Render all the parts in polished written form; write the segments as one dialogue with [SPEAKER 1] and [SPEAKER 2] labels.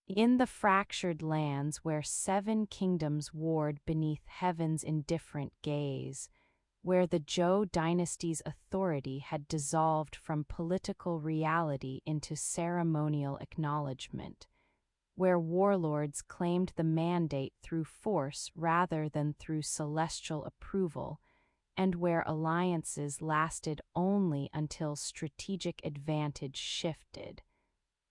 [SPEAKER 1] In the fractured lands where 7 kingdoms warred beneath heaven's indifferent gaze, where the Zhou dynasty's authority had dissolved from political reality into ceremonial acknowledgement, where warlords claimed the mandate through force rather than through celestial approval, and where alliances lasted only until strategic advantage shifted,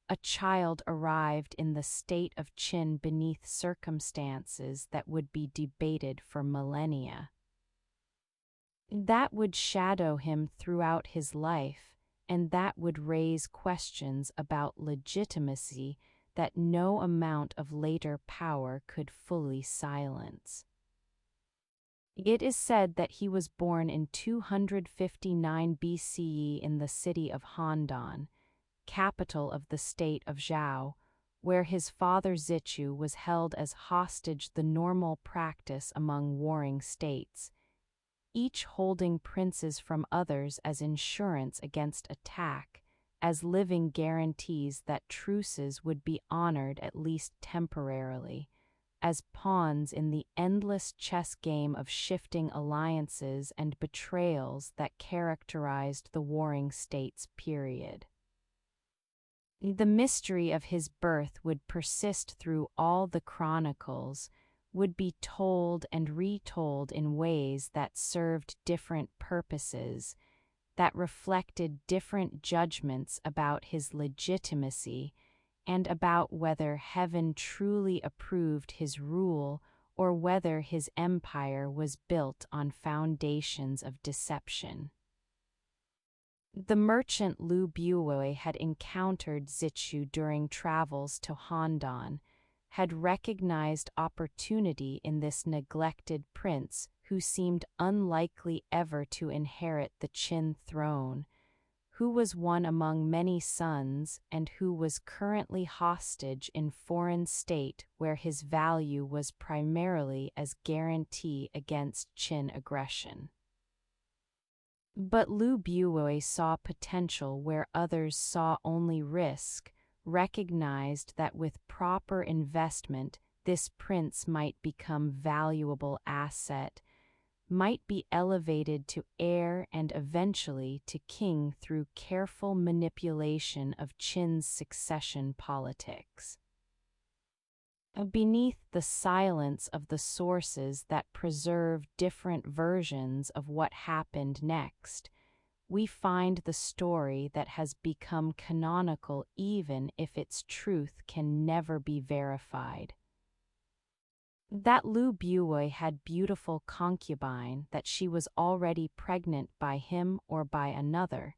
[SPEAKER 1] a child arrived in the state of Qin beneath circumstances that would be debated for millennia. That would shadow him throughout his life, and that would raise questions about legitimacy that no amount of later power could fully silence. It is said that he was born in 259 BCE in the city of Handan, capital of the state of Zhao, where his father Zichu was held as hostage, the normal practice among warring states, each holding princes from others as insurance against attack, as living guarantees that truces would be honored at least temporarily, as pawns in the endless chess game of shifting alliances and betrayals that characterized the warring states period. The mystery of his birth would persist through all the chronicles, would be told and retold in ways that served different purposes, that reflected different judgments about his legitimacy and about whether heaven truly approved his rule or whether his empire was built on foundations of deception. The merchant Lu Buoi had encountered Zichu during travels to Handan, had recognized opportunity in this neglected prince who seemed unlikely ever to inherit the Qin throne, who was one among many sons and who was currently hostage in foreign state where his value was primarily as guarantee against Qin aggression. But Lu Buoi saw potential where others saw only risk, recognized that with proper investment this prince might become valuable asset, might be elevated to heir and eventually to king through careful manipulation of Qin's succession politics. Beneath the silence of the sources that preserve different versions of what happened next, we find the story that has become canonical even if its truth can never be verified. That Lu Buoi had beautiful concubine, that she was already pregnant by him or by another.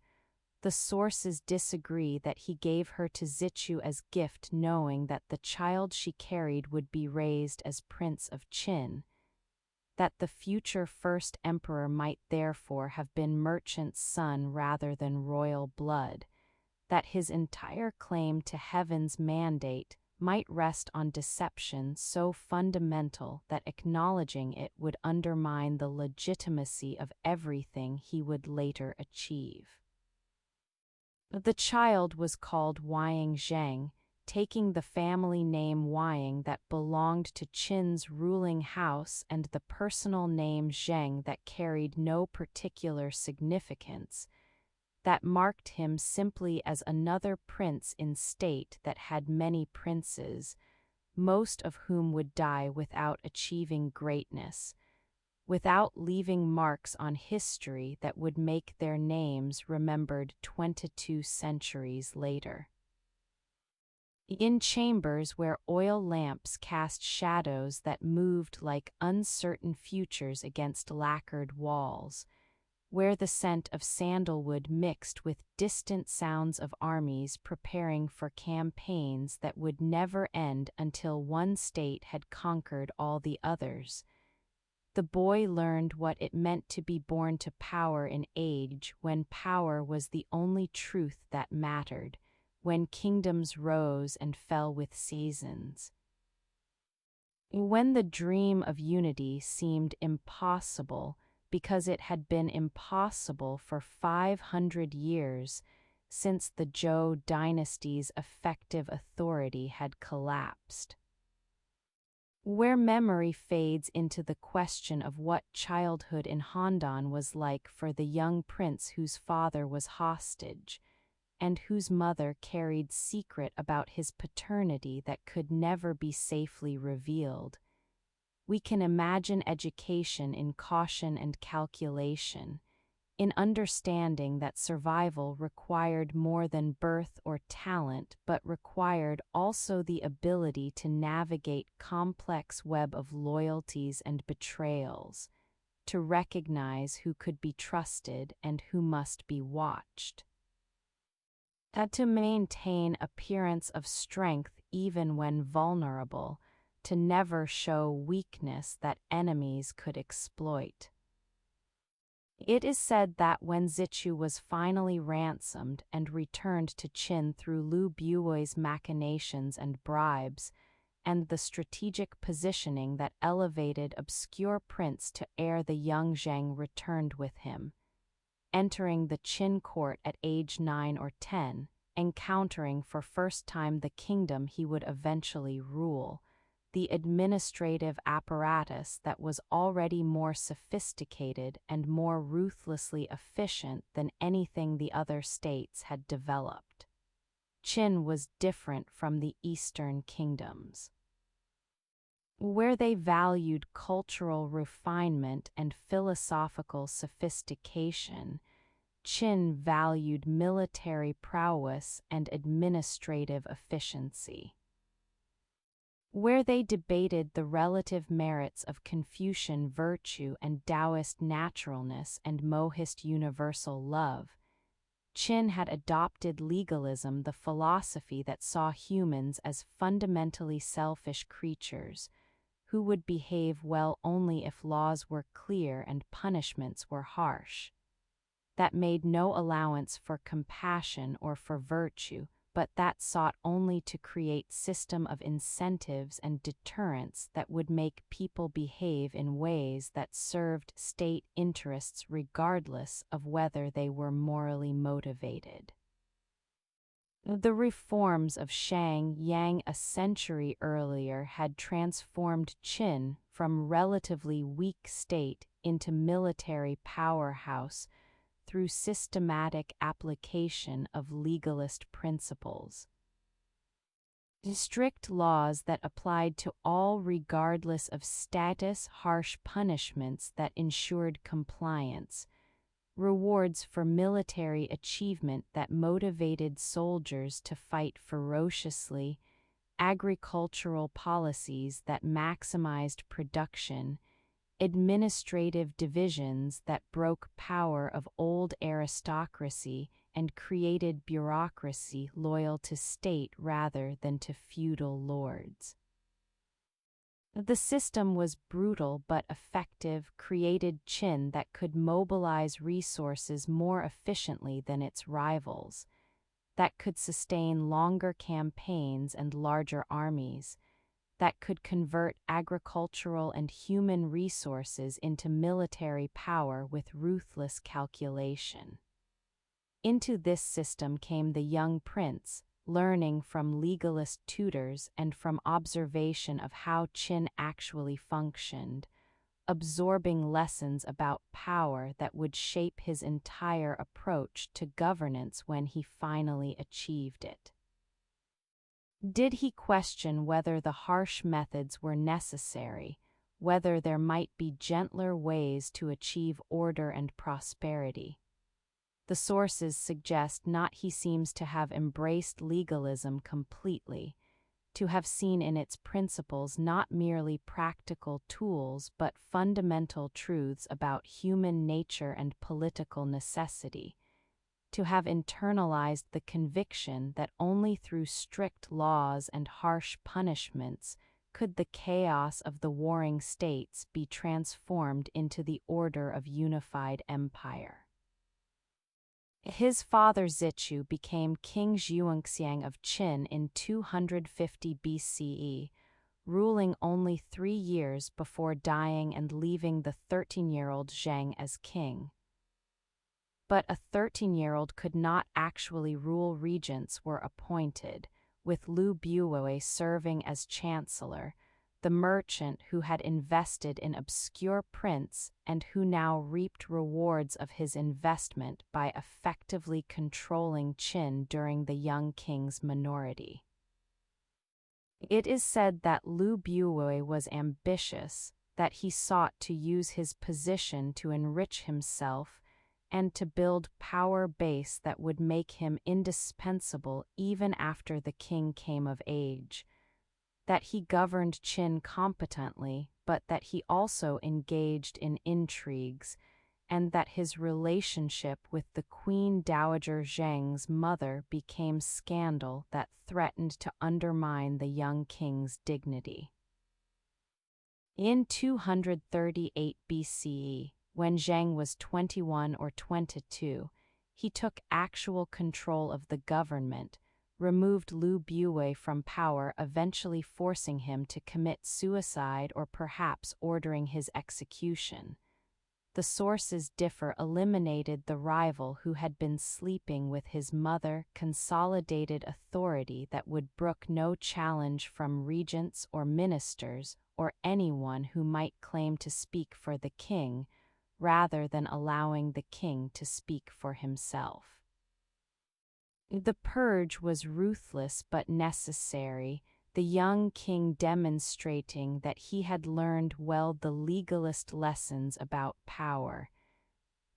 [SPEAKER 1] The sources disagree that he gave her to Zichu as gift, knowing that the child she carried would be raised as Prince of Qin, that the future first emperor might therefore have been merchant's son rather than royal blood, that his entire claim to heaven's mandate might rest on deception so fundamental that acknowledging it would undermine the legitimacy of everything he would later achieve. The child was called Wang Zheng, taking the family name Wang that belonged to Qin's ruling house and the personal name Zheng that carried no particular significance, that marked him simply as another prince in state that had many princes, most of whom would die without achieving greatness, without leaving marks on history that would make their names remembered 22 centuries later. In chambers where oil lamps cast shadows that moved like uncertain futures against lacquered walls, where the scent of sandalwood mixed with distant sounds of armies preparing for campaigns that would never end until one state had conquered all the others, the boy learned what it meant to be born to power in age when power was the only truth that mattered, when kingdoms rose and fell with seasons. When the dream of unity seemed impossible because it had been impossible for 500 years, since the Zhou dynasty's effective authority had collapsed. Where memory fades into the question of what childhood in Handan was like for the young prince whose father was hostage, and whose mother carried secret about his paternity that could never be safely revealed, we can imagine education in caution and calculation, in understanding that survival required more than birth or talent but required also the ability to navigate complex web of loyalties and betrayals, to recognize who could be trusted and who must be watched. To maintain appearance of strength even when vulnerable, to never show weakness that enemies could exploit. It is said that when Zichu was finally ransomed and returned to Qin through Lu Buoy's machinations and bribes, and the strategic positioning that elevated obscure prince to heir, the young Zhang returned with him, entering the Qin court at age 9 or 10, encountering for first time the kingdom he would eventually rule, the administrative apparatus that was already more sophisticated and more ruthlessly efficient than anything the other states had developed. Qin was different from the Eastern kingdoms, where they valued cultural refinement and philosophical sophistication. Qin valued military prowess and administrative efficiency. Where they debated the relative merits of Confucian virtue and Taoist naturalness and Mohist universal love, Qin had adopted legalism, the philosophy that saw humans as fundamentally selfish creatures, who would behave well only if laws were clear and punishments were harsh, that made no allowance for compassion or for virtue, but that sought only to create system of incentives and deterrents that would make people behave in ways that served state interests regardless of whether they were morally motivated. The reforms of Shang Yang a century earlier had transformed Qin from relatively weak state into military powerhouse through systematic application of legalist principles. Strict laws that applied to all regardless of status, harsh punishments that ensured compliance, rewards for military achievement that motivated soldiers to fight ferociously, agricultural policies that maximized production, administrative divisions that broke power of old aristocracy and created bureaucracy loyal to state rather than to feudal lords. The system was brutal but effective, created Qin that could mobilize resources more efficiently than its rivals, that could sustain longer campaigns and larger armies, that could convert agricultural and human resources into military power with ruthless calculation. Into this system came the young prince, learning from legalist tutors and from observation of how Qin actually functioned, absorbing lessons about power that would shape his entire approach to governance when he finally achieved it. Did he question whether the harsh methods were necessary, whether there might be gentler ways to achieve order and prosperity? The sources suggest not. He seems to have embraced legalism completely, to have seen in its principles not merely practical tools but fundamental truths about human nature and political necessity, to have internalized the conviction that only through strict laws and harsh punishments could the chaos of the warring states be transformed into the order of unified empire. His father Zichu became King Zhuangxiang of Qin in 250 BCE, ruling only 3 years before dying and leaving the 13-year-old Zhang as king. but a 13-year-old could not actually rule. Regents were appointed, with Lu Buwei serving as chancellor, the merchant who had invested in obscure prince and who now reaped rewards of his investment by effectively controlling Qin during the young king's minority. It is said that Lu Buwei was ambitious, that he sought to use his position to enrich himself and to build power base that would make him indispensable even after the king came of age, that he governed Qin competently, but that he also engaged in intrigues, and that his relationship with the Queen Dowager Zheng's mother became scandal that threatened to undermine the young king's dignity. In 238 BCE, when Zheng was 21 or 22, he took actual control of the government, removed Lu Buwei from power, eventually forcing him to commit suicide or perhaps ordering his execution. The sources differ. Eliminated the rival who had been sleeping with his mother, consolidated authority that would brook no challenge from regents or ministers or anyone who might claim to speak for the king, rather than allowing the king to speak for himself. The purge was ruthless but necessary, the young king demonstrating that he had learned well the legalist lessons about power,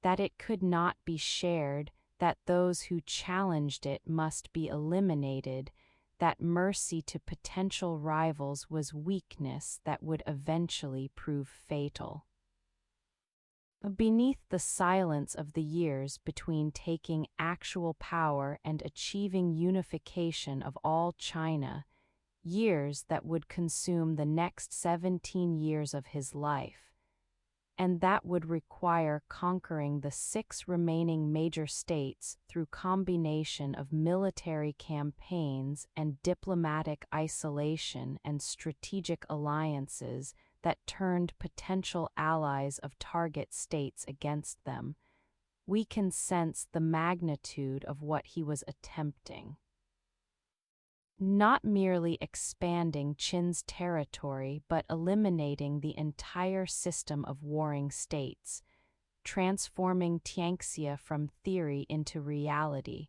[SPEAKER 1] that it could not be shared, that those who challenged it must be eliminated, that mercy to potential rivals was weakness that would eventually prove fatal. Beneath the silence of the years between taking actual power and achieving unification of all China, years that would consume the next 17 years of his life, and that would require conquering the 6 remaining major states through combination of military campaigns and diplomatic isolation and strategic alliances that turned potential allies of target states against them, we can sense the magnitude of what he was attempting. Not merely expanding Qin's territory, but eliminating the entire system of warring states, transforming Tianxia from theory into reality,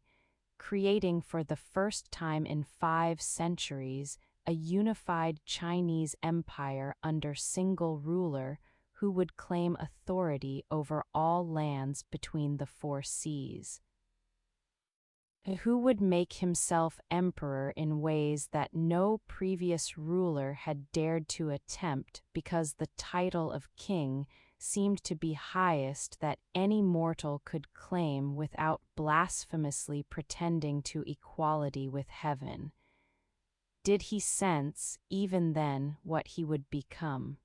[SPEAKER 1] creating for the first time in 5 centuries a unified Chinese empire under single ruler who would claim authority over all lands between the 4 seas, who would make himself emperor in ways that no previous ruler had dared to attempt, because the title of king seemed to be highest that any mortal could claim without blasphemously pretending to equality with heaven. Did he sense, even then, what he would become?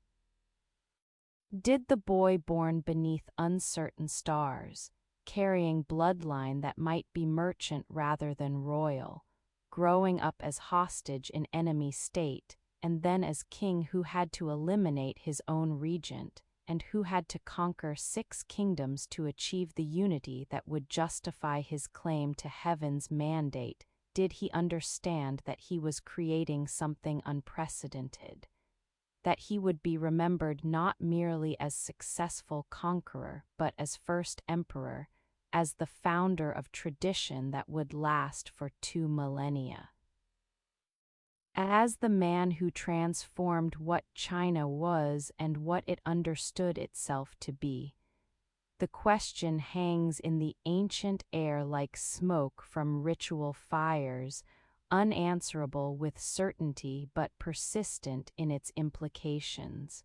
[SPEAKER 1] Did the boy born beneath uncertain stars, carrying bloodline that might be merchant rather than royal, growing up as hostage in enemy state, and then as king who had to eliminate his own regent, and who had to conquer 6 kingdoms to achieve the unity that would justify his claim to heaven's mandate, did he understand that he was creating something unprecedented? That he would be remembered not merely as successful conqueror, but as first emperor, as the founder of tradition that would last for 2 millennia. As the man who transformed what China was and what it understood itself to be. The question hangs in the ancient air like smoke from ritual fires, unanswerable with certainty but persistent in its implications.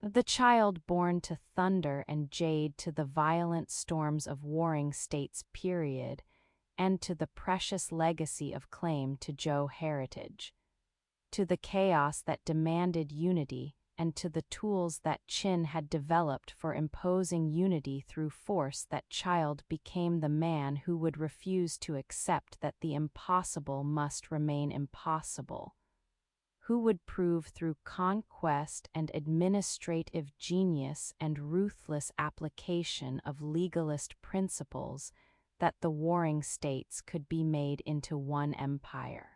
[SPEAKER 1] The child born to thunder and jade, to the violent storms of warring states period, and to the precious legacy of claim to Zhou heritage, to the chaos that demanded unity, and to the tools that Qin had developed for imposing unity through force, that child became the man who would refuse to accept that the impossible must remain impossible, who would prove through conquest and administrative genius and ruthless application of legalist principles that the warring states could be made into one empire.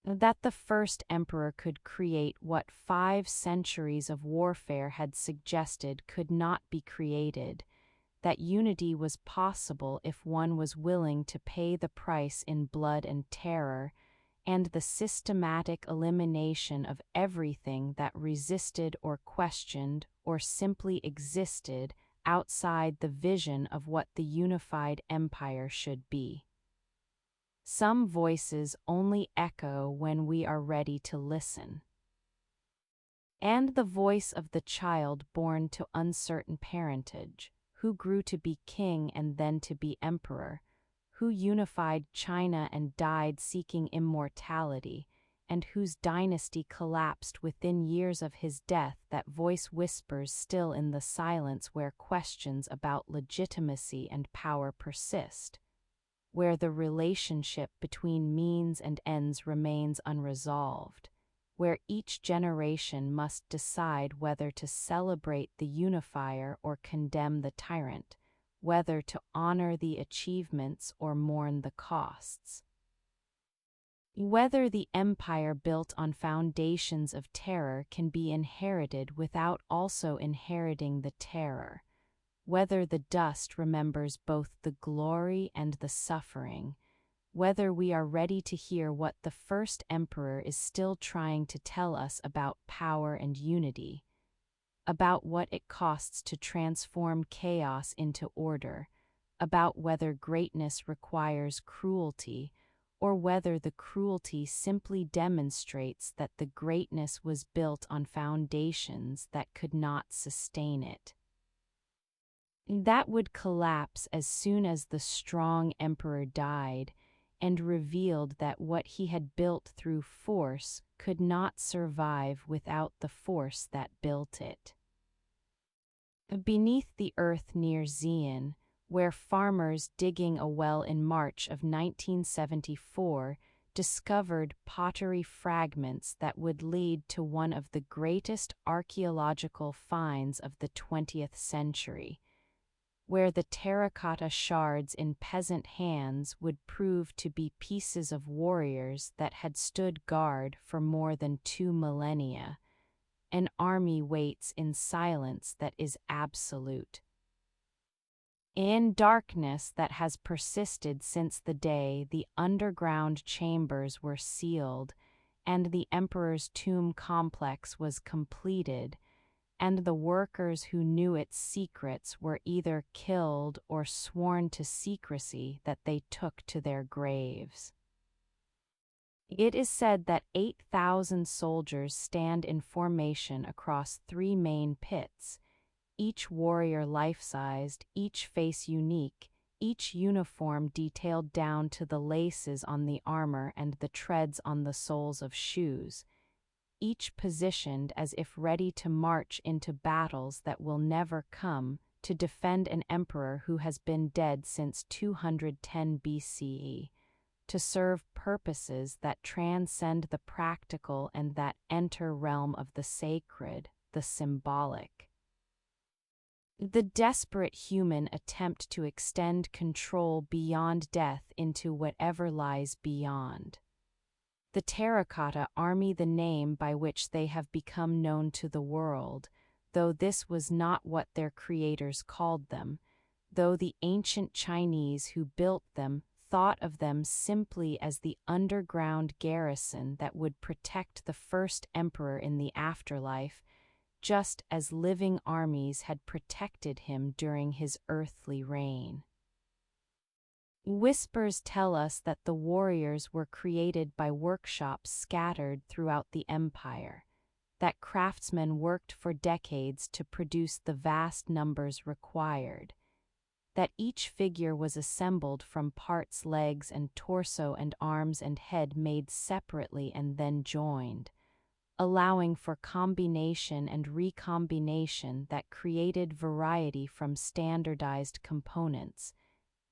[SPEAKER 1] That the first emperor could create what 5 centuries of warfare had suggested could not be created, that unity was possible if one was willing to pay the price in blood and terror, and the systematic elimination of everything that resisted or questioned or simply existed outside the vision of what the unified empire should be. Some voices only echo when we are ready to listen. And the voice of the child born to uncertain parentage, who grew to be king and then to be emperor, who unified China and died seeking immortality, and whose dynasty collapsed within years of his death, that voice whispers still in the silence where questions about legitimacy and power persist, where the relationship between means and ends remains unresolved, where each generation must decide whether to celebrate the unifier or condemn the tyrant, whether to honor the achievements or mourn the costs. Whether the empire built on foundations of terror can be inherited without also inheriting the terror, whether the dust remembers both the glory and the suffering, whether we are ready to hear what the first emperor is still trying to tell us about power and unity, about what it costs to transform chaos into order, about whether greatness requires cruelty, or whether the cruelty simply demonstrates that the greatness was built on foundations that could not sustain it. That would collapse as soon as the strong emperor died and revealed that what he had built through force could not survive without the force that built it. Beneath the earth near Xi'an, where farmers digging a well in March of 1974 discovered pottery fragments that would lead to one of the greatest archaeological finds of the 20th century, where the terracotta shards in peasant hands would prove to be pieces of warriors that had stood guard for more than 2 millennia. An army waits in silence that is absolute. In darkness that has persisted since the day the underground chambers were sealed and the emperor's tomb complex was completed, and the workers who knew its secrets were either killed or sworn to secrecy that they took to their graves. It is said that 8,000 soldiers stand in formation across 3 main pits, each warrior life-sized, each face unique, each uniform detailed down to the laces on the armor and the treads on the soles of shoes, each positioned as if ready to march into battles that will never come, to defend an emperor who has been dead since 210 BCE, to serve purposes that transcend the practical and that enter realm of the sacred, the symbolic. The desperate human attempt to extend control beyond death into whatever lies beyond. The Terracotta Army, the name by which they have become known to the world, though this was not what their creators called them, though the ancient Chinese who built them thought of them simply as the underground garrison that would protect the first emperor in the afterlife, just as living armies had protected him during his earthly reign. Whispers tell us that the warriors were created by workshops scattered throughout the empire, that craftsmen worked for decades to produce the vast numbers required, that each figure was assembled from parts, legs and torso and arms and head made separately and then joined, allowing for combination and recombination that created variety from standardized components,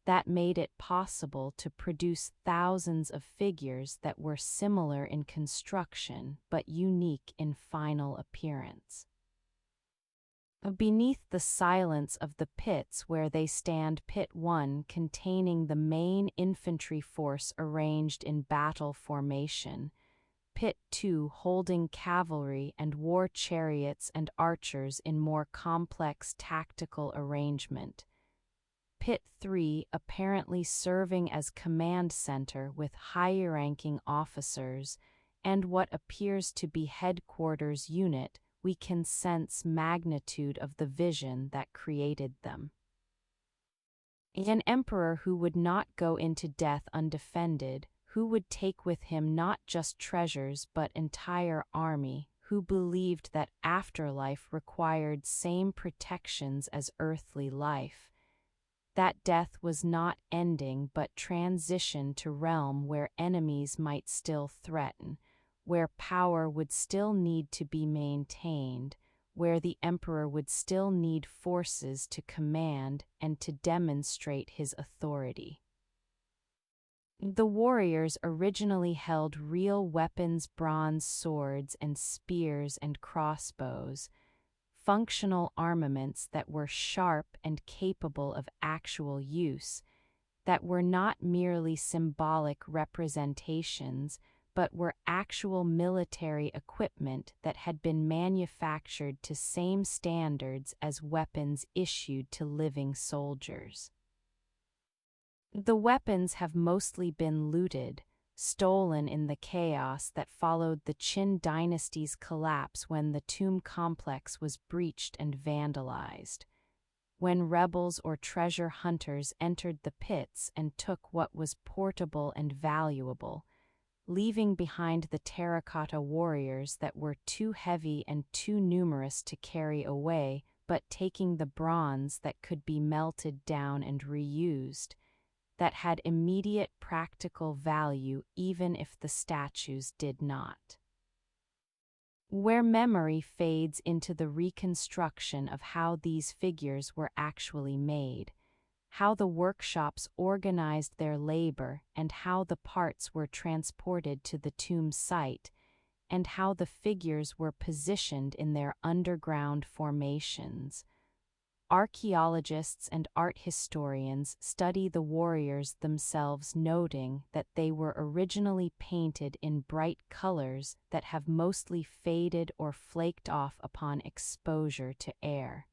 [SPEAKER 1] that made it possible to produce thousands of figures that were similar in construction but unique in final appearance. Beneath the silence of the pits where they stand, Pit 1 containing the main infantry force arranged in battle formation, Pit 2 holding cavalry and war chariots and archers in more complex tactical arrangement, Pit 3 apparently serving as command center with high-ranking officers, and what appears to be headquarters unit. We can sense magnitude of the vision that created them. An emperor who would not go into death undefended, who would take with him not just treasures but entire army, who believed that afterlife required same protections as earthly life, that death was not ending but transition to realm where enemies might still threaten, where power would still need to be maintained, where the emperor would still need forces to command and to demonstrate his authority. The warriors originally held real weapons, bronze swords and spears and crossbows, functional armaments that were sharp and capable of actual use, that were not merely symbolic representations, but were actual military equipment that had been manufactured to same standards as weapons issued to living soldiers. The weapons have mostly been looted, stolen in the chaos that followed the Qin dynasty's collapse when the tomb complex was breached and vandalized, when rebels or treasure hunters entered the pits and took what was portable and valuable, leaving behind the terracotta warriors that were too heavy and too numerous to carry away, but taking the bronze that could be melted down and reused, that had immediate practical value even if the statues did not. Where memory fades into the reconstruction of how these figures were actually made, how the workshops organized their labor and how the parts were transported to the tomb site, and how the figures were positioned in their underground formations. Archaeologists and art historians study the warriors themselves, noting that they were originally painted in bright colors that have mostly faded or flaked off upon exposure to air.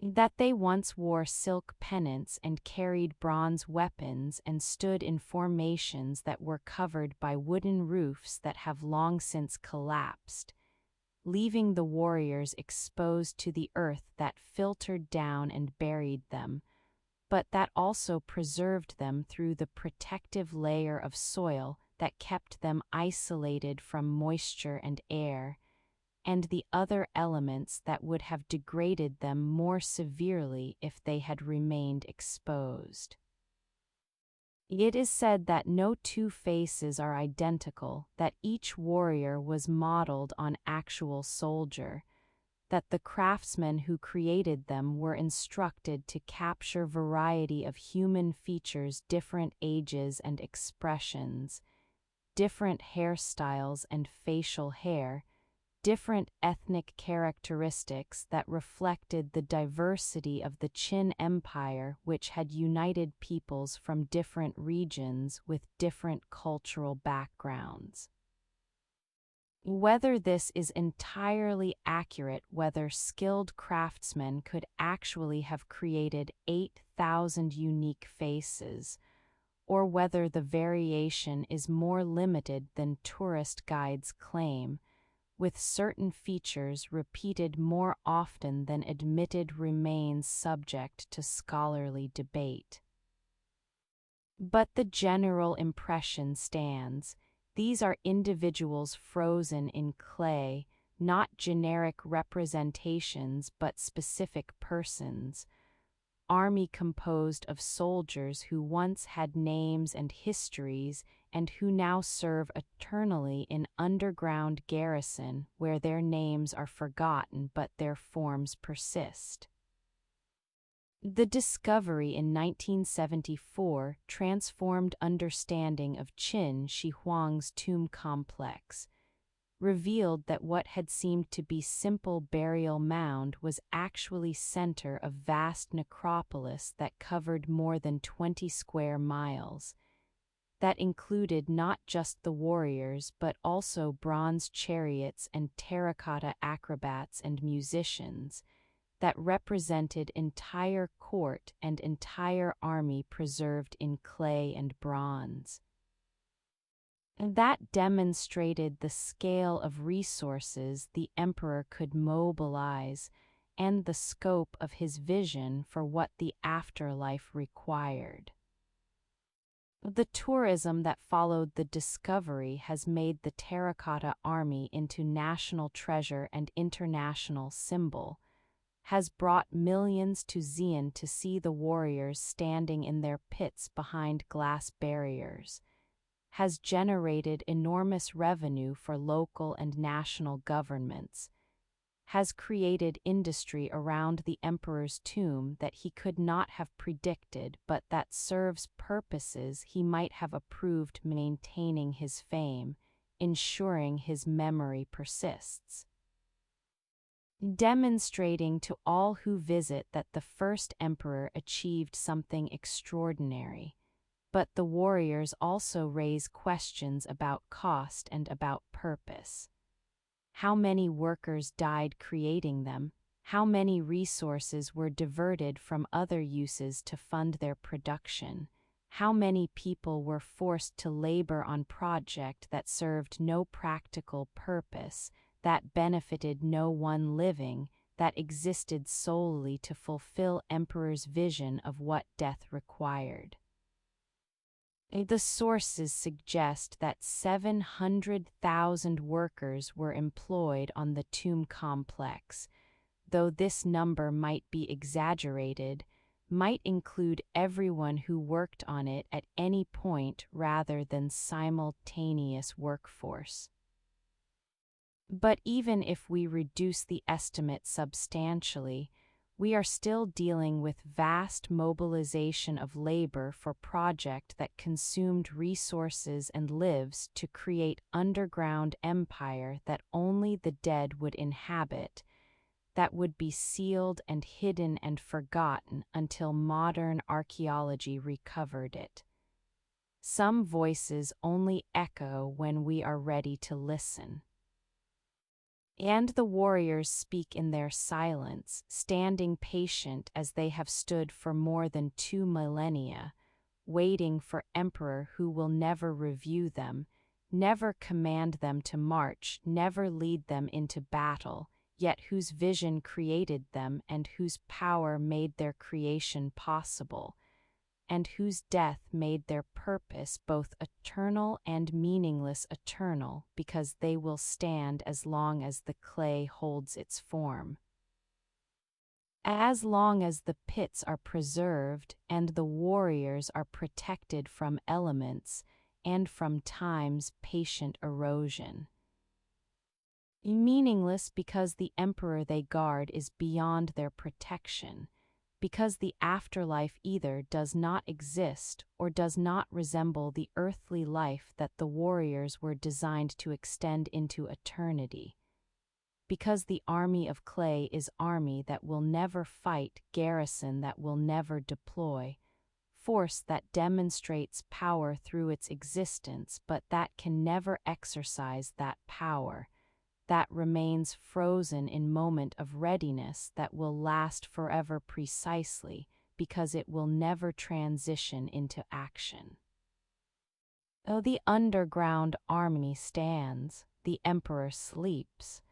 [SPEAKER 1] That they once wore silk pennants and carried bronze weapons and stood in formations that were covered by wooden roofs that have long since collapsed, leaving the warriors exposed to the earth that filtered down and buried them, but that also preserved them through the protective layer of soil that kept them isolated from moisture and air, and the other elements that would have degraded them more severely if they had remained exposed. It is said that no two faces are identical, that each warrior was modeled on actual soldier, that the craftsmen who created them were instructed to capture variety of human features, different ages and expressions, different hairstyles and facial hair, different ethnic characteristics that reflected the diversity of the Qin Empire, which had united peoples from different regions with different cultural backgrounds. Whether this is entirely accurate, whether skilled craftsmen could actually have created 8,000 unique faces, or whether the variation is more limited than tourist guides claim, with certain features repeated more often than admitted, remains subject to scholarly debate. But the general impression stands. These are individuals frozen in clay, not generic representations but specific persons. Army composed of soldiers who once had names and histories and who now serve eternally in underground garrison where their names are forgotten but their forms persist. The discovery in 1974 transformed understanding of Qin Shi Huang's tomb complex, revealed that what had seemed to be simple burial mound was actually center of vast necropolis that covered more than 20 square miles, that included not just the warriors but also bronze chariots and terracotta acrobats and musicians, that represented entire court and entire army preserved in clay and bronze. And that demonstrated the scale of resources the emperor could mobilize and the scope of his vision for what the afterlife required. The tourism that followed the discovery has made the Terracotta Army into national treasure and international symbol, has brought millions to Xi'an to see the warriors standing in their pits behind glass barriers, has generated enormous revenue for local and national governments, has created industry around the emperor's tomb that he could not have predicted but that serves purposes he might have approved, maintaining his fame, ensuring his memory persists. Demonstrating to all who visit that the first emperor achieved something extraordinary. But the warriors also raise questions about cost and about purpose. How many workers died creating them? How many resources were diverted from other uses to fund their production? How many people were forced to labor on project that served no practical purpose, that benefited no one living, that existed solely to fulfill emperor's vision of what death required? The sources suggest that 700,000 workers were employed on the tomb complex, though this number might be exaggerated, might include everyone who worked on it at any point rather than simultaneous workforce. But even if we reduce the estimate substantially, we are still dealing with vast mobilization of labor for project that consumed resources and lives to create underground empire that only the dead would inhabit, that would be sealed and hidden and forgotten until modern archaeology recovered it. Some voices only echo when we are ready to listen. And the warriors speak in their silence, standing patient as they have stood for more than 2 millennia, waiting for emperor who will never review them, never command them to march, never lead them into battle, yet whose vision created them and whose power made their creation possible, and whose death made their purpose both eternal and meaningless eternal, because they will stand as long as the clay holds its form. As long as the pits are preserved and the warriors are protected from elements and from time's patient erosion. Meaningless because the emperor they guard is beyond their protection, because the afterlife either does not exist or does not resemble the earthly life that the warriors were designed to extend into eternity, because the army of clay is army that will never fight, garrison that will never deploy, force that demonstrates power through its existence but that can never exercise that power, that remains frozen in moment of readiness that will last forever precisely because it will never transition into action. Though the underground army stands, the emperor sleeps,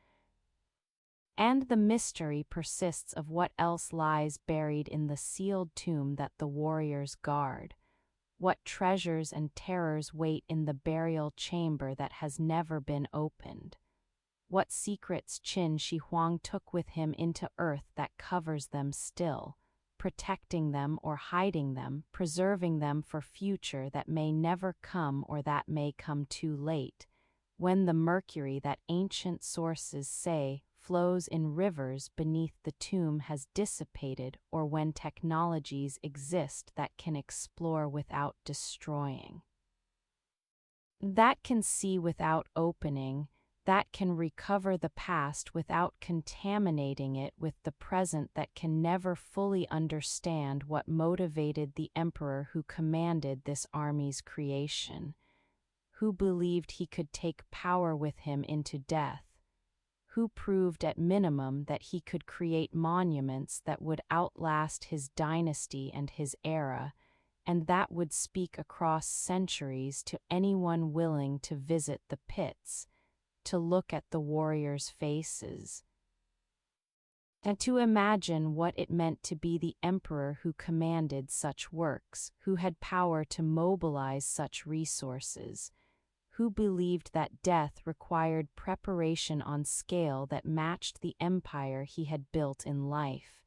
[SPEAKER 1] and the mystery persists of what else lies buried in the sealed tomb that the warriors guard, what treasures and terrors wait in the burial chamber that has never been opened. What secrets Qin Shi Huang took with him into earth that covers them still, protecting them or hiding them, preserving them for future that may never come or that may come too late, when the mercury that ancient sources say flows in rivers beneath the tomb has dissipated, or when technologies exist that can explore without destroying. That can see without opening, that can recover the past without contaminating it with the present, that can never fully understand what motivated the emperor who commanded this army's creation, who believed he could take power with him into death, who proved at minimum that he could create monuments that would outlast his dynasty and his era, and that would speak across centuries to anyone willing to visit the pits, to look at the warriors' faces, and to imagine what it meant to be the emperor who commanded such works, who had power to mobilize such resources, who believed that death required preparation on scale that matched the empire he had built in life,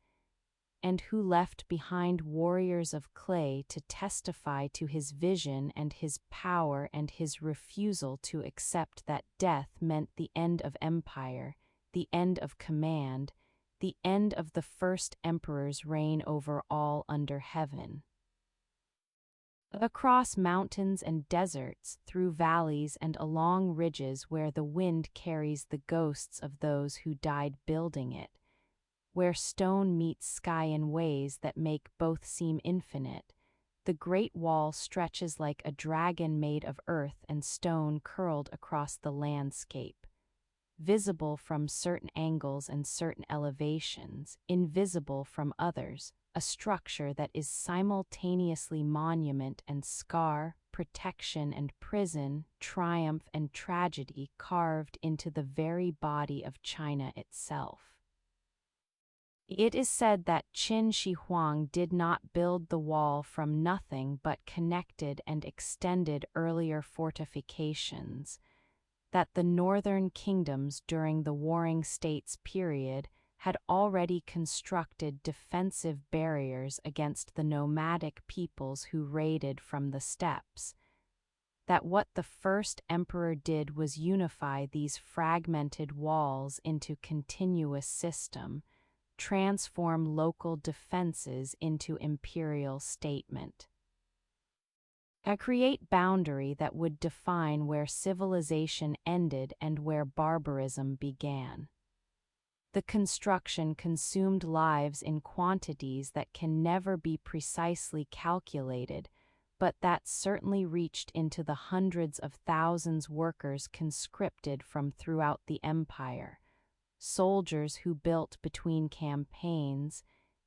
[SPEAKER 1] and who left behind warriors of clay to testify to his vision and his power, and his refusal to accept that death meant the end of empire, the end of command, the end of the first emperor's reign over all under heaven. Across mountains and deserts, through valleys and along ridges where the wind carries the ghosts of those who died building it, where stone meets sky in ways that make both seem infinite, the Great Wall stretches like a dragon made of earth and stone curled across the landscape, visible from certain angles and certain elevations, invisible from others, a structure that is simultaneously monument and scar, protection and prison, triumph and tragedy, carved into the very body of China itself. It is said that Qin Shi Huang did not build the wall from nothing but connected and extended earlier fortifications, that the northern kingdoms during the Warring States period had already constructed defensive barriers against the nomadic peoples who raided from the steppes, that what the first emperor did was unify these fragmented walls into continuous system, transform local defenses into imperial statement, and create boundary that would define where civilization ended and where barbarism began. The construction consumed lives in quantities that can never be precisely calculated, but that certainly reached into the hundreds of thousands workers conscripted from throughout the empire, soldiers who built between campaigns,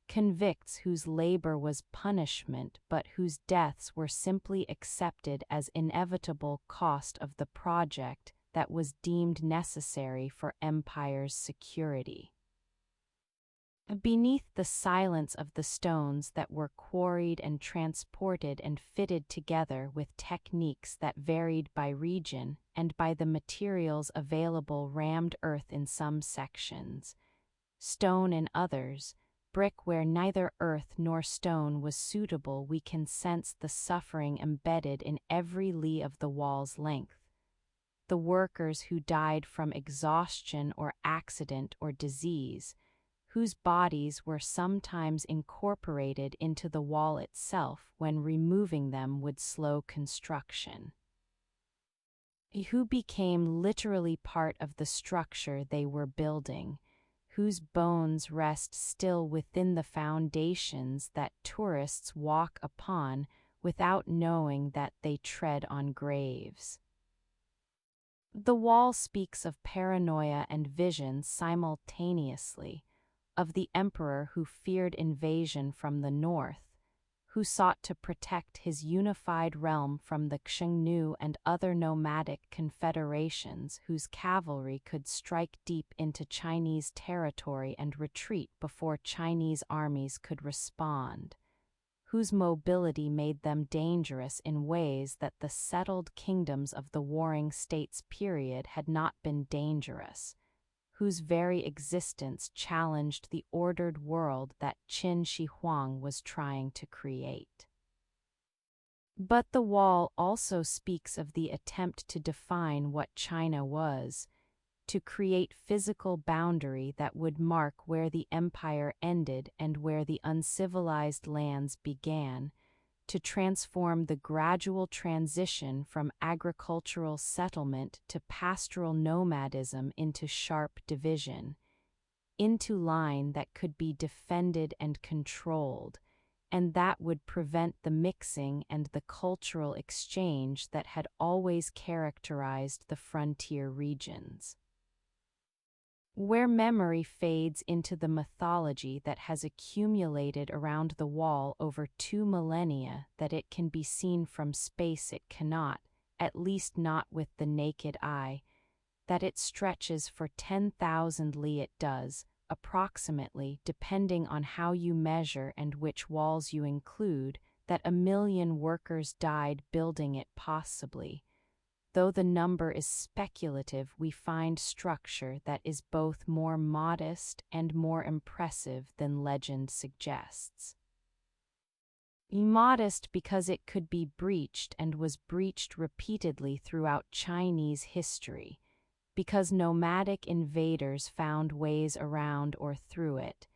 [SPEAKER 1] convicts whose labor was punishment but whose deaths were simply accepted as inevitable cost of the project that was deemed necessary for empire's security. Beneath the silence of the stones that were quarried and transported and fitted together with techniques that varied by region and by the materials available, rammed earth in some sections, stone in others, brick where neither earth nor stone was suitable, we can sense the suffering embedded in every li of the wall's length. The workers who died from exhaustion or accident or disease, whose bodies were sometimes incorporated into the wall itself when removing them would slow construction, who became literally part of the structure they were building, whose bones rest still within the foundations that tourists walk upon without knowing that they tread on graves. The wall speaks of paranoia and vision simultaneously, of the emperor who feared invasion from the north, who sought to protect his unified realm from the Xiongnu and other nomadic confederations whose cavalry could strike deep into Chinese territory and retreat before Chinese armies could respond, whose mobility made them dangerous in ways that the settled kingdoms of the Warring States period had not been dangerous, whose very existence challenged the ordered world that Qin Shi Huang was trying to create. But the wall also speaks of the attempt to define what China was, to create physical boundary that would mark where the empire ended and where the uncivilized lands began, to transform the gradual transition from agricultural settlement to pastoral nomadism into sharp division, into line that could be defended and controlled, and that would prevent the mixing and the cultural exchange that had always characterized the frontier regions. Where memory fades into the mythology that has accumulated around the wall over 2 millennia that it can be seen from space it cannot, at least not with the naked eye, that it stretches for 10,000 li it does, approximately, depending on how you measure and which walls you include, that 1 million workers died building it possibly. Though the number is speculative, we find structure that is both more modest and more impressive than legend suggests. Modest because it could be breached and was breached repeatedly throughout Chinese history, because nomadic invaders found ways around or through it,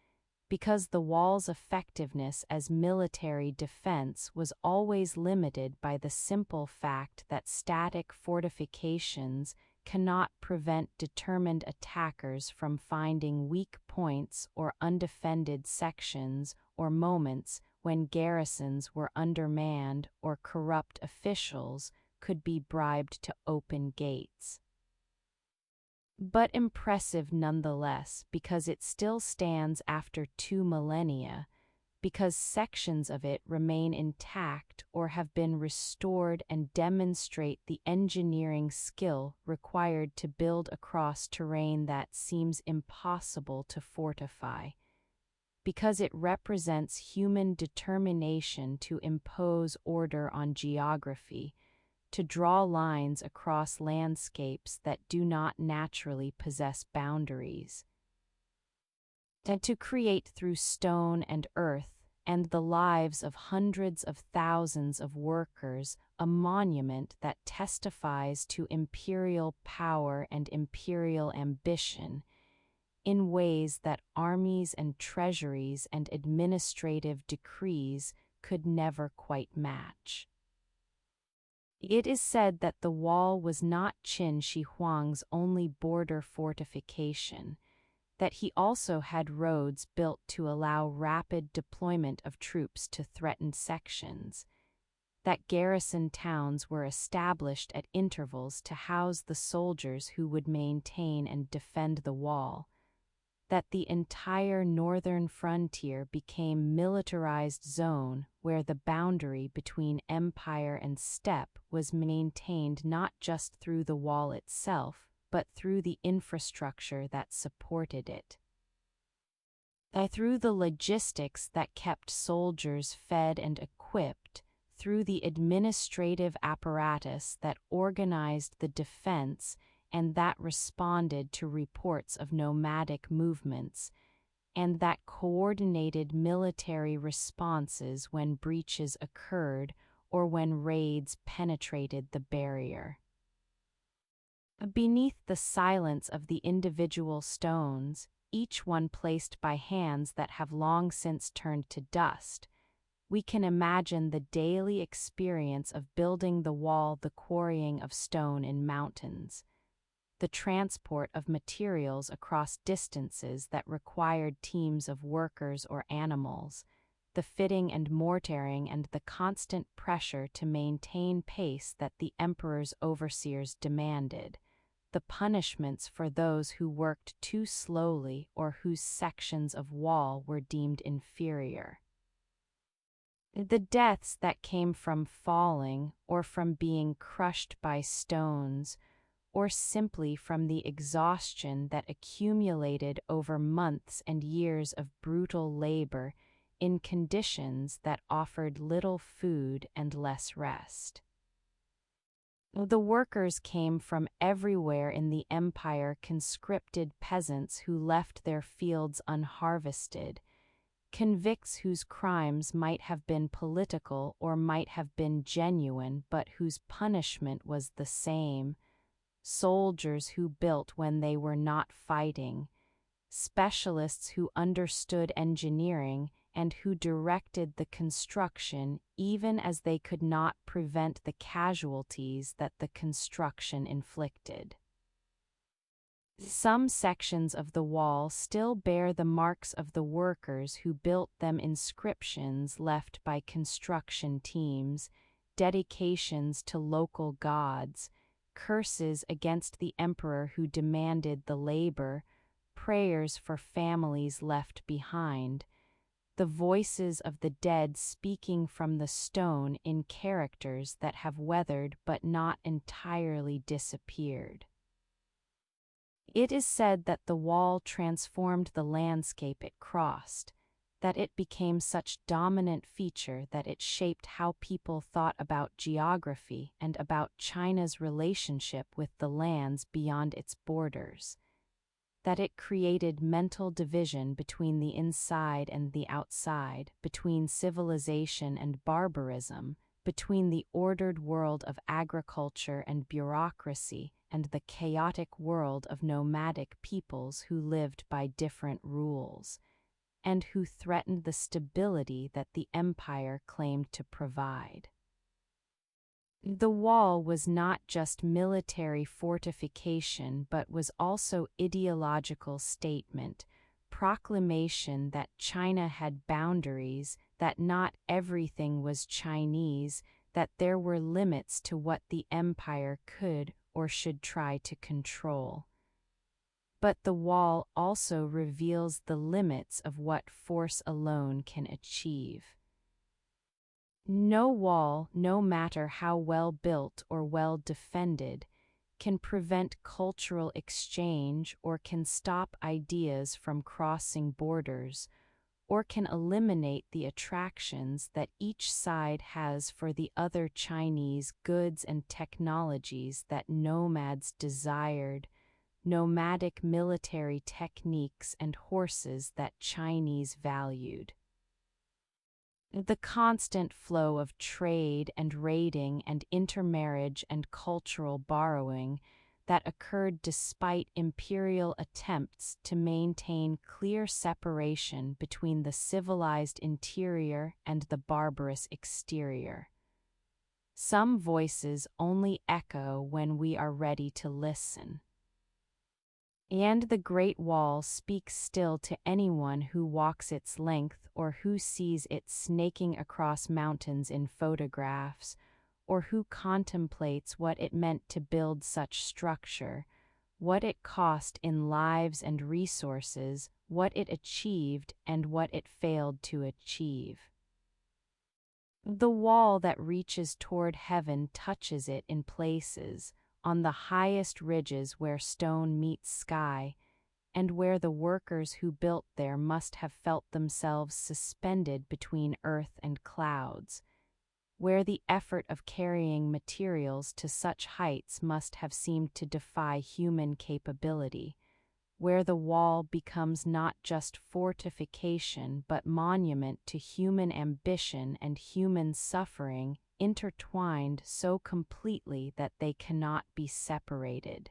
[SPEAKER 1] because the wall's effectiveness as military defense was always limited by the simple fact that static fortifications cannot prevent determined attackers from finding weak points or undefended sections or moments when garrisons were undermanned or corrupt officials could be bribed to open gates. But impressive nonetheless, because it still stands after 2 millennia, because sections of it remain intact or have been restored and demonstrate the engineering skill required to build across terrain that seems impossible to fortify, because it represents human determination to impose order on geography, to draw lines across landscapes that do not naturally possess boundaries, and to create through stone and earth and the lives of hundreds of thousands of workers a monument that testifies to imperial power and imperial ambition in ways that armies and treasuries and administrative decrees could never quite match. It is said that the wall was not Qin Shi Huang's only border fortification, that he also had roads built to allow rapid deployment of troops to threatened sections, that garrison towns were established at intervals to house the soldiers who would maintain and defend the wall, that the entire northern frontier became militarized zone where the boundary between empire and steppe was maintained not just through the wall itself, but through the infrastructure that supported it, through the logistics that kept soldiers fed and equipped, through the administrative apparatus that organized the defense and that responded to reports of nomadic movements, and that coordinated military responses when breaches occurred or when raids penetrated the barrier. Beneath the silence of the individual stones, each one placed by hands that have long since turned to dust, we can imagine the daily experience of building the wall, the quarrying of stone in mountains, the transport of materials across distances that required teams of workers or animals, the fitting and mortaring and the constant pressure to maintain pace that the emperor's overseers demanded, the punishments for those who worked too slowly or whose sections of wall were deemed inferior, the deaths that came from falling or from being crushed by stones, or simply from the exhaustion that accumulated over months and years of brutal labor in conditions that offered little food and less rest. The workers came from everywhere in the empire, conscripted peasants who left their fields unharvested, convicts whose crimes might have been political or might have been genuine but whose punishment was the same, soldiers who built when they were not fighting, specialists who understood engineering and who directed the construction even as they could not prevent the casualties that the construction inflicted. Some sections of the wall still bear the marks of the workers who built them, inscriptions left by construction teams, dedications to local gods, curses against the emperor who demanded the labor, prayers for families left behind, the voices of the dead speaking from the stone in characters that have weathered but not entirely disappeared. It is said that the wall transformed the landscape it crossed, that it became such dominant feature that it shaped how people thought about geography and about China's relationship with the lands beyond its borders, that it created mental division between the inside and the outside, between civilization and barbarism, between the ordered world of agriculture and bureaucracy and the chaotic world of nomadic peoples who lived by different rules, and who threatened the stability that the empire claimed to provide. The wall was not just military fortification but was also ideological statement, proclamation that China had boundaries, that not everything was Chinese, that there were limits to what the empire could or should try to control. But the wall also reveals the limits of what force alone can achieve. No wall, no matter how well built or well defended, can prevent cultural exchange or can stop ideas from crossing borders, or can eliminate the attractions that each side has for the other Chinese goods and technologies that nomads desired, nomadic military techniques and horses that Chinese valued. The constant flow of trade and raiding and intermarriage and cultural borrowing that occurred despite imperial attempts to maintain clear separation between the civilized interior and the barbarous exterior. Some voices only echo when we are ready to listen. And the Great Wall speaks still to anyone who walks its length or who sees it snaking across mountains in photographs, or who contemplates what it meant to build such structure, what it cost in lives and resources, what it achieved and what it failed to achieve. The wall that reaches toward heaven touches it in places, on the highest ridges where stone meets sky, and where the workers who built there must have felt themselves suspended between earth and clouds, where the effort of carrying materials to such heights must have seemed to defy human capability, where the wall becomes not just fortification but monument to human ambition and human suffering, intertwined so completely that they cannot be separated.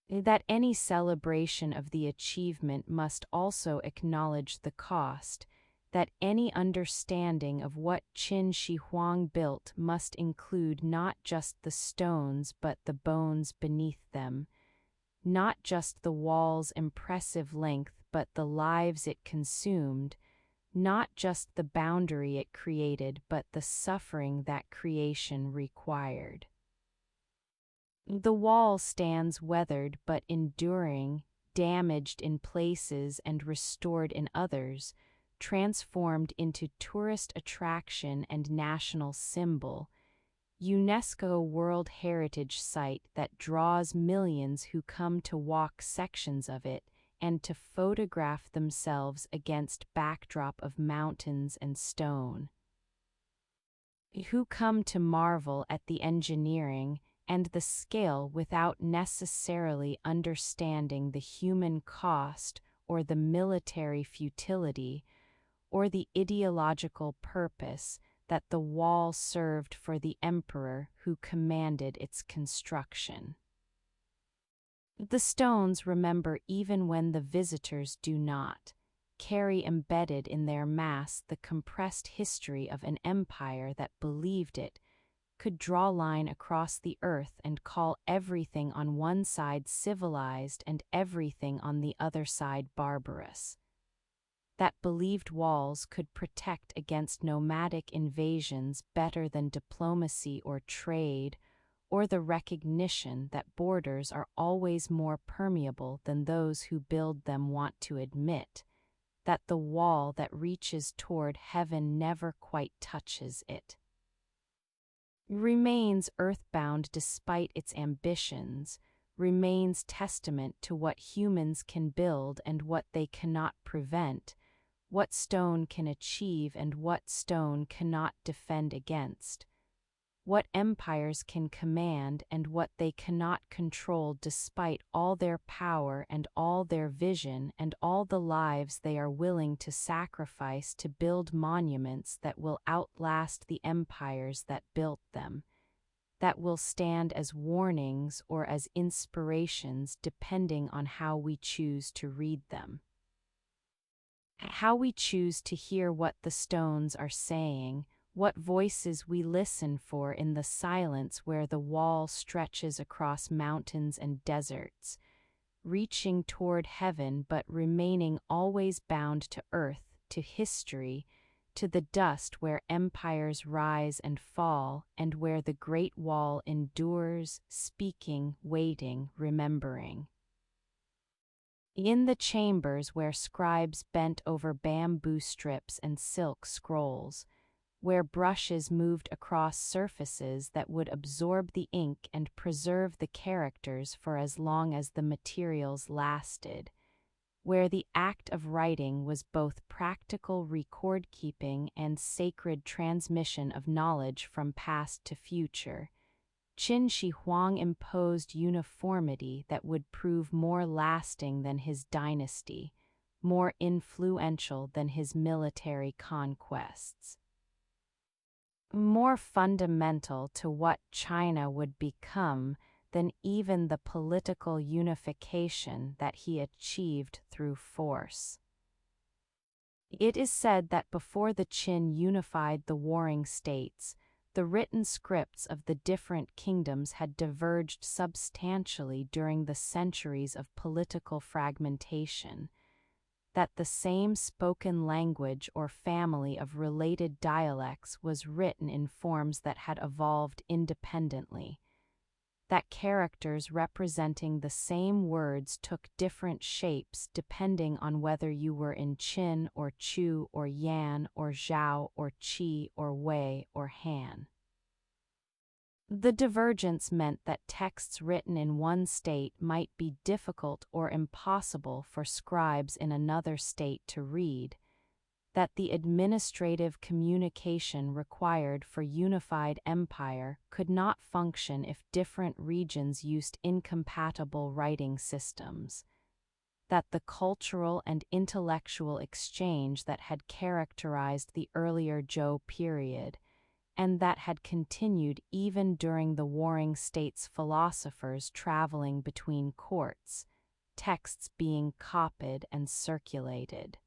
[SPEAKER 1] That any celebration of the achievement must also acknowledge the cost, that any understanding of what Qin Shi Huang built must include not just the stones but the bones beneath them, not just the wall's impressive length but the lives it consumed, not just the boundary it created but the suffering that creation required. The wall stands weathered but enduring, damaged in places and restored in others, transformed into tourist attraction and national symbol, UNESCO World Heritage Site that draws millions who come to walk sections of it and to photograph themselves against backdrop of mountains and stone, who come to marvel at the engineering and the scale without necessarily understanding the human cost or the military futility or the ideological purpose, that the wall served for the emperor who commanded its construction. The stones remember even when the visitors do not, carry embedded in their mass the compressed history of an empire that believed it could draw line across the earth and call everything on one side civilized and everything on the other side barbarous. That believed walls could protect against nomadic invasions better than diplomacy or trade, or the recognition that borders are always more permeable than those who build them want to admit, that the wall that reaches toward heaven never quite touches it. Remains earthbound despite its ambitions, remains testament to what humans can build and what they cannot prevent, what stone can achieve and what stone cannot defend against, what empires can command and what they cannot control despite all their power and all their vision and all the lives they are willing to sacrifice to build monuments that will outlast the empires that built them, that will stand as warnings or as inspirations depending on how we choose to read them. How we choose to hear what the stones are saying, what voices we listen for in the silence where the wall stretches across mountains and deserts, reaching toward heaven but remaining always bound to earth, to history, to the dust where empires rise and fall, and where the Great Wall endures, speaking, waiting, remembering. In the chambers where scribes bent over bamboo strips and silk scrolls, where brushes moved across surfaces that would absorb the ink and preserve the characters for as long as the materials lasted, where the act of writing was both practical record-keeping and sacred transmission of knowledge from past to future, Qin Shi Huang imposed uniformity that would prove more lasting than his dynasty, more influential than his military conquests, more fundamental to what China would become than even the political unification that he achieved through force. It is said that before the Qin unified the warring states, the written scripts of the different kingdoms had diverged substantially during the centuries of political fragmentation, that the same spoken language or family of related dialects was written in forms that had evolved independently, that characters representing the same words took different shapes depending on whether you were in Qin or Chu or Yan or Zhao or Qi or Wei or Han. The divergence meant that texts written in one state might be difficult or impossible for scribes in another state to read, that the administrative communication required for unified empire could not function if different regions used incompatible writing systems, that the cultural and intellectual exchange that had characterized the earlier Zhou period, and that had continued even during the warring states' philosophers traveling between courts, texts being copied and circulated.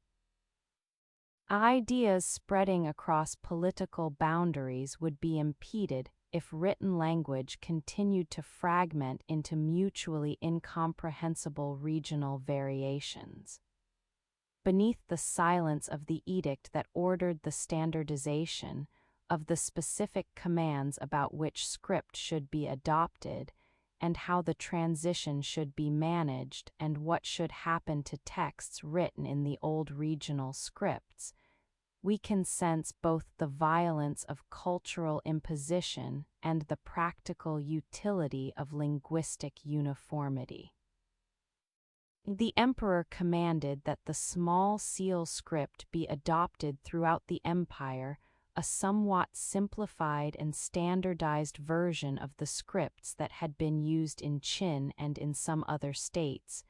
[SPEAKER 1] Ideas spreading across political boundaries would be impeded if written language continued to fragment into mutually incomprehensible regional variations. Beneath the silence of the edict that ordered the standardization of the specific commands about which script should be adopted, and how the transition should be managed and what should happen to texts written in the old regional scripts, we can sense both the violence of cultural imposition and the practical utility of linguistic uniformity. The emperor commanded that the small seal script be adopted throughout the empire, a somewhat simplified and standardized version of the scripts that had been used in Qin and in some other states,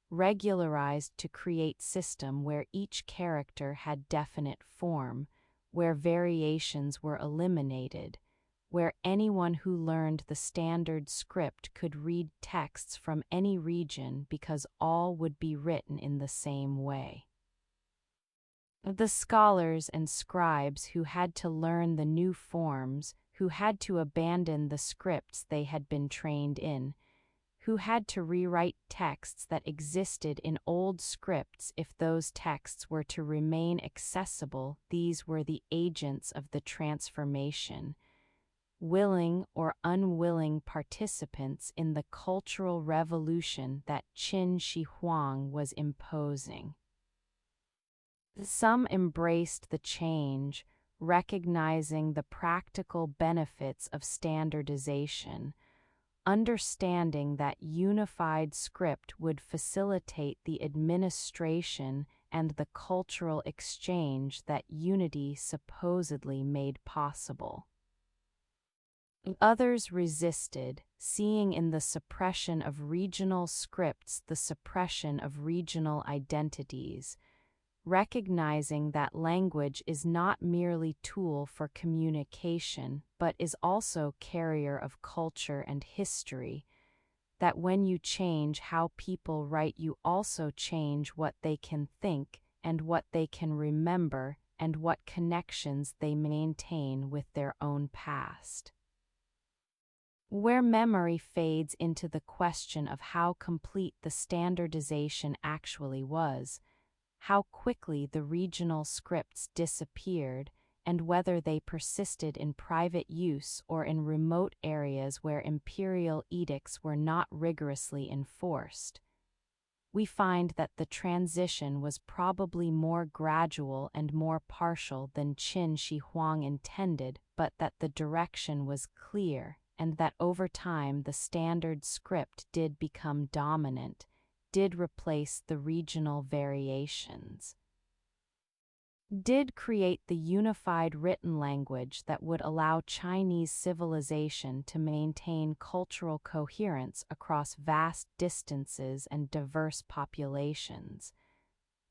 [SPEAKER 1] regularized to create system where each character had definite form, where variations were eliminated, where anyone who learned the standard script could read texts from any region because all would be written in the same way. The scholars and scribes who had to learn the new forms, who had to abandon the scripts they had been trained in, who had to rewrite texts that existed in old scripts if those texts were to remain accessible, these were the agents of the transformation, willing or unwilling participants in the cultural revolution that Qin Shi Huang was imposing. Some embraced the change, recognizing the practical benefits of standardization, understanding that unified script would facilitate the administration and the cultural exchange that unity supposedly made possible. Others resisted, seeing in the suppression of regional scripts the suppression of regional identities, recognizing that language is not merely tool for communication but is also carrier of culture and history, that when you change how people write you also change what they can think and what they can remember and what connections they maintain with their own past. Where memory fades into the question of how complete the standardization actually was, how quickly the regional scripts disappeared, and whether they persisted in private use or in remote areas where imperial edicts were not rigorously enforced, we find that the transition was probably more gradual and more partial than Qin Shi Huang intended, but that the direction was clear, and that over time the standard script did become dominant, did replace the regional variations, did create the unified written language that would allow Chinese civilization to maintain cultural coherence across vast distances and diverse populations,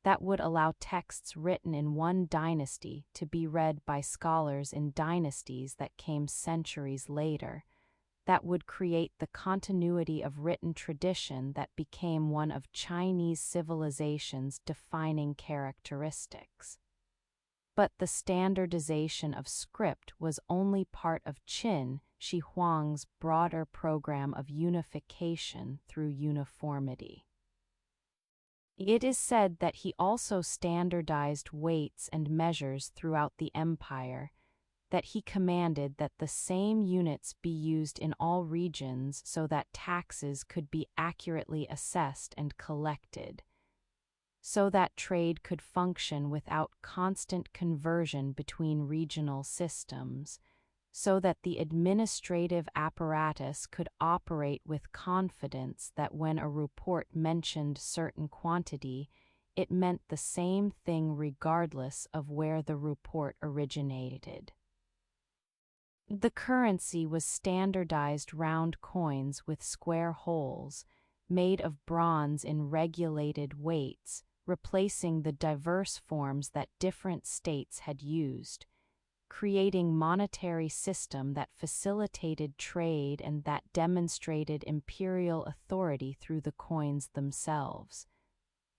[SPEAKER 1] that would allow texts written in one dynasty to be read by scholars in dynasties that came centuries later, that would create the continuity of written tradition that became one of Chinese civilization's defining characteristics. But the standardization of script was only part of Qin Shi Huang's broader program of unification through uniformity. It is said that he also standardized weights and measures throughout the empire, that he commanded that the same units be used in all regions so that taxes could be accurately assessed and collected, so that trade could function without constant conversion between regional systems, so that the administrative apparatus could operate with confidence that when a report mentioned certain quantity, it meant the same thing regardless of where the report originated. The currency was standardized round coins with square holes, made of bronze in regulated weights, replacing the diverse forms that different states had used, creating monetary system that facilitated trade and that demonstrated imperial authority through the coins themselves,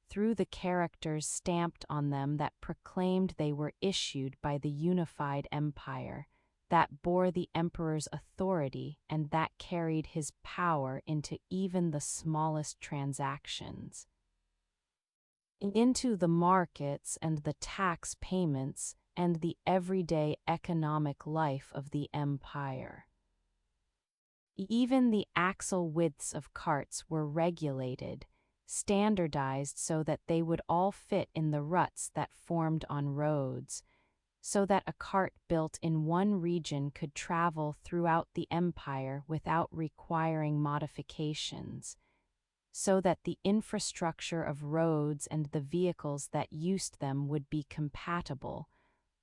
[SPEAKER 1] through the characters stamped on them that proclaimed they were issued by the unified empire, that bore the emperor's authority and that carried his power into even the smallest transactions, into the markets and the tax payments and the everyday economic life of the empire. Even the axle widths of carts were regulated, standardized so that they would all fit in the ruts that formed on roads, so that a cart built in one region could travel throughout the empire without requiring modifications, so that the infrastructure of roads and the vehicles that used them would be compatible,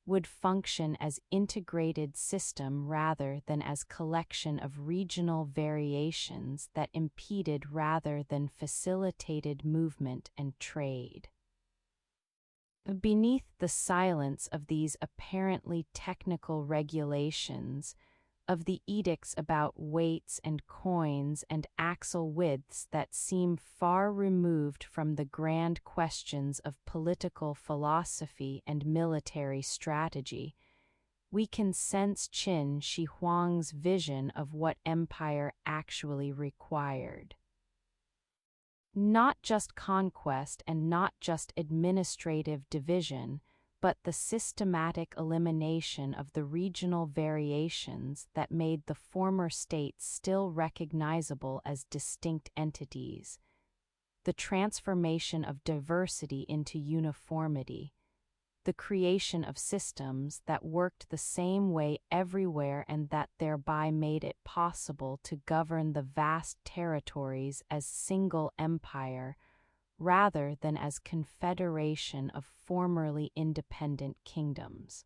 [SPEAKER 1] would function as integrated system rather than as collection of regional variations that impeded rather than facilitated movement and trade. Beneath the silence of these apparently technical regulations, of the edicts about weights and coins and axle widths that seem far removed from the grand questions of political philosophy and military strategy, we can sense Qin Shi Huang's vision of what empire actually required. Not just conquest and not just administrative division, but the systematic elimination of the regional variations that made the former states still recognizable as distinct entities, the transformation of diversity into uniformity, the creation of systems that worked the same way everywhere and that thereby made it possible to govern the vast territories as single empire rather than as confederation of formerly independent kingdoms.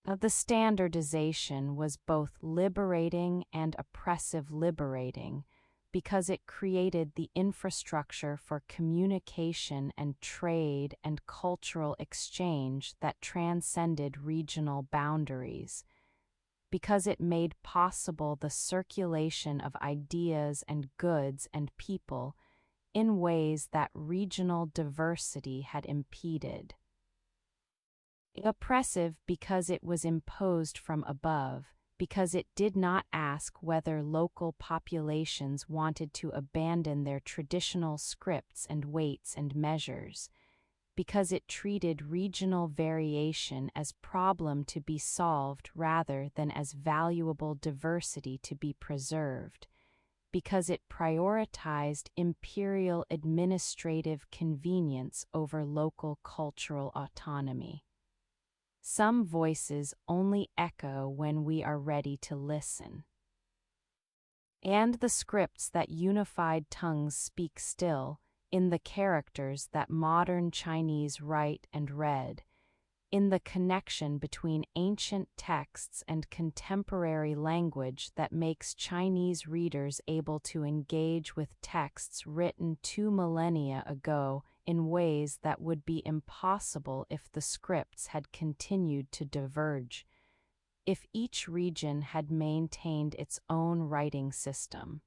[SPEAKER 1] The standardization was both liberating and oppressive liberating because it created the infrastructure for communication and trade and cultural exchange that transcended regional boundaries, because it made possible the circulation of ideas and goods and people in ways that regional diversity had impeded. Oppressive because it was imposed from above, because it did not ask whether local populations wanted to abandon their traditional scripts and weights and measures, because it treated regional variation as problem to be solved rather than as valuable diversity to be preserved, because it prioritized imperial administrative convenience over local cultural autonomy. Some voices only echo when we are ready to listen. And the scripts that unified tongues speak still, in the characters that modern Chinese write and read, in the connection between ancient texts and contemporary language that makes Chinese readers able to engage with texts written 2 millennia ago in ways that would be impossible if the scripts had continued to diverge, if each region had maintained its own writing system.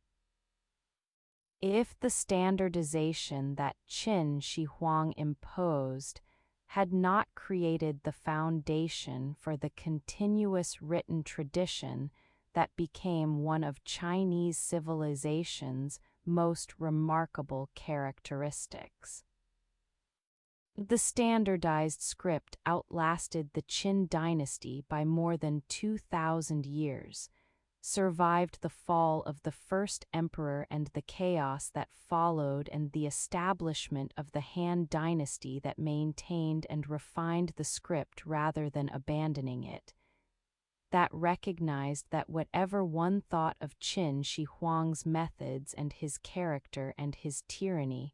[SPEAKER 1] If the standardization that Qin Shi Huang imposed had not created the foundation for the continuous written tradition that became one of Chinese civilization's most remarkable characteristics. The standardized script outlasted the Qin dynasty by more than 2,000 years, survived the fall of the first emperor and the chaos that followed and the establishment of the Han dynasty that maintained and refined the script rather than abandoning it, that recognized that whatever one thought of Qin Shi Huang's methods and his character and his tyranny,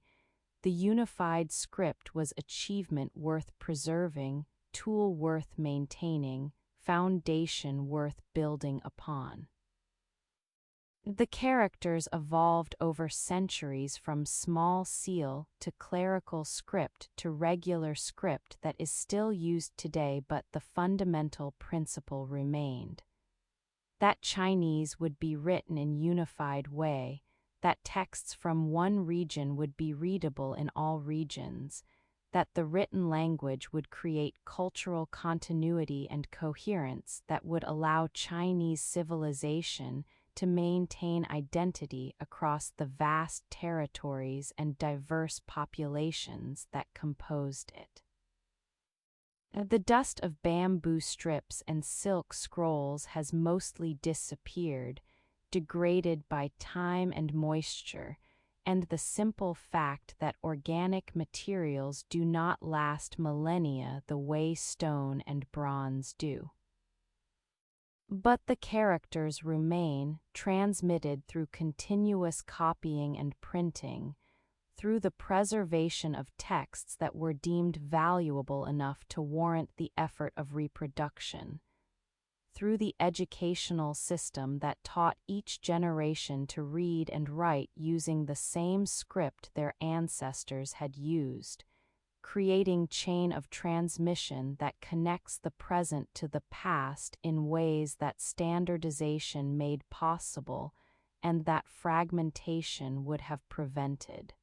[SPEAKER 1] the unified script was achievement worth preserving, tool worth maintaining, foundation worth building upon. The characters evolved over centuries from small seal to clerical script to regular script that is still used today, but the fundamental principle remained. That Chinese would be written in unified way, that texts from one region would be readable in all regions, that the written language would create cultural continuity and coherence that would allow Chinese civilization to maintain identity across the vast territories and diverse populations that composed it. The dust of bamboo strips and silk scrolls has mostly disappeared, degraded by time and moisture, and the simple fact that organic materials do not last millennia the way stone and bronze do. But the characters remain, transmitted through continuous copying and printing, through the preservation of texts that were deemed valuable enough to warrant the effort of reproduction, through the educational system that taught each generation to read and write using the same script their ancestors had used, creating chain of transmission that connects the present to the past in ways that standardization made possible and that fragmentation would have prevented.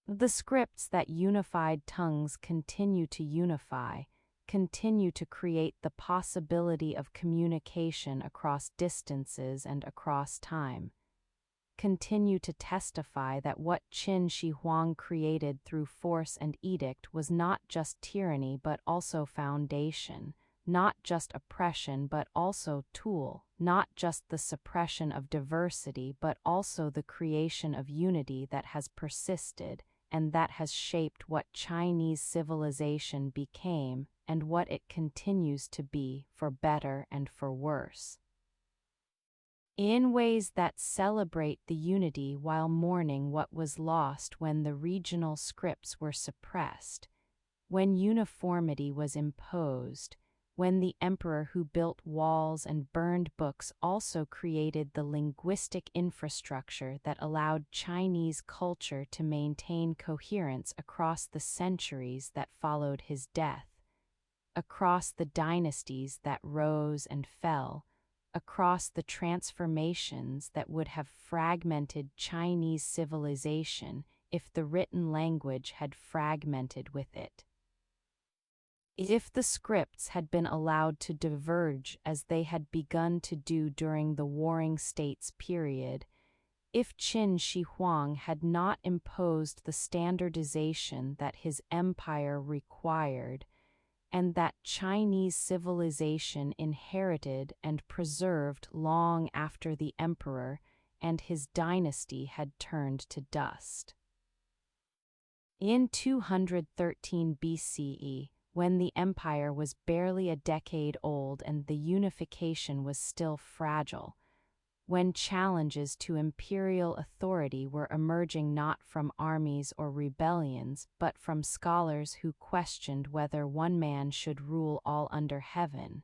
[SPEAKER 1] The scripts that unified tongues continue to unify, continue to create the possibility of communication across distances and across time, continue to testify that what Qin Shi Huang created through force and edict was not just tyranny but also foundation, not just oppression but also tool, not just the suppression of diversity but also the creation of unity that has persisted and that has shaped what Chinese civilization became and what it continues to be, for better and for worse, in ways that celebrate the unity while mourning what was lost when the regional scripts were suppressed, when uniformity was imposed, when the emperor who built walls and burned books also created the linguistic infrastructure that allowed Chinese culture to maintain coherence across the centuries that followed his death, across the dynasties that rose and fell, across the transformations that would have fragmented Chinese civilization if the written language had fragmented with it. If the scripts had been allowed to diverge as they had begun to do during the Warring States period, if Qin Shi Huang had not imposed the standardization that his empire required, and that Chinese civilization inherited and preserved long after the emperor and his dynasty had turned to dust. In 213 BCE, when the empire was barely a decade old and the unification was still fragile, when challenges to imperial authority were emerging not from armies or rebellions but from scholars who questioned whether one man should rule all under heaven,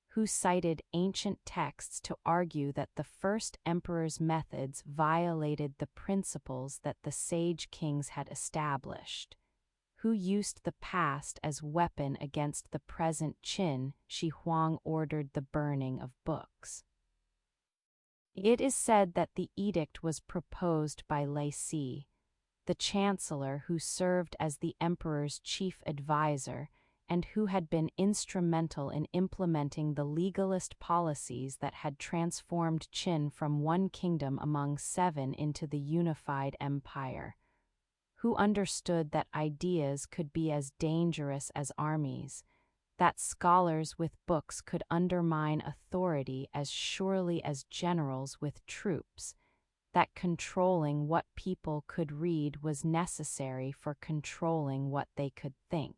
[SPEAKER 1] who cited ancient texts to argue that the first emperor's methods violated the principles that the sage kings had established, who used the past as weapon against the present, Qin Shi Huang ordered the burning of books. It is said that the edict was proposed by Lai Si, the chancellor who served as the emperor's chief advisor and who had been instrumental in implementing the legalist policies that had transformed Qin from one kingdom among seven into the unified empire, who understood that ideas could be as dangerous as armies, that scholars with books could undermine authority as surely as generals with troops, that controlling what people could read was necessary for controlling what they could think.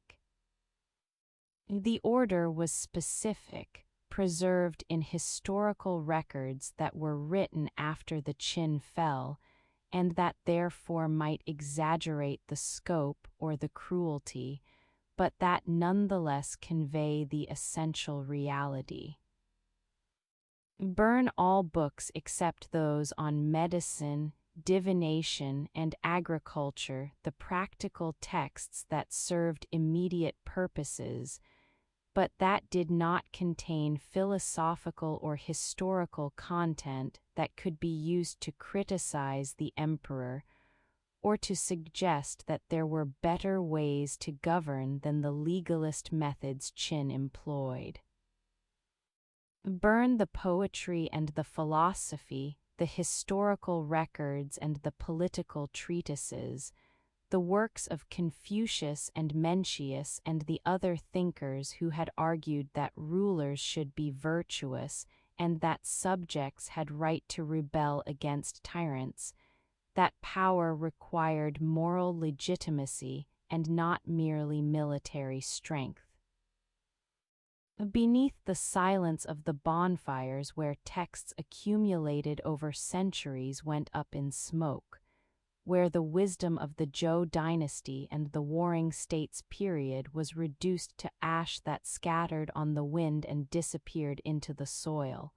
[SPEAKER 1] The order was specific, preserved in historical records that were written after the Qin fell, and that therefore might exaggerate the scope or the cruelty, but that nonetheless convey the essential reality. Burn all books except those on medicine, divination, and agriculture, the practical texts that served immediate purposes, but that did not contain philosophical or historical content that could be used to criticize the emperor, or to suggest that there were better ways to govern than the legalist methods Qin employed. Burn the poetry and the philosophy, the historical records and the political treatises, the works of Confucius and Mencius and the other thinkers who had argued that rulers should be virtuous and that subjects had right to rebel against tyrants, that power required moral legitimacy and not merely military strength. Beneath the silence of the bonfires where texts accumulated over centuries went up in smoke, where the wisdom of the Zhou dynasty and the Warring States period was reduced to ash that scattered on the wind and disappeared into the soil,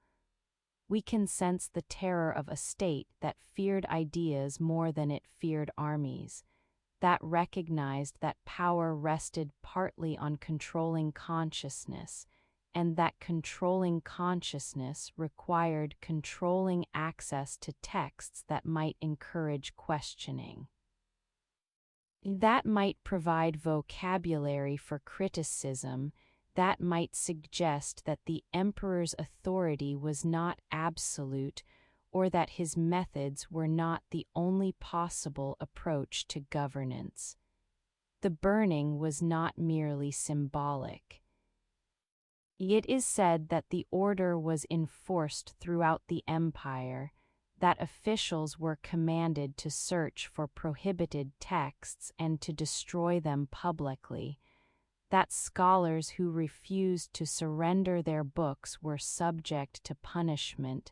[SPEAKER 1] we can sense the terror of a state that feared ideas more than it feared armies, that recognized that power rested partly on controlling consciousness, and that controlling consciousness required controlling access to texts that might encourage questioning. That might provide vocabulary for criticism, that might suggest that the emperor's authority was not absolute, or that his methods were not the only possible approach to governance. The burning was not merely symbolic. It is said that the order was enforced throughout the empire, that officials were commanded to search for prohibited texts and to destroy them publicly, that scholars who refused to surrender their books were subject to punishment,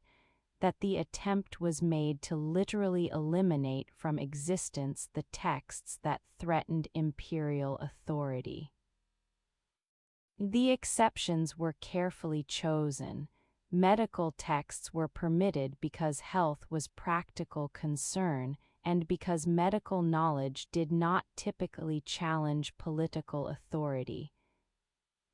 [SPEAKER 1] that the attempt was made to literally eliminate from existence the texts that threatened imperial authority. The exceptions were carefully chosen. Medical texts were permitted because health was practical concern and because medical knowledge did not typically challenge political authority.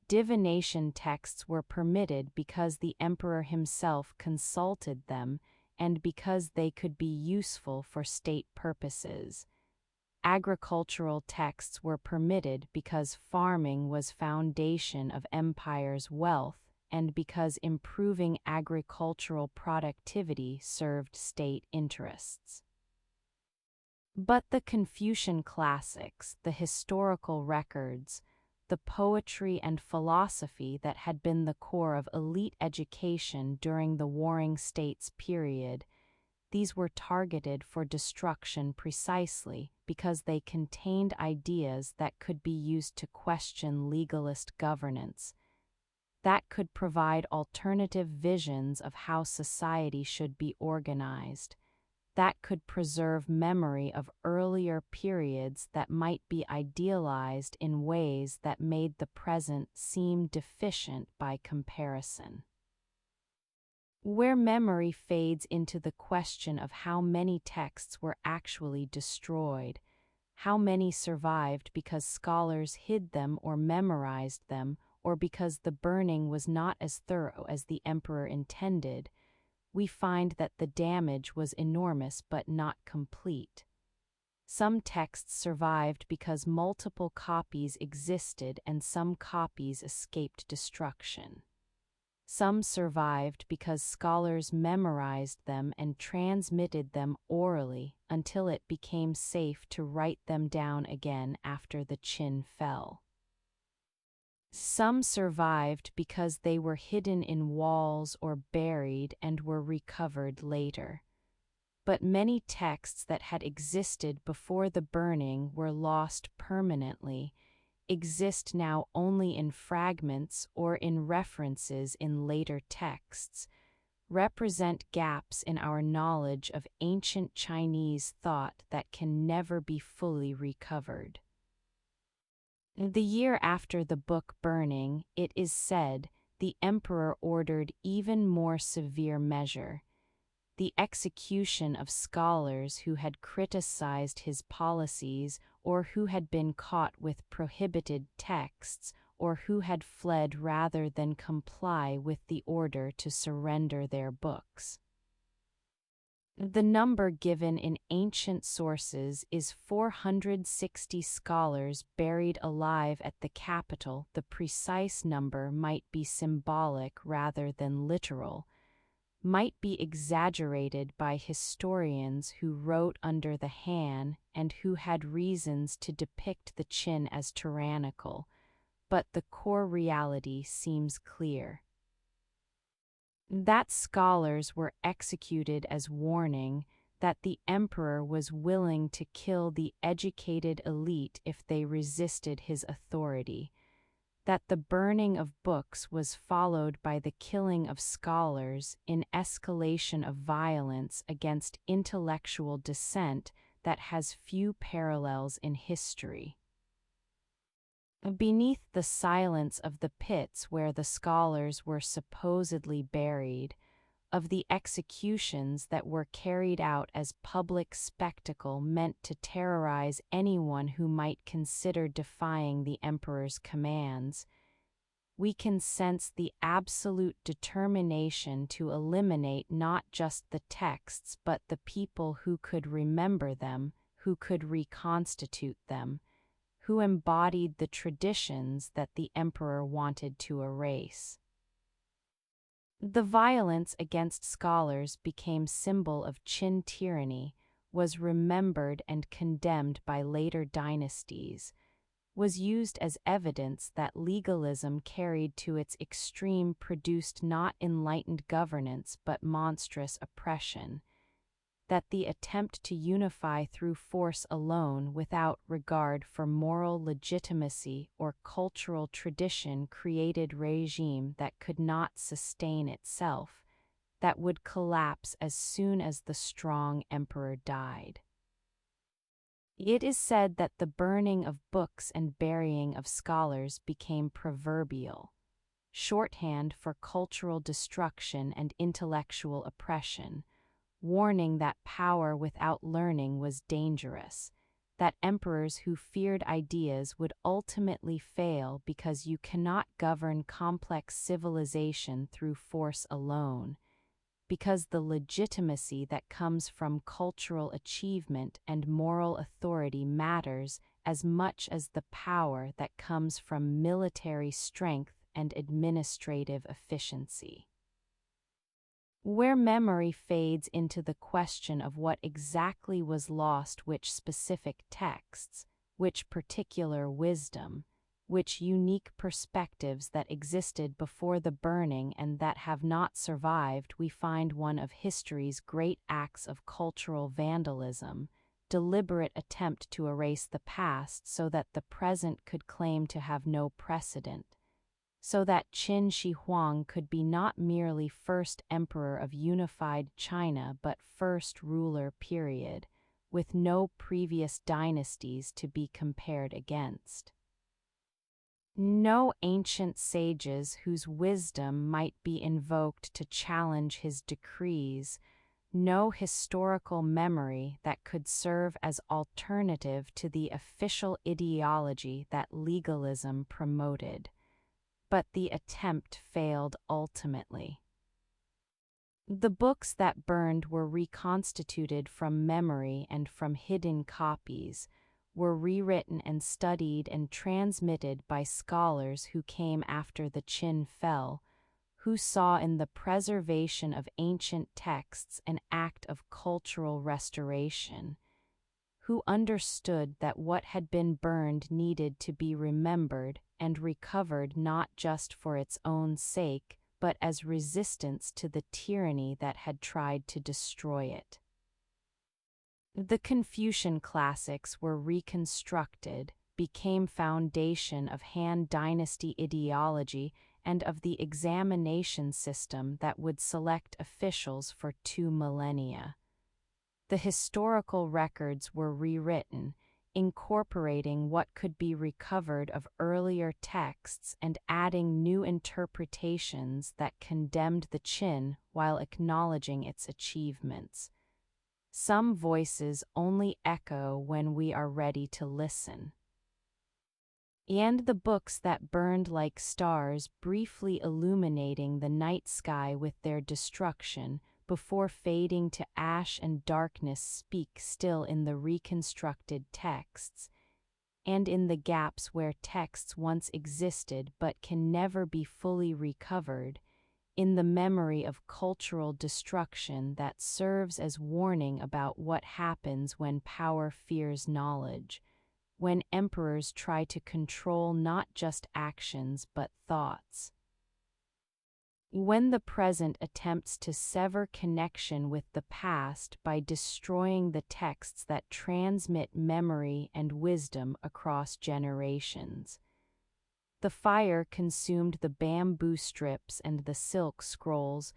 [SPEAKER 1] Divination texts were permitted because the emperor himself consulted them and because they could be useful for state purposes. Agricultural texts were permitted because farming was foundation of empire's wealth and because improving agricultural productivity served state interests. But the Confucian classics, the historical records, the poetry and philosophy that had been the core of elite education during the Warring States period, these were targeted for destruction precisely because they contained ideas that could be used to question legalist governance, that could provide alternative visions of how society should be organized, that could preserve memory of earlier periods that might be idealized in ways that made the present seem deficient by comparison. Where memory fades into the question of how many texts were actually destroyed, how many survived because scholars hid them or memorized them, or because the burning was not as thorough as the emperor intended, we find that the damage was enormous but not complete. Some texts survived because multiple copies existed and some copies escaped destruction. Some survived because scholars memorized them and transmitted them orally until it became safe to write them down again after the Qin fell. Some survived because they were hidden in walls or buried and were recovered later. But many texts that had existed before the burning were lost permanently, exist now only in fragments or in references in later texts, represent gaps in our knowledge of ancient Chinese thought that can never be fully recovered. The year after the book burning, it is said, the emperor ordered even more severe measure: the execution of scholars who had criticized his policies or who had been caught with prohibited texts or who had fled rather than comply with the order to surrender their books. The number given in ancient sources is 460 scholars buried alive at the capital. The precise number might be symbolic rather than literal, might be exaggerated by historians who wrote under the Han and who had reasons to depict the Qin as tyrannical, but the core reality seems clear. That scholars were executed as warning, that the emperor was willing to kill the educated elite if they resisted his authority, that the burning of books was followed by the killing of scholars in escalation of violence against intellectual dissent that has few parallels in history. Beneath the silence of the pits where the scholars were supposedly buried, of the executions that were carried out as public spectacle meant to terrorize anyone who might consider defying the emperor's commands, we can sense the absolute determination to eliminate not just the texts but the people who could remember them, who could reconstitute them, who embodied the traditions that the emperor wanted to erase. The violence against scholars became symbol of Qin tyranny, was remembered and condemned by later dynasties, was used as evidence that legalism carried to its extreme produced not enlightened governance but monstrous oppression, that the attempt to unify through force alone without regard for moral legitimacy or cultural tradition created regime that could not sustain itself, that would collapse as soon as the strong emperor died. It is said that the burning of books and burying of scholars became proverbial, shorthand for cultural destruction and intellectual oppression, warning that power without learning was dangerous, that emperors who feared ideas would ultimately fail because you cannot govern complex civilization through force alone, because the legitimacy that comes from cultural achievement and moral authority matters as much as the power that comes from military strength and administrative efficiency. Where memory fades into the question of what exactly was lost, which specific texts, which particular wisdom, which unique perspectives that existed before the burning and that have not survived, we find one of history's great acts of cultural vandalism, deliberate attempt to erase the past so that the present could claim to have no precedent, so that Qin Shi Huang could be not merely first emperor of unified China but first ruler period, with no previous dynasties to be compared against. No ancient sages whose wisdom might be invoked to challenge his decrees, no historical memory that could serve as alternative to the official ideology that legalism promoted. But the attempt failed ultimately. The books that burned were reconstituted from memory and from hidden copies, were rewritten and studied and transmitted by scholars who came after the Qin fell, who saw in the preservation of ancient texts an act of cultural restoration, who understood that what had been burned needed to be remembered and recovered not just for its own sake, but as resistance to the tyranny that had tried to destroy it. The Confucian classics were reconstructed, became foundation of Han Dynasty ideology and of the examination system that would select officials for 2 millennia. The historical records were rewritten, incorporating what could be recovered of earlier texts and adding new interpretations that condemned the Qin while acknowledging its achievements. Some voices only echo when we are ready to listen. And the books that burned like stars, briefly illuminating the night sky with their destruction, before fading to ash and darkness, speak still in the reconstructed texts, and in the gaps where texts once existed but can never be fully recovered, in the memory of cultural destruction that serves as warning about what happens when power fears knowledge, when emperors try to control not just actions but thoughts. When the present attempts to sever connection with the past by destroying the texts that transmit memory and wisdom across generations. The fire consumed the bamboo strips and the silk scrolls,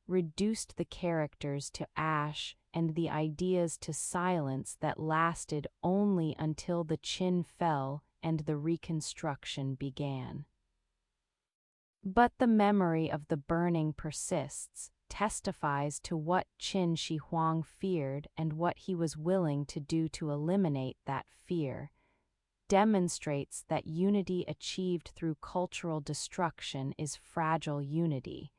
[SPEAKER 1] reduced the characters to ash and the ideas to silence that lasted only until the Qin fell and the reconstruction began. But the memory of the burning persists, testifies to what Qin Shi Huang feared and what he was willing to do to eliminate that fear, demonstrates that unity achieved through cultural destruction is fragile unity,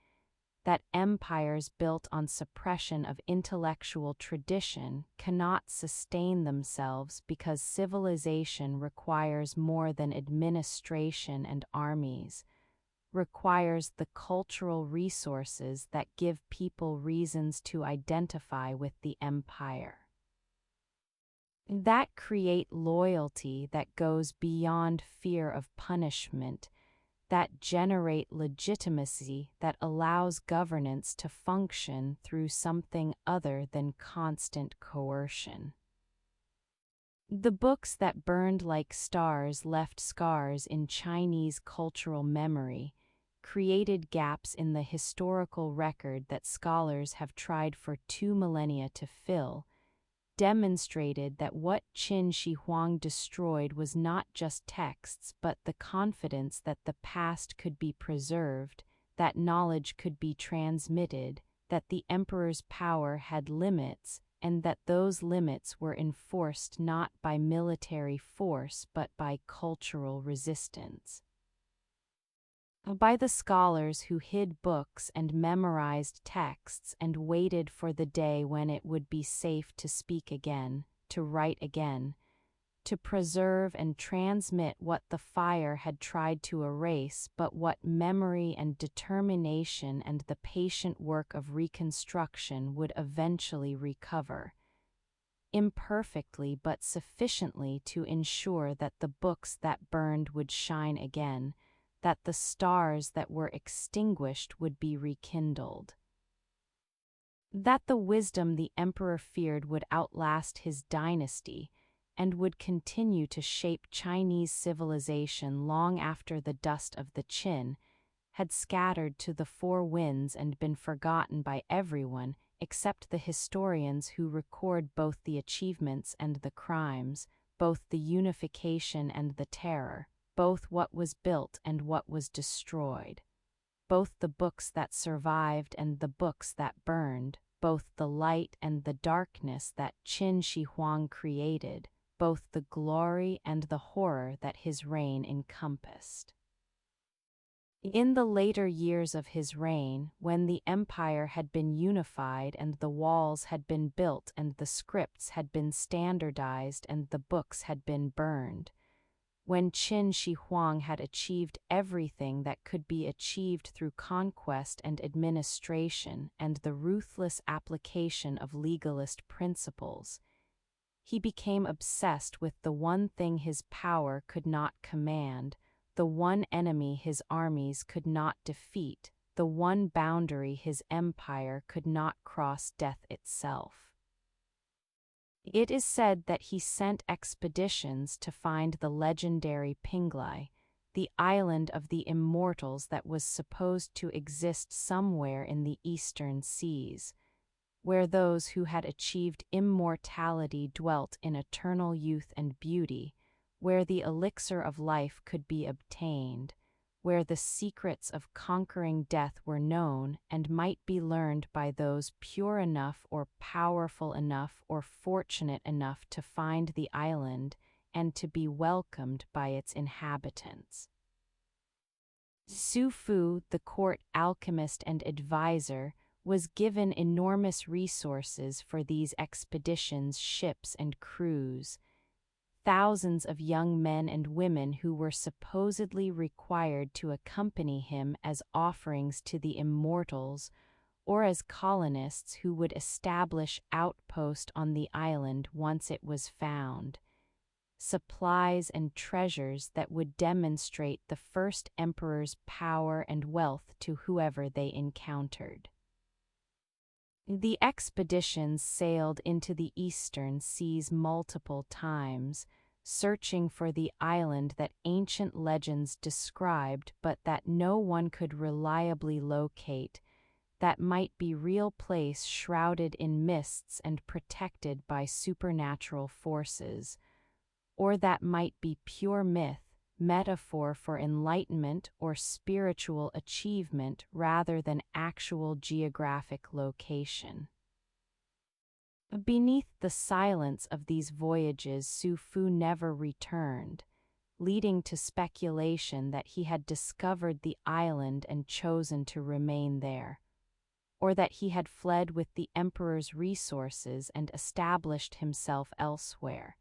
[SPEAKER 1] that empires built on suppression of intellectual tradition cannot sustain themselves because civilization requires more than administration and armies, requires the cultural resources that give people reasons to identify with the empire, that create loyalty that goes beyond fear of punishment, that generate legitimacy that allows governance to function through something other than constant coercion. The books that burned like stars left scars in Chinese cultural memory, created gaps in the historical record that scholars have tried for 2 millennia to fill, demonstrated that what Qin Shi Huang destroyed was not just texts but the confidence that the past could be preserved, that knowledge could be transmitted, that the emperor's power had limits, and that those limits were enforced not by military force but by cultural resistance. By the scholars who hid books and memorized texts and waited for the day when it would be safe to speak again, to write again, to preserve and transmit what the fire had tried to erase but what memory and determination and the patient work of reconstruction would eventually recover. Imperfectly but sufficiently to ensure that the books that burned would shine again, that the stars that were extinguished would be rekindled. That the wisdom the emperor feared would outlast his dynasty and would continue to shape Chinese civilization long after the dust of the Qin had scattered to the 4 winds and been forgotten by everyone except the historians who record both the achievements and the crimes, both the unification and the terror, both what was built and what was destroyed, both the books that survived and the books that burned, both the light and the darkness that Qin Shi Huang created, both the glory and the horror that his reign encompassed. In the later years of his reign, when the empire had been unified and the walls had been built and the scripts had been standardized and the books had been burned, when Qin Shi Huang had achieved everything that could be achieved through conquest and administration and the ruthless application of legalist principles, he became obsessed with the one thing his power could not command, the one enemy his armies could not defeat, the one boundary his empire could not cross: death itself. It is said that he sent expeditions to find the legendary Pinglai, the island of the immortals that was supposed to exist somewhere in the eastern seas, where those who had achieved immortality dwelt in eternal youth and beauty, where the elixir of life could be obtained, where the secrets of conquering death were known and might be learned by those pure enough or powerful enough or fortunate enough to find the island and to be welcomed by its inhabitants. Su Fu, the court alchemist and advisor, was given enormous resources for these expeditions, ships and crews. Thousands of young men and women who were supposedly required to accompany him as offerings to the immortals, or as colonists who would establish outpost on the island once it was found. Supplies and treasures that would demonstrate the first emperor's power and wealth to whoever they encountered. The expeditions sailed into the eastern seas multiple times, searching for the island that ancient legends described but that no one could reliably locate, that might be real place shrouded in mists and protected by supernatural forces, or that might be pure myth, metaphor for enlightenment or spiritual achievement rather than actual geographic location. Beneath the silence of these voyages, Su Fu never returned, leading to speculation that he had discovered the island and chosen to remain there, or that he had fled with the emperor's resources and established himself elsewhere,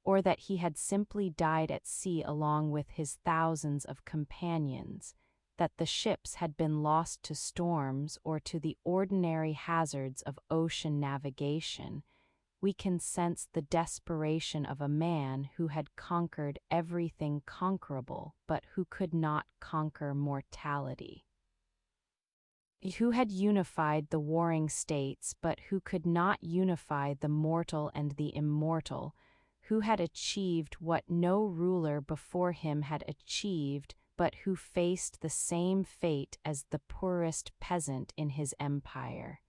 [SPEAKER 1] or that he had simply died at sea along with his thousands of companions, that the ships had been lost to storms or to the ordinary hazards of ocean navigation. We can sense the desperation of a man who had conquered everything conquerable but who could not conquer mortality. Who had unified the warring states but who could not unify the mortal and the immortal, who had achieved what no ruler before him had achieved but who faced the same fate as the poorest peasant in his empire.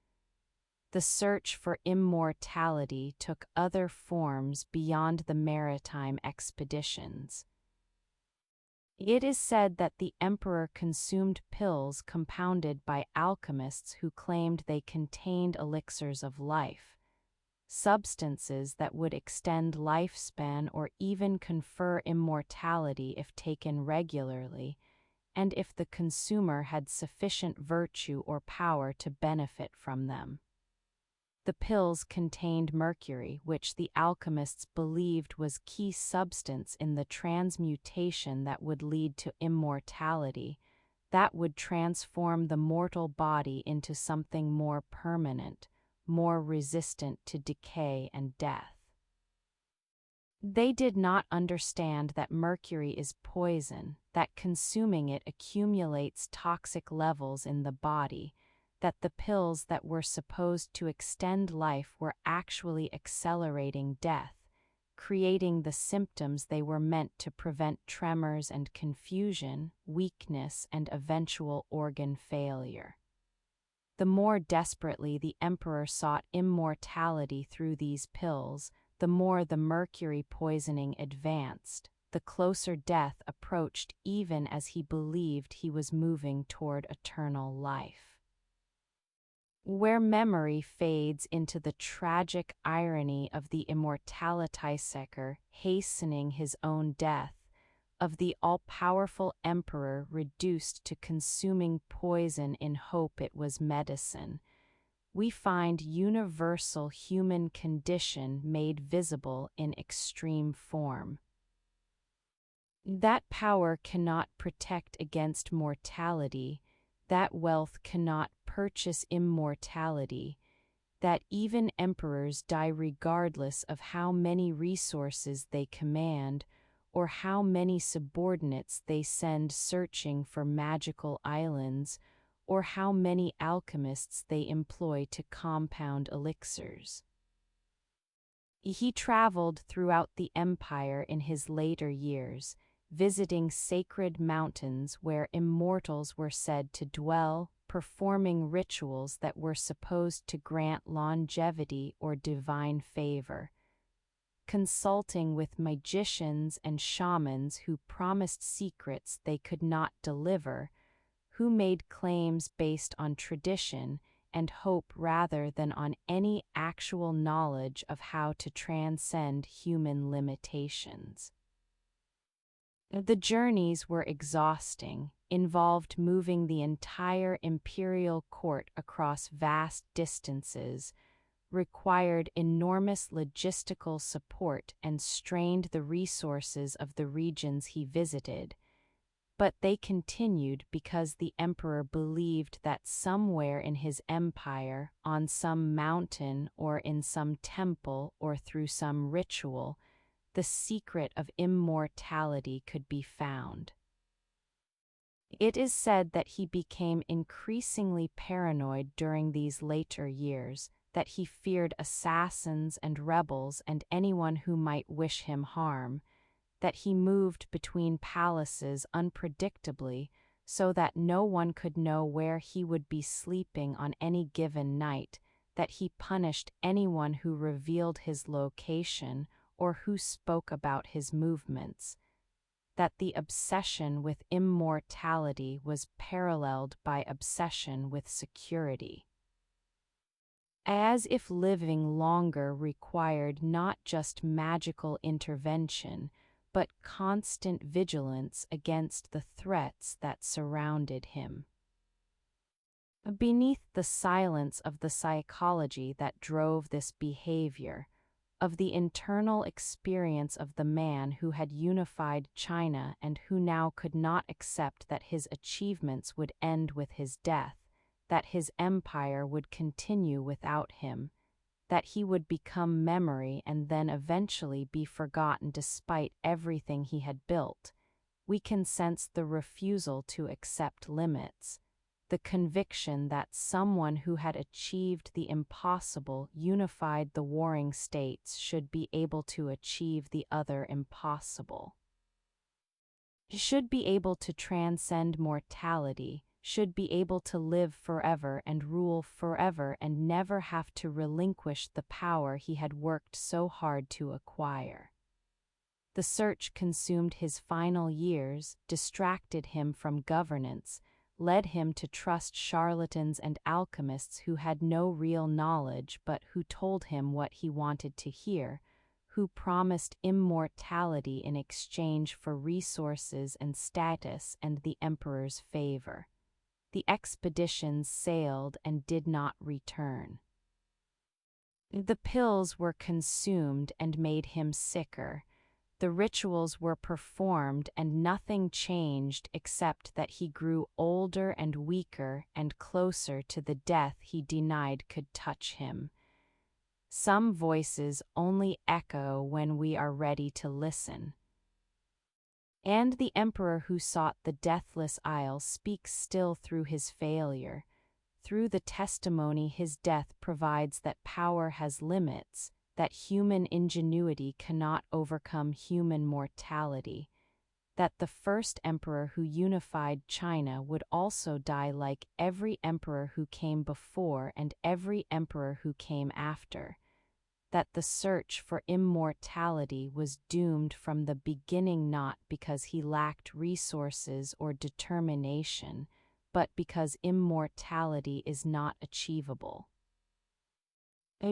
[SPEAKER 1] The search for immortality took other forms beyond the maritime expeditions. It is said that the emperor consumed pills compounded by alchemists who claimed they contained elixirs of life, substances that would extend lifespan or even confer immortality if taken regularly, and if the consumer had sufficient virtue or power to benefit from them. The pills contained mercury, which the alchemists believed was key substance in the transmutation that would lead to immortality, that would transform the mortal body into something more permanent, more resistant to decay and death. They did not understand that mercury is poison, that consuming it accumulates toxic levels in the body, that the pills that were supposed to extend life were actually accelerating death, creating the symptoms they were meant to prevent: tremors and confusion, weakness and eventual organ failure. The more desperately the emperor sought immortality through these pills, the more the mercury poisoning advanced, the closer death approached, even as he believed he was moving toward eternal life. Where memory fades into the tragic irony of the immortality seeker hastening his own death, of the all-powerful emperor reduced to consuming poison in hope it was medicine, we find universal human condition made visible in extreme form. That power cannot protect against mortality, that wealth cannot purchase immortality, that even emperors die regardless of how many resources they command or how many subordinates they send searching for magical islands, or how many alchemists they employ to compound elixirs. He traveled throughout the empire in his later years, visiting sacred mountains where immortals were said to dwell, performing rituals that were supposed to grant longevity or divine favor, consulting with magicians and shamans who promised secrets they could not deliver, who made claims based on tradition and hope rather than on any actual knowledge of how to transcend human limitations. The journeys were exhausting, involved moving the entire imperial court across vast distances, required enormous logistical support and strained the resources of the regions he visited. But they continued because the emperor believed that somewhere in his empire, on some mountain or in some temple or through some ritual, the secret of immortality could be found. It is said that he became increasingly paranoid during these later years, that he feared assassins and rebels and anyone who might wish him harm, that he moved between palaces unpredictably so that no one could know where he would be sleeping on any given night, that he punished anyone who revealed his location or who spoke about his movements, that the obsession with immortality was paralleled by obsession with security. As if living longer required not just magical intervention, but constant vigilance against the threats that surrounded him. Beneath the silence of the psychology that drove this behavior, of the internal experience of the man who had unified China and who now could not accept that his achievements would end with his death, that his empire would continue without him, that he would become memory and then eventually be forgotten despite everything he had built, we can sense the refusal to accept limits, the conviction that someone who had achieved the impossible, unified the warring states, should be able to achieve the other impossible. Should be able to transcend mortality, should be able to live forever and rule forever and never have to relinquish the power he had worked so hard to acquire. The search consumed his final years, distracted him from governance, led him to trust charlatans and alchemists who had no real knowledge but who told him what he wanted to hear, who promised immortality in exchange for resources and status and the emperor's favor. The expeditions sailed and did not return. The pills were consumed and made him sicker. The rituals were performed and nothing changed except that he grew older and weaker and closer to the death he denied could touch him. Some voices only echo when we are ready to listen. And the emperor who sought the deathless isle speaks still through his failure. Through the testimony his death provides that power has limits, that human ingenuity cannot overcome human mortality, that the first emperor who unified China would also die like every emperor who came before and every emperor who came after, that the search for immortality was doomed from the beginning not because he lacked resources or determination, but because immortality is not achievable.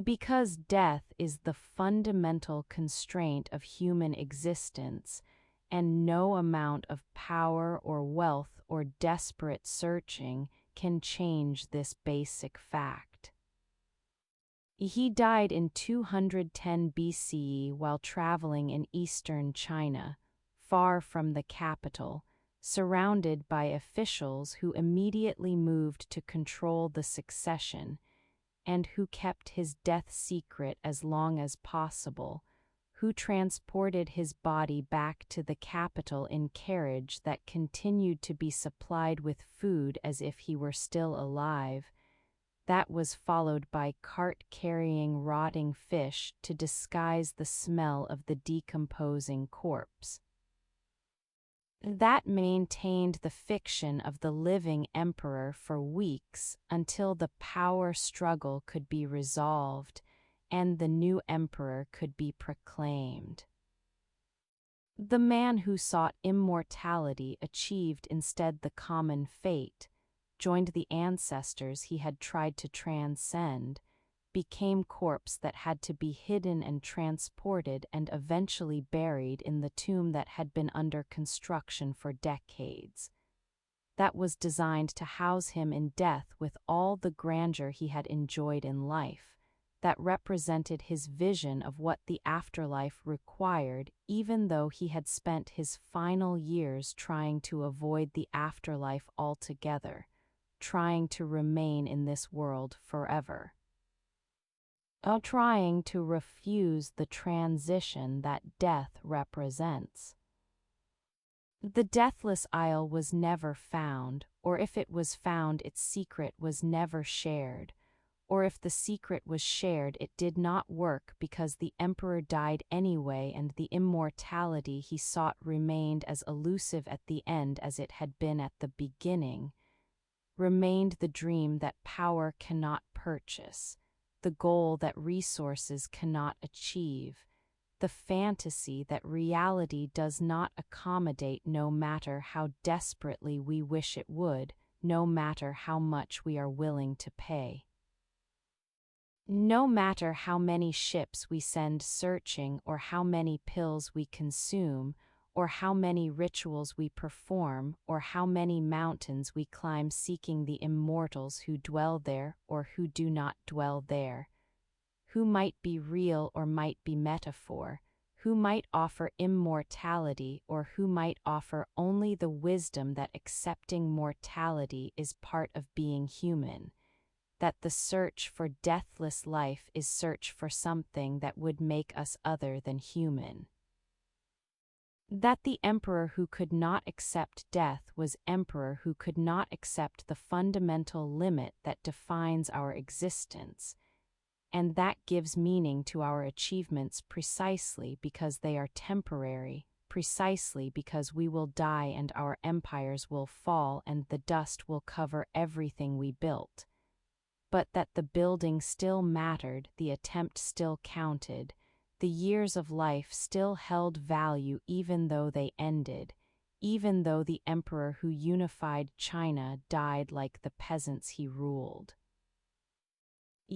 [SPEAKER 1] Because death is the fundamental constraint of human existence, and no amount of power or wealth or desperate searching can change this basic fact. He died in 210 BCE while traveling in eastern China, far from the capital, surrounded by officials who immediately moved to control the succession, and who kept his death secret as long as possible, who transported his body back to the capital in carriage that continued to be supplied with food as if he were still alive. That was followed by cart carrying rotting fish to disguise the smell of the decomposing corpse. That maintained the fiction of the living emperor for weeks until the power struggle could be resolved and the new emperor could be proclaimed. The man who sought immortality achieved instead the common fate, joined the ancestors he had tried to transcend, became corpse that had to be hidden and transported and eventually buried in the tomb that had been under construction for decades. That was designed to house him in death with all the grandeur he had enjoyed in life, that represented his vision of what the afterlife required, even though he had spent his final years trying to avoid the afterlife altogether, trying to remain in this world forever. Trying to refuse the transition that death represents. The Deathless Isle was never found, or if it was found, its secret was never shared, or if the secret was shared, it did not work because the emperor died anyway and the immortality he sought remained as elusive at the end as it had been at the beginning, remained the dream that power cannot purchase, the goal that resources cannot achieve, the fantasy that reality does not accommodate no matter how desperately we wish it would, no matter how much we are willing to pay. No matter how many ships we send searching, or how many pills we consume, or how many rituals we perform, or how many mountains we climb seeking the immortals who dwell there or who do not dwell there, who might be real or might be metaphor, who might offer immortality or who might offer only the wisdom that accepting mortality is part of being human, that the search for deathless life is search for something that would make us other than human. That the emperor who could not accept death was emperor who could not accept the fundamental limit that defines our existence, and that gives meaning to our achievements precisely because they are temporary, precisely because we will die and our empires will fall and the dust will cover everything we built. But that the building still mattered, the attempt still counted, the years of life still held value even though they ended, even though the emperor who unified China died like the peasants he ruled.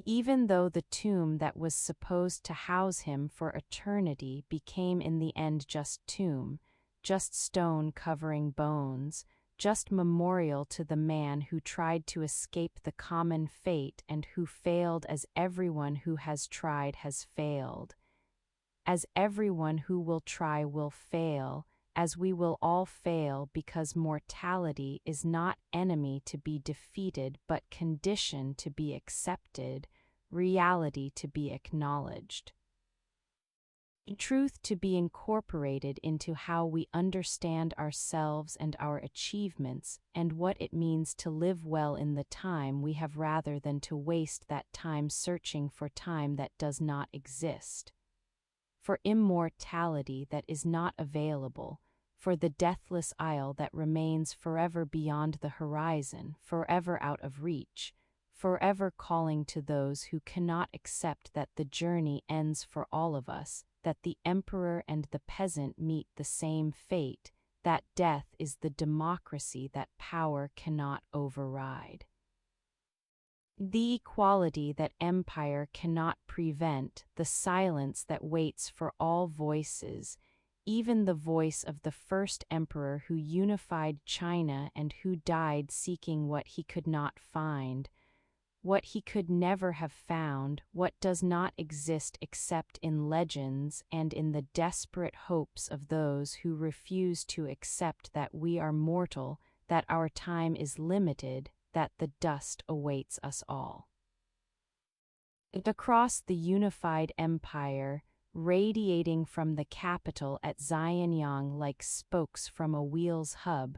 [SPEAKER 1] Even though the tomb that was supposed to house him for eternity became in the end just tomb, just stone covering bones, just memorial to the man who tried to escape the common fate and who failed as everyone who has tried has failed. As everyone who will try will fail, as we will all fail because mortality is not enemy to be defeated but condition to be accepted, reality to be acknowledged. Truth to be incorporated into how we understand ourselves and our achievements and what it means to live well in the time we have rather than to waste that time searching for time that does not exist. For immortality that is not available, for the deathless isle that remains forever beyond the horizon, forever out of reach, forever calling to those who cannot accept that the journey ends for all of us, that the emperor and the peasant meet the same fate, that death is the democracy that power cannot override. The equality that empire cannot prevent, the silence that waits for all voices, even the voice of the first emperor who unified China and who died seeking what he could not find, what he could never have found, what does not exist except in legends and in the desperate hopes of those who refuse to accept that we are mortal, that our time is limited, that the dust awaits us all. Across the unified empire, radiating from the capital at Xianyang like spokes from a wheel's hub,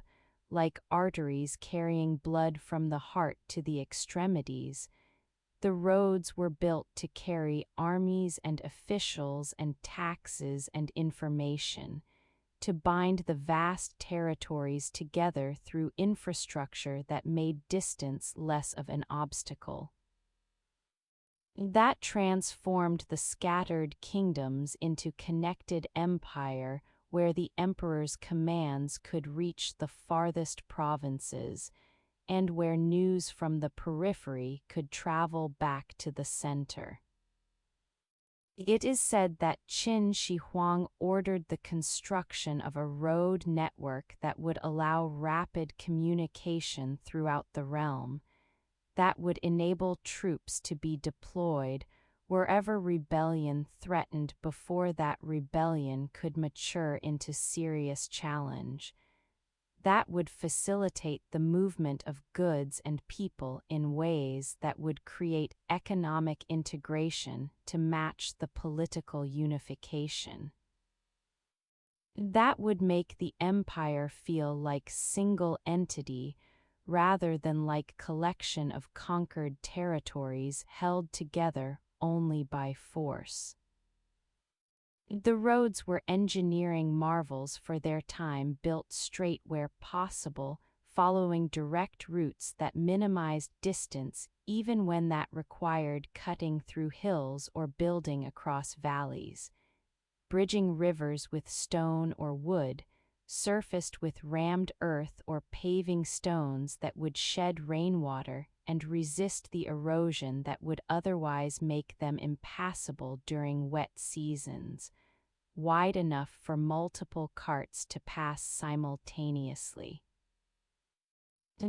[SPEAKER 1] like arteries carrying blood from the heart to the extremities, the roads were built to carry armies and officials and taxes and information, to bind the vast territories together through infrastructure that made distance less of an obstacle. That transformed the scattered kingdoms into connected empire where the emperor's commands could reach the farthest provinces, and where news from the periphery could travel back to the center. It is said that Qin Shi Huang ordered the construction of a road network that would allow rapid communication throughout the realm, that would enable troops to be deployed wherever rebellion threatened before that rebellion could mature into serious challenge, that would facilitate the movement of goods and people in ways that would create economic integration to match the political unification. That would make the empire feel like single entity rather than like collection of conquered territories held together only by force. The roads were engineering marvels for their time, built straight where possible, following direct routes that minimized distance even when that required cutting through hills or building across valleys. bridging rivers with stone or wood, surfaced with rammed earth or paving stones that would shed rainwater and resist the erosion that would otherwise make them impassable during wet seasons, wide enough for multiple carts to pass simultaneously.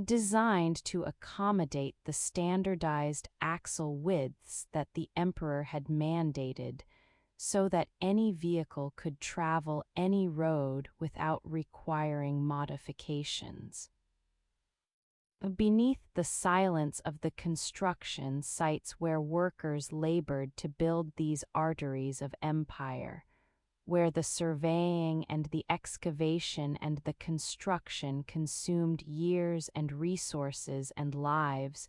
[SPEAKER 1] Designed to accommodate the standardized axle widths that the emperor had mandated, so that any vehicle could travel any road without requiring modifications. Beneath the silence of the construction sites where workers labored to build these arteries of empire, where the surveying and the excavation and the construction consumed years and resources and lives,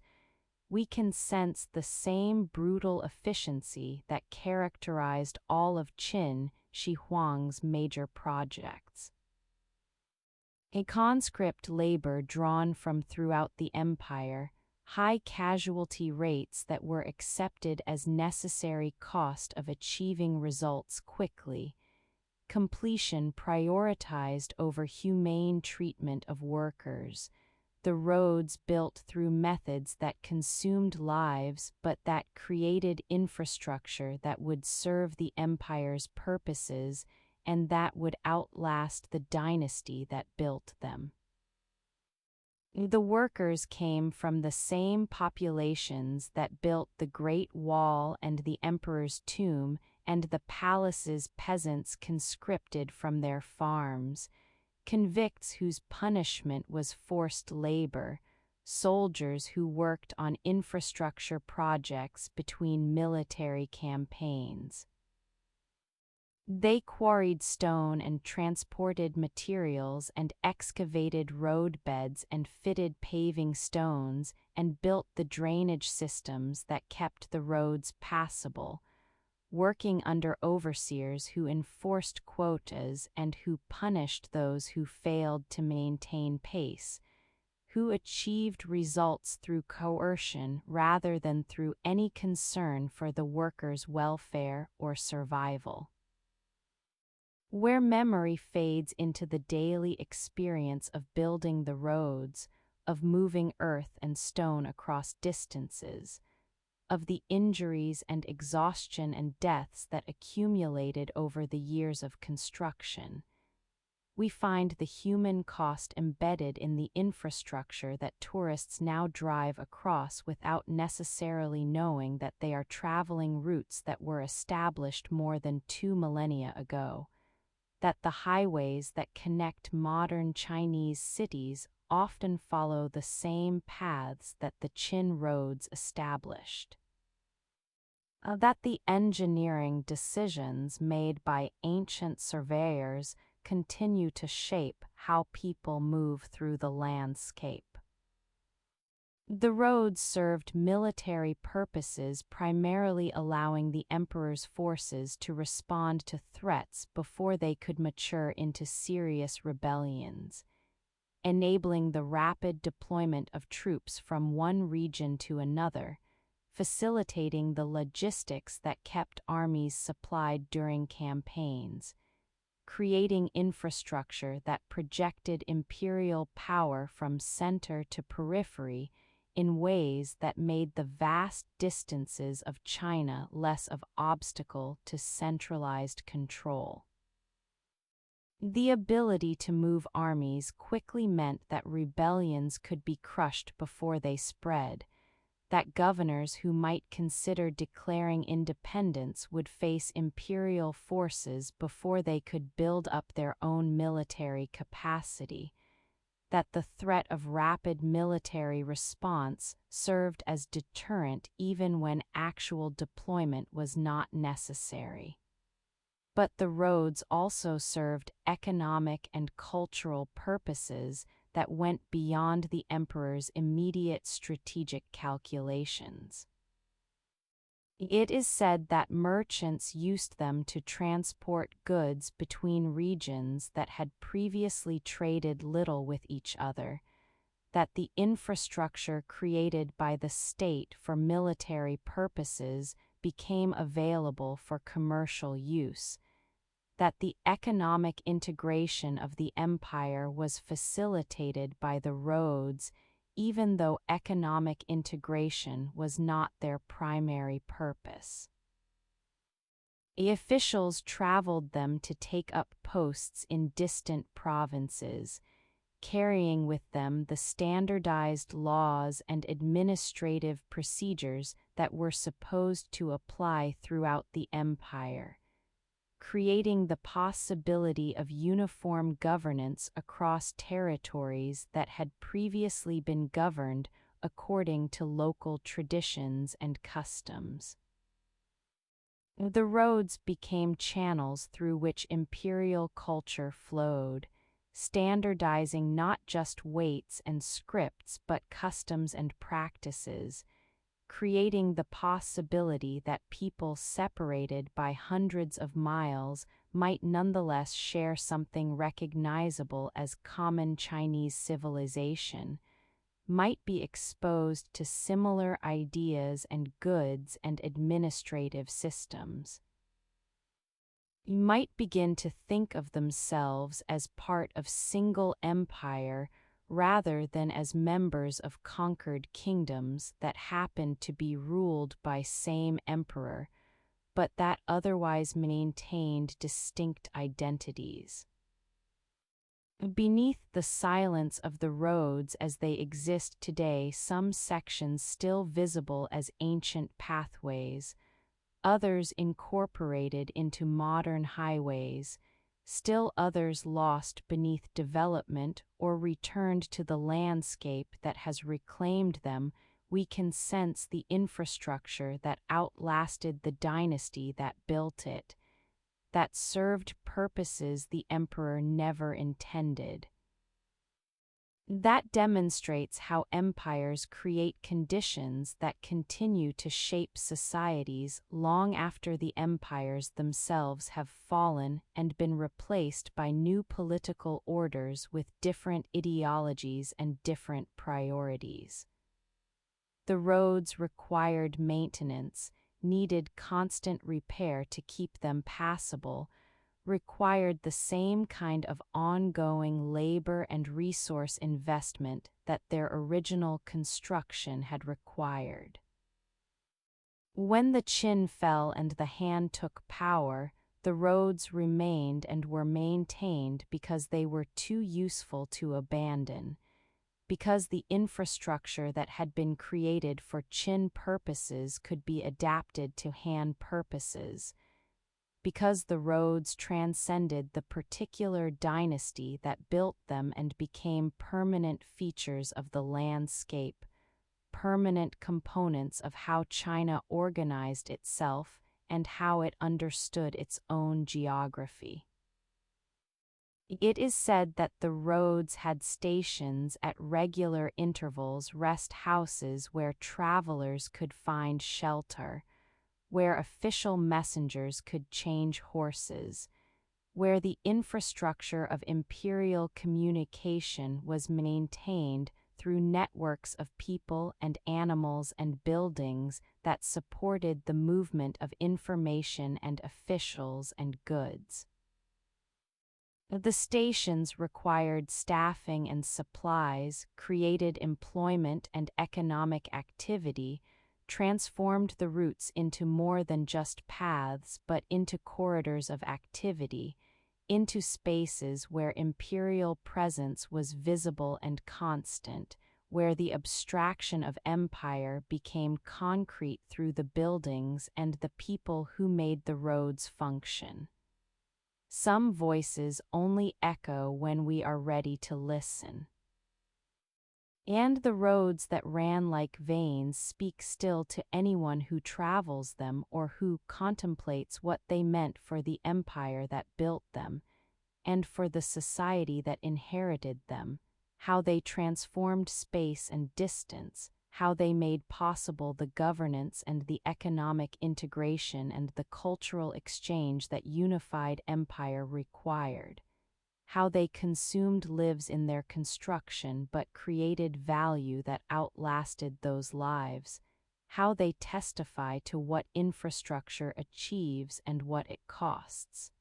[SPEAKER 1] we can sense the same brutal efficiency that characterized all of Qin Shi Huang's major projects. A conscript labor drawn from throughout the empire, high casualty rates that were accepted as necessary cost of achieving results quickly, completion prioritized over humane treatment of workers, the roads built through methods that consumed lives but that created infrastructure that would serve the empire's purposes and that would outlast the dynasty that built them. The workers came from the same populations that built the Great Wall and the Emperor's Tomb, and the palace's peasants conscripted from their farms, convicts whose punishment was forced labor, soldiers who worked on infrastructure projects between military campaigns. They quarried stone and transported materials and excavated roadbeds and fitted paving stones and built the drainage systems that kept the roads passable, working under overseers who enforced quotas and who punished those who failed to maintain pace, who achieved results through coercion rather than through any concern for the workers' welfare or survival. Where memory fades into the daily experience of building the roads, of moving earth and stone across distances, of the injuries and exhaustion and deaths that accumulated over the years of construction, we find the human cost embedded in the infrastructure that tourists now drive across without necessarily knowing that they are traveling routes that were established more than 2 millennia ago, that the highways that connect modern Chinese cities often follow the same paths that the Qin roads established. That the engineering decisions made by ancient surveyors continue to shape how people move through the landscape. The roads served military purposes, primarily allowing the emperor's forces to respond to threats before they could mature into serious rebellions, enabling the rapid deployment of troops from one region to another, facilitating the logistics that kept armies supplied during campaigns, creating infrastructure that projected imperial power from center to periphery in ways that made the vast distances of China less of obstacle to centralized control. The ability to move armies quickly meant that rebellions could be crushed before they spread, that governors who might consider declaring independence would face imperial forces before they could build up their own military capacity, that the threat of rapid military response served as deterrent even when actual deployment was not necessary. But the roads also served economic and cultural purposes that went beyond the emperor's immediate strategic calculations. It is said that merchants used them to transport goods between regions that had previously traded little with each other, that the infrastructure created by the state for military purposes became available for commercial use, that the economic integration of the empire was facilitated by the roads, even though economic integration was not their primary purpose. The officials traveled them to take up posts in distant provinces, carrying with them the standardized laws and administrative procedures that were supposed to apply throughout the empire, creating the possibility of uniform governance across territories that had previously been governed according to local traditions and customs. The roads became channels through which imperial culture flowed, standardizing not just weights and scripts but customs and practices, creating the possibility that people separated by hundreds of miles might nonetheless share something recognizable as common Chinese civilization, might be exposed to similar ideas and goods and administrative systems. Might begin to think of themselves as part of single empire rather than as members of conquered kingdoms that happened to be ruled by same emperor, but that otherwise maintained distinct identities. Beneath the silence of the roads as they exist today, some sections still visible as ancient pathways, others incorporated into modern highways, still others lost beneath development or returned to the landscape that has reclaimed them. We can sense the infrastructure that outlasted the dynasty that built it, that served purposes the emperor never intended. That demonstrates how empires create conditions that continue to shape societies long after the empires themselves have fallen and been replaced by new political orders with different ideologies and different priorities. The roads required maintenance, needed constant repair to keep them passable, required the same kind of ongoing labor and resource investment that their original construction had required. When the Qin fell and the Han took power, the roads remained and were maintained because they were too useful to abandon, because the infrastructure that had been created for Qin purposes could be adapted to Han purposes, because the roads transcended the particular dynasty that built them and became permanent features of the landscape, permanent components of how China organized itself and how it understood its own geography. It is said that the roads had stations at regular intervals, rest houses where travelers could find shelter, where official messengers could change horses, where the infrastructure of imperial communication was maintained through networks of people and animals and buildings that supported the movement of information and officials and goods. The stations required staffing and supplies, created employment and economic activity, transformed the routes into more than just paths but into corridors of activity, into spaces where imperial presence was visible and constant, where the abstraction of empire became concrete through the buildings and the people who made the roads function. Some voices only echo when we are ready to listen. And the roads that ran like veins speak still to anyone who travels them or who contemplates what they meant for the empire that built them, and for the society that inherited them, how they transformed space and distance, how they made possible the governance and the economic integration and the cultural exchange that unified empire required, how they consumed lives in their construction but created value that outlasted those lives, how they testify to what infrastructure achieves and what it costs.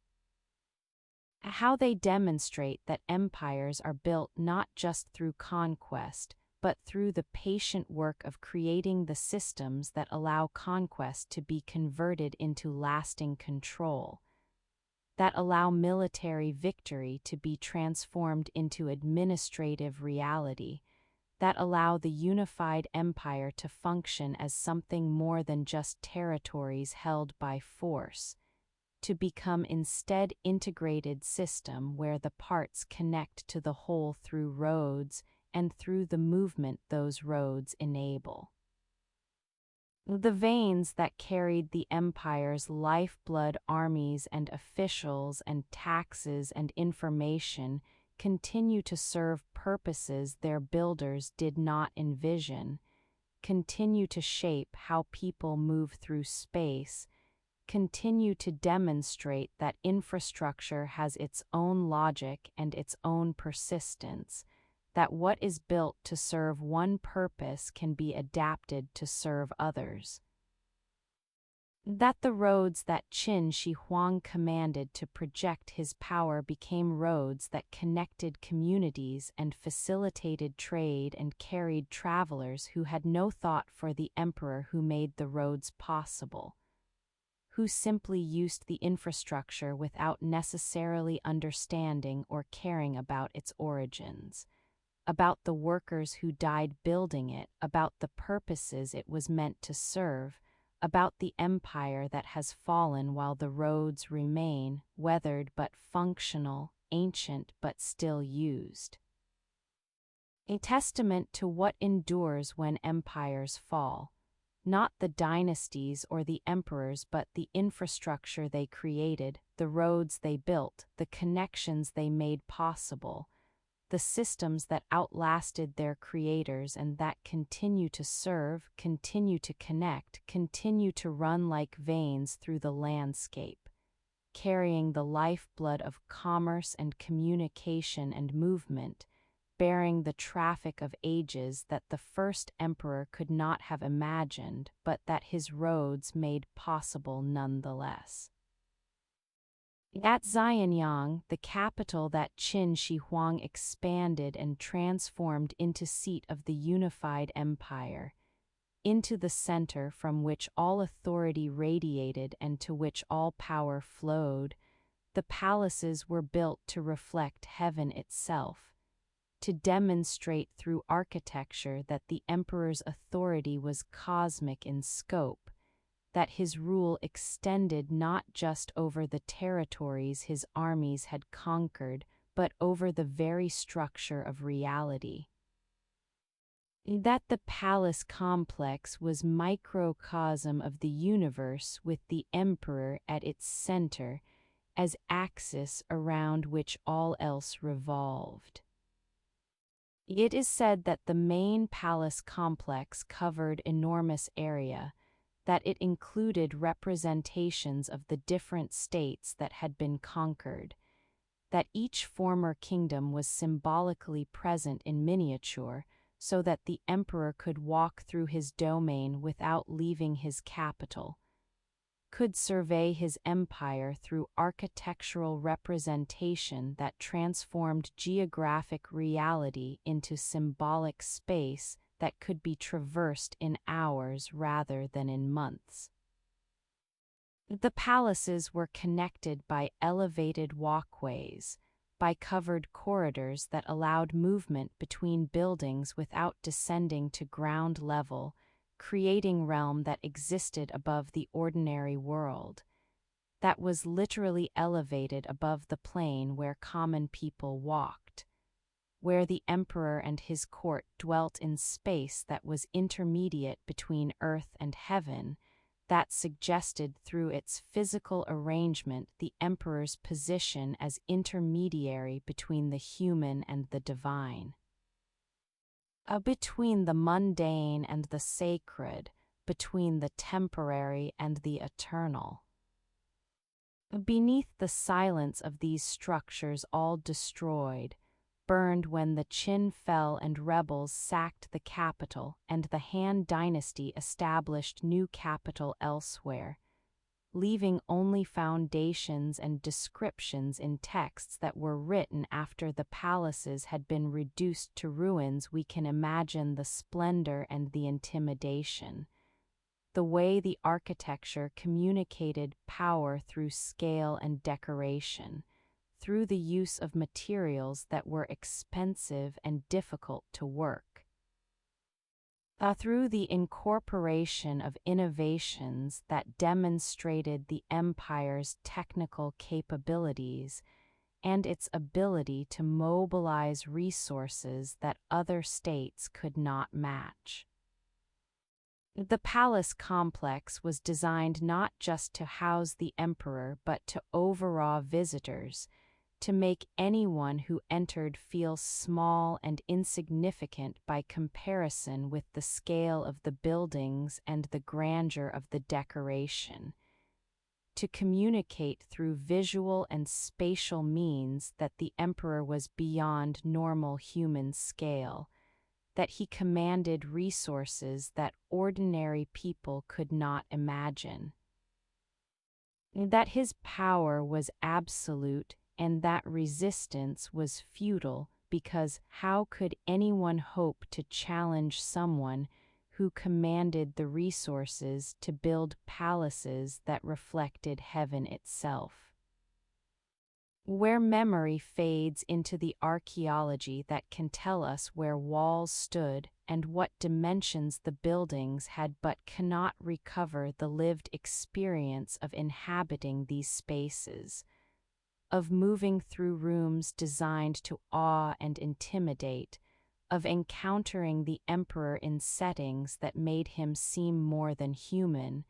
[SPEAKER 1] how they demonstrate that empires are built not just through conquest, but through the patient work of creating the systems that allow conquest to be converted into lasting control, that allow military victory to be transformed into administrative reality, that allow the unified empire to function as something more than just territories held by force, to become instead integrated system where the parts connect to the whole through roads and through the movement those roads enable. The veins that carried the empire's lifeblood, armies and officials and taxes and information, continue to serve purposes their builders did not envision, continue to shape how people move through space, continue to demonstrate that infrastructure has its own logic and its own persistence, that what is built to serve one purpose can be adapted to serve others. That the roads that Qin Shi Huang commanded to project his power became roads that connected communities and facilitated trade and carried travelers who had no thought for the emperor who made the roads possible, who simply used the infrastructure without necessarily understanding or caring about its origins, about the workers who died building it, about the purposes it was meant to serve, about the empire that has fallen while the roads remain, weathered but functional, ancient but still used. A testament to what endures when empires fall, not the dynasties or the emperors but the infrastructure they created, the roads they built, the connections they made possible, the systems that outlasted their creators and that continue to serve, continue to connect, continue to run like veins through the landscape, carrying the lifeblood of commerce and communication and movement, bearing the traffic of ages that the first emperor could not have imagined, but that his roads made possible nonetheless. At Xianyang, the capital that Qin Shi Huang expanded and transformed into seat of the unified empire, into the center from which all authority radiated and to which all power flowed, the palaces were built to reflect heaven itself, to demonstrate through architecture that the emperor's authority was cosmic in scope, that his rule extended not just over the territories his armies had conquered, but over the very structure of reality. That the palace complex was microcosm of the universe with the emperor at its center, as axis around which all else revolved. It is said that the main palace complex covered enormous area, that it included representations of the different states that had been conquered, that each former kingdom was symbolically present in miniature, so that the emperor could walk through his domain without leaving his capital, could survey his empire through architectural representation that transformed geographic reality into symbolic space that could be traversed in hours rather than in months. The palaces were connected by elevated walkways, by covered corridors that allowed movement between buildings without descending to ground level, creating realm that existed above the ordinary world, that was literally elevated above the plane where common people walked, where the emperor and his court dwelt in space that was intermediate between earth and heaven, that suggested through its physical arrangement the emperor's position as intermediary between the human and the divine. Between the mundane and the sacred, between the temporary and the eternal. Beneath the silence of these structures all destroyed, burned when the Qin fell and rebels sacked the capital and the Han dynasty established new capital elsewhere, leaving only foundations and descriptions in texts that were written after the palaces had been reduced to ruins. We can imagine the splendor and the intimidation. The way the architecture communicated power through scale and decoration, through the use of materials that were expensive and difficult to work. Through the incorporation of innovations that demonstrated the empire's technical capabilities and its ability to mobilize resources that other states could not match. The palace complex was designed not just to house the emperor but to overawe visitors, to make anyone who entered feel small and insignificant by comparison with the scale of the buildings and the grandeur of the decoration, to communicate through visual and spatial means that the emperor was beyond normal human scale, that he commanded resources that ordinary people could not imagine, that his power was absolute and that resistance was futile, because how could anyone hope to challenge someone who commanded the resources to build palaces that reflected heaven itself? Where memory fades into the archaeology that can tell us where walls stood and what dimensions the buildings had, but cannot recover the lived experience of inhabiting these spaces, of moving through rooms designed to awe and intimidate, of encountering the emperor in settings that made him seem more than human,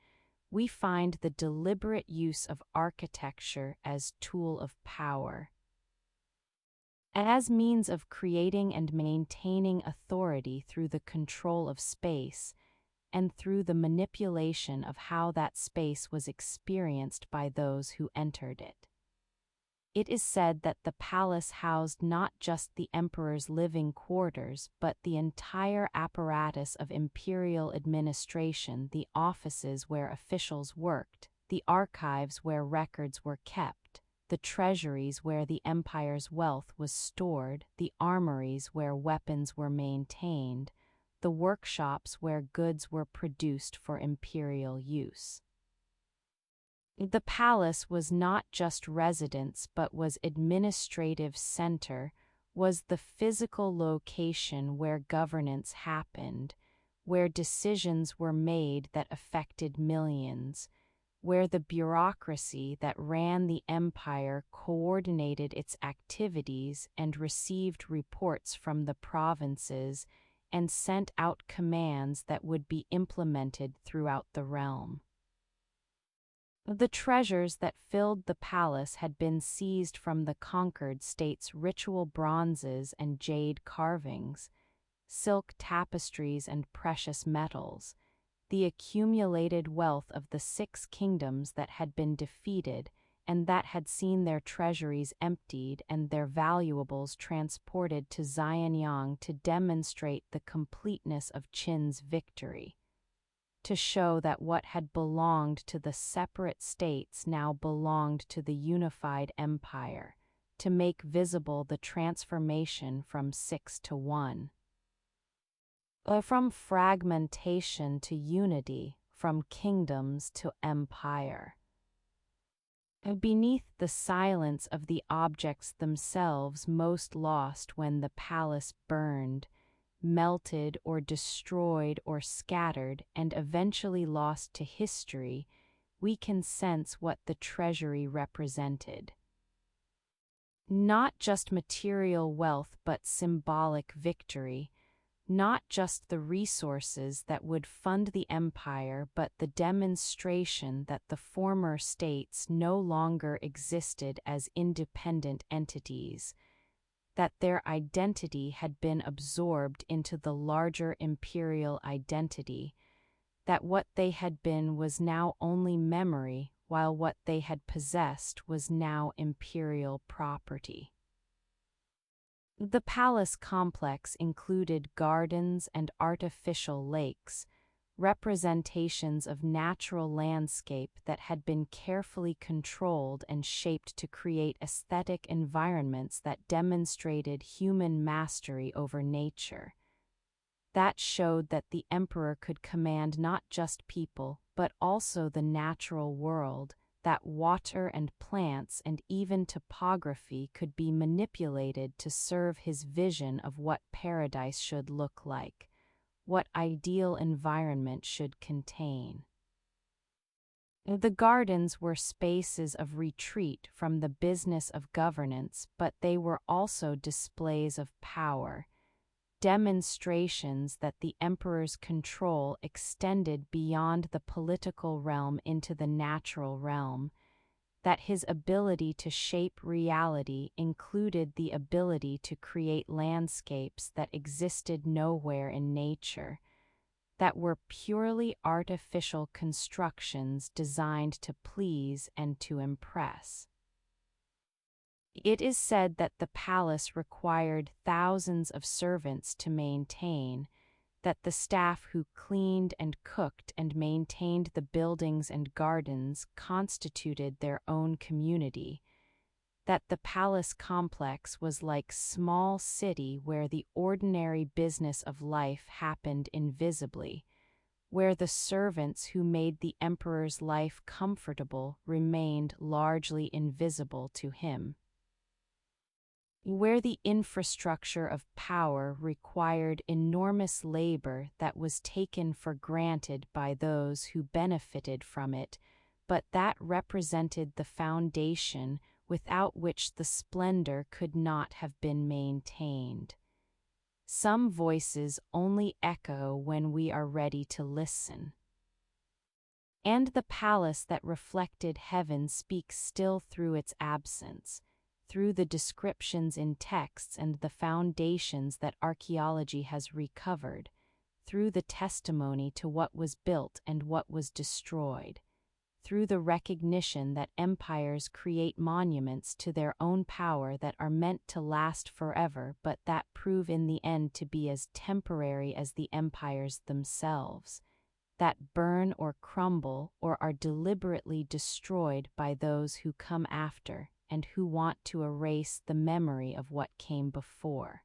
[SPEAKER 1] we find the deliberate use of architecture as tool of power, as means of creating and maintaining authority through the control of space, and through the manipulation of how that space was experienced by those who entered it. It is said that the palace housed not just the emperor's living quarters but the entire apparatus of imperial administration, the offices where officials worked, the archives where records were kept, the treasuries where the empire's wealth was stored, the armories where weapons were maintained, the workshops where goods were produced for imperial use. The palace was not just residence but was administrative center, was the physical location where governance happened, where decisions were made that affected millions, where the bureaucracy that ran the empire coordinated its activities and received reports from the provinces and sent out commands that would be implemented throughout the realm. The treasures that filled the palace had been seized from the conquered states: ritual bronzes and jade carvings, silk tapestries and precious metals, the accumulated wealth of the 6 kingdoms that had been defeated and that had seen their treasuries emptied and their valuables transported to Xianyang to demonstrate the completeness of Qin's victory, to show that what had belonged to the separate states now belonged to the unified empire, to make visible the transformation from 6 to 1. From fragmentation to unity, from kingdoms to empire. Beneath the silence of the objects themselves most lost when the palace burned, melted or destroyed or scattered and eventually lost to history, we can sense what the treasury represented. Not just material wealth but symbolic victory, not just the resources that would fund the empire but the demonstration that the former states no longer existed as independent entities, that their identity had been absorbed into the larger imperial identity, that what they had been was now only memory, while what they had possessed was now imperial property. The palace complex included gardens and artificial lakes, representations of natural landscape that had been carefully controlled and shaped to create aesthetic environments that demonstrated human mastery over nature. That showed that the emperor could command not just people, but also the natural world, that water and plants and even topography could be manipulated to serve his vision of what paradise should look like, what ideal environment should contain. The gardens were spaces of retreat from the business of governance, but they were also displays of power, demonstrations that the emperor's control extended beyond the political realm into the natural realm, that his ability to shape reality included the ability to create landscapes that existed nowhere in nature, that were purely artificial constructions designed to please and to impress. It is said that the palace required thousands of servants to maintain, that the staff who cleaned and cooked and maintained the buildings and gardens constituted their own community, that the palace complex was like small city where the ordinary business of life happened invisibly, where the servants who made the emperor's life comfortable remained largely invisible to him, where the infrastructure of power required enormous labor that was taken for granted by those who benefited from it, but that represented the foundation without which the splendor could not have been maintained. Some voices only echo when we are ready to listen. And the palace that reflected heaven speaks still through its absence, through the descriptions in texts and the foundations that archaeology has recovered, through the testimony to what was built and what was destroyed, through the recognition that empires create monuments to their own power that are meant to last forever but that prove in the end to be as temporary as the empires themselves, that burn or crumble or are deliberately destroyed by those who come after and who want to erase the memory of what came before,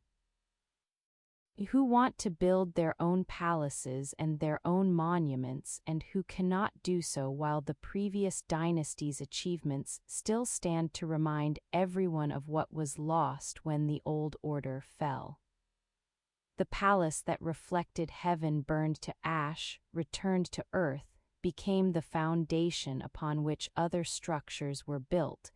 [SPEAKER 1] who want to build their own palaces and their own monuments and who cannot do so while the previous dynasty's achievements still stand to remind everyone of what was lost when the old order fell. The palace that reflected heaven burned to ash, returned to earth, became the foundation upon which other structures were built,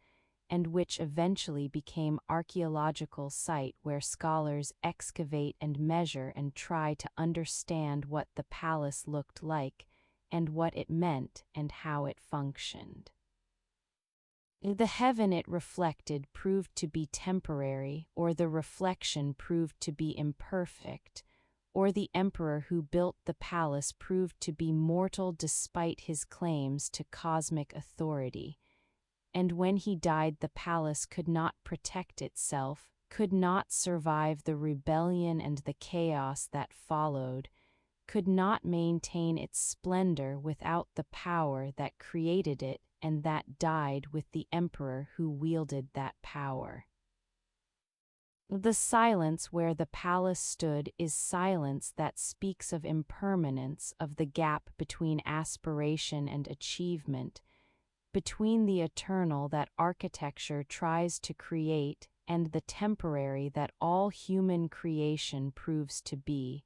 [SPEAKER 1] and which eventually became archaeological site where scholars excavate and measure and try to understand what the palace looked like, and what it meant and how it functioned. The heaven it reflected proved to be temporary, or the reflection proved to be imperfect, or the emperor who built the palace proved to be mortal despite his claims to cosmic authority. And when he died, the palace could not protect itself, could not survive the rebellion and the chaos that followed, could not maintain its splendor without the power that created it and that died with the emperor who wielded that power. The silence where the palace stood is silence that speaks of impermanence, of the gap between aspiration and achievement, between the eternal that architecture tries to create and the temporary that all human creation proves to be,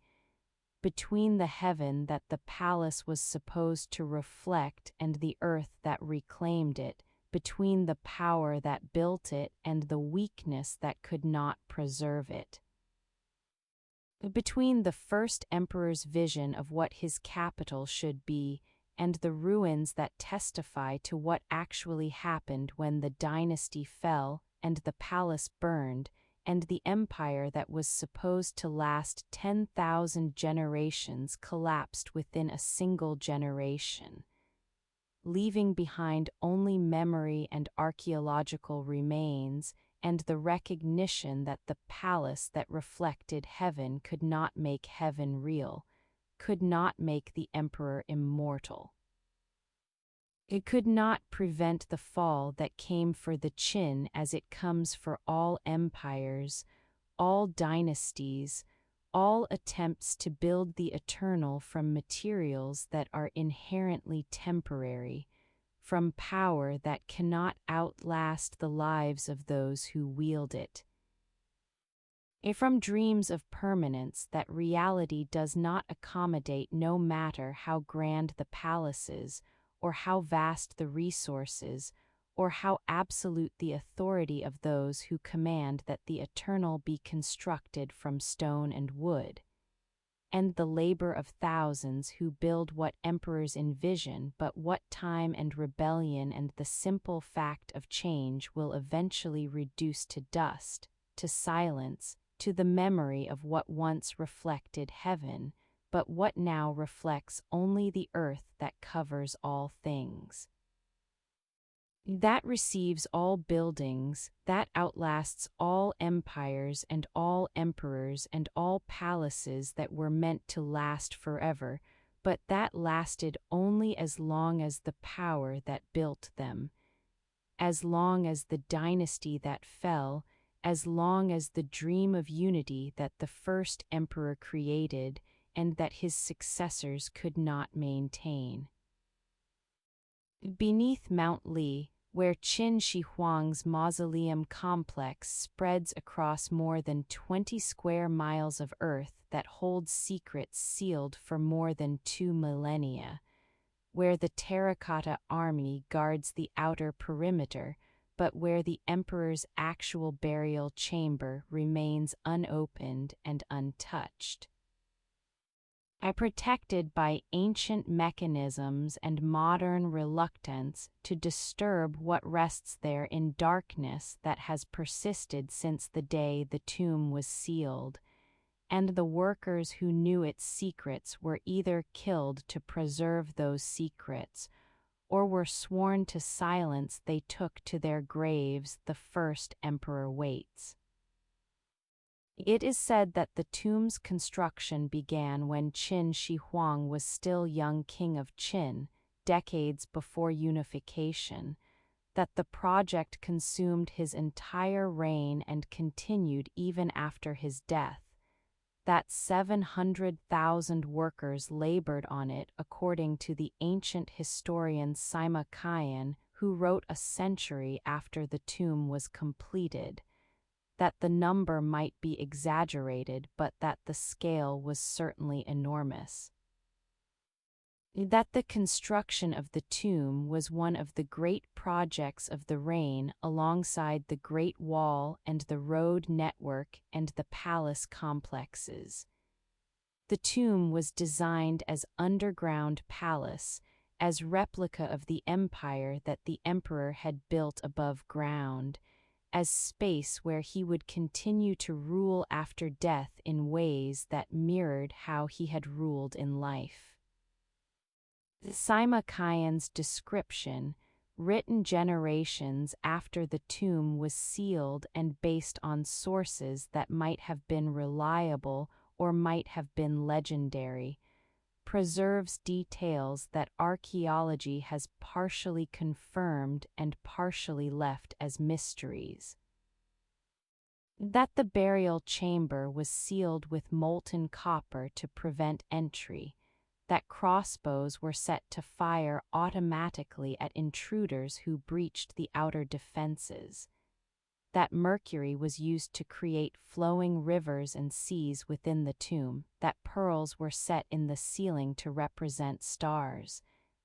[SPEAKER 1] between the heaven that the palace was supposed to reflect and the earth that reclaimed it, between the power that built it and the weakness that could not preserve it, between the first emperor's vision of what his capital should be and the ruins that testify to what actually happened when the dynasty fell and the palace burned, and the empire that was supposed to last 10,000 generations collapsed within a single generation, leaving behind only memory and archaeological remains and the recognition that the palace that reflected heaven could not make heaven real, could not make the emperor immortal. It could not prevent the fall that came for the Qin as it comes for all empires, all dynasties, all attempts to build the eternal from materials that are inherently temporary, from power that cannot outlast the lives of those who wield it. From dreams of permanence that reality does not accommodate, no matter how grand the palaces, or how vast the resources, or how absolute the authority of those who command that the eternal be constructed from stone and wood, and the labor of thousands who build what emperors envision, but what time and rebellion and the simple fact of change will eventually reduce to dust, to silence, to the memory of what once reflected heaven, but what now reflects only the earth that covers all things. That receives all buildings, that outlasts all empires and all emperors and all palaces that were meant to last forever, but that lasted only as long as the power that built them, as long as the dynasty that fell, as long as the dream of unity that the first emperor created and that his successors could not maintain. Beneath Mount Li, where Qin Shi Huang's mausoleum complex spreads across more than 20 square miles of earth that holds secrets sealed for more than 2 millennia, where the Terracotta Army guards the outer perimeter, but where the emperor's actual burial chamber remains unopened and untouched. Protected by ancient mechanisms and modern reluctance to disturb what rests there in darkness that has persisted since the day the tomb was sealed, and the workers who knew its secrets were either killed to preserve those secrets, or were sworn to silence. They took to their graves the first emperor waits. It is said that the tomb's construction began when Qin Shi Huang was still young king of Qin, decades before unification, that the project consumed his entire reign and continued even after his death, that 700,000 workers labored on it according to the ancient historian Sima Qian, who wrote a century after the tomb was completed, that the number might be exaggerated but that the scale was certainly enormous. That the construction of the tomb was one of the great projects of the reign alongside the Great Wall and the road network and the palace complexes. The tomb was designed as underground palace, as replica of the empire that the emperor had built above ground, as space where he would continue to rule after death in ways that mirrored how he had ruled in life. Sima Qian's description, written generations after the tomb was sealed and based on sources that might have been reliable or might have been legendary, preserves details that archaeology has partially confirmed and partially left as mysteries. That the burial chamber was sealed with molten copper to prevent entry, that crossbows were set to fire automatically at intruders who breached the outer defenses, that mercury was used to create flowing rivers and seas within the tomb, that pearls were set in the ceiling to represent stars,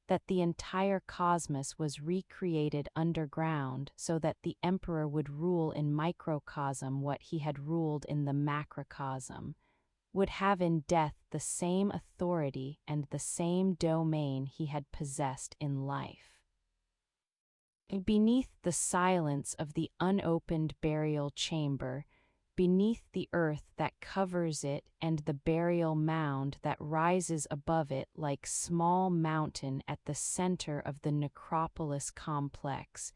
[SPEAKER 1] that the entire cosmos was recreated underground so that the emperor would rule in microcosm what he had ruled in the macrocosm, would have in death the same authority and the same domain he had possessed in life. Beneath the silence of the unopened burial chamber, beneath the earth that covers it and the burial mound that rises above it like small mountain at the center of the necropolis complex,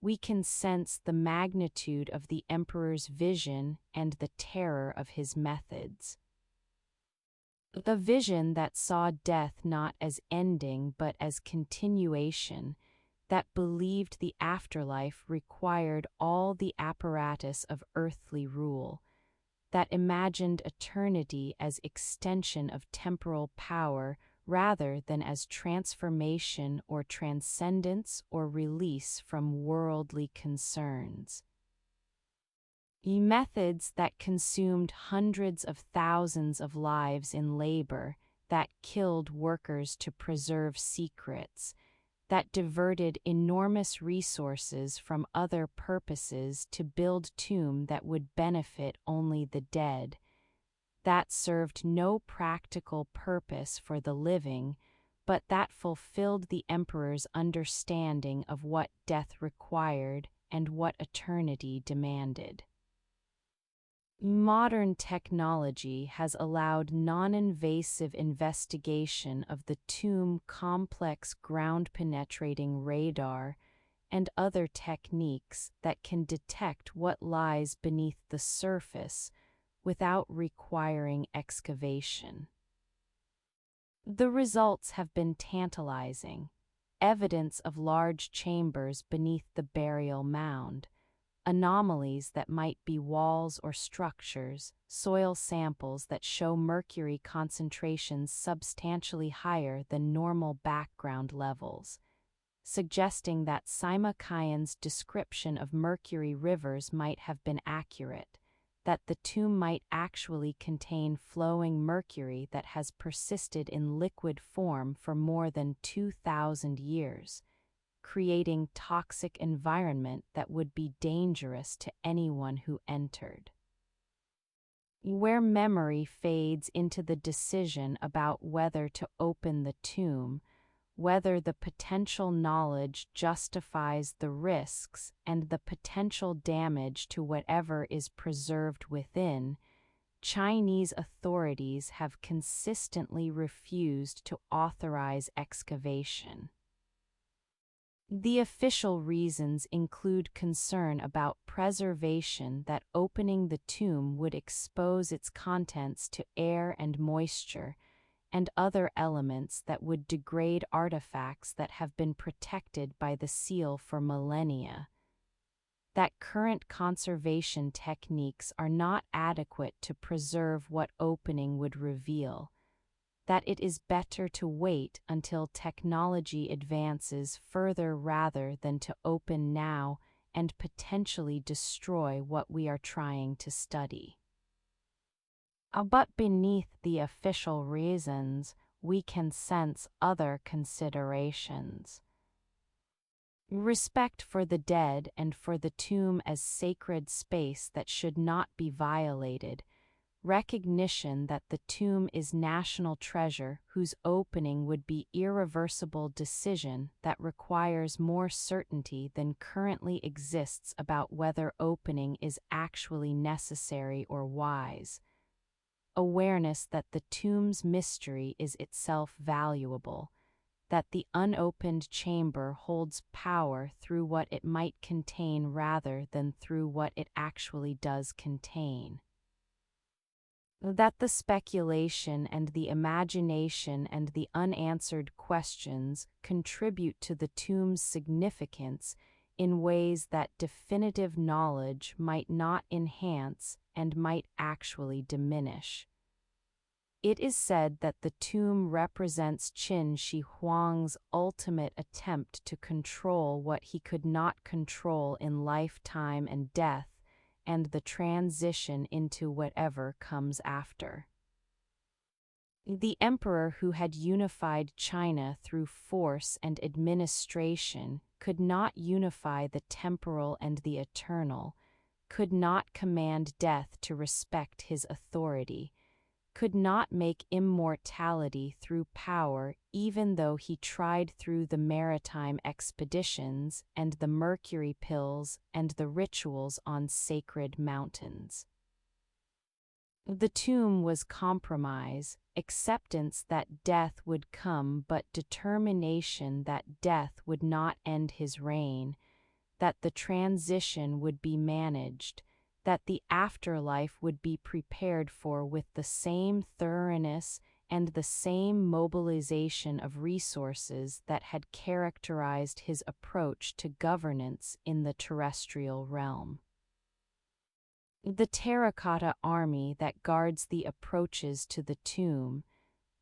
[SPEAKER 1] we can sense the magnitude of the emperor's vision and the terror of his methods. The vision that saw death not as ending but as continuation, that believed the afterlife required all the apparatus of earthly rule, that imagined eternity as extension of temporal power rather than as transformation or transcendence or release from worldly concerns. Methods that consumed hundreds of thousands of lives in labor, that killed workers to preserve secrets, that diverted enormous resources from other purposes to build tomb that would benefit only the dead, that served no practical purpose for the living, but that fulfilled the emperor's understanding of what death required and what eternity demanded. Modern technology has allowed non-invasive investigation of the tomb, complex ground-penetrating radar, and other techniques that can detect what lies beneath the surface without requiring excavation. The results have been tantalizing: evidence of large chambers beneath the burial mound, anomalies that might be walls or structures, soil samples that show mercury concentrations substantially higher than normal background levels, suggesting that Sima Qian's description of mercury rivers might have been accurate, that the tomb might actually contain flowing mercury that has persisted in liquid form for more than 2,000 years, creating toxic environment that would be dangerous to anyone who entered. Where memory fades into the decision about whether to open the tomb, whether the potential knowledge justifies the risks and the potential damage to whatever is preserved within, Chinese authorities have consistently refused to authorize excavation. The official reasons include concern about preservation, that opening the tomb would expose its contents to air and moisture, and other elements that would degrade artifacts that have been protected by the seal for millennia, that current conservation techniques are not adequate to preserve what opening would reveal, that it is better to wait until technology advances further rather than to open now and potentially destroy what we are trying to study. But beneath the official reasons, we can sense other considerations. Respect for the dead and for the tomb as sacred space that should not be violated, recognition that the tomb is national treasure whose opening would be irreversible decision that requires more certainty than currently exists about whether opening is actually necessary or wise, awareness that the tomb's mystery is itself valuable, that the unopened chamber holds power through what it might contain rather than through what it actually does contain, that the speculation and the imagination and the unanswered questions contribute to the tomb's significance in ways that definitive knowledge might not enhance and might actually diminish. It is said that the tomb represents Qin Shi Huang's ultimate attempt to control what he could not control in lifetime and death, and the transition into whatever comes after. The emperor who had unified China through force and administration could not unify the temporal and the eternal, could not command death to respect his authority, could not make immortality through power even though he tried through the maritime expeditions and the mercury pills and the rituals on sacred mountains. The tomb was compromise, acceptance that death would come but determination that death would not end his reign, that the transition would be managed, that the afterlife would be prepared for with the same thoroughness and the same mobilization of resources that had characterized his approach to governance in the terrestrial realm. The Terracotta Army that guards the approaches to the tomb,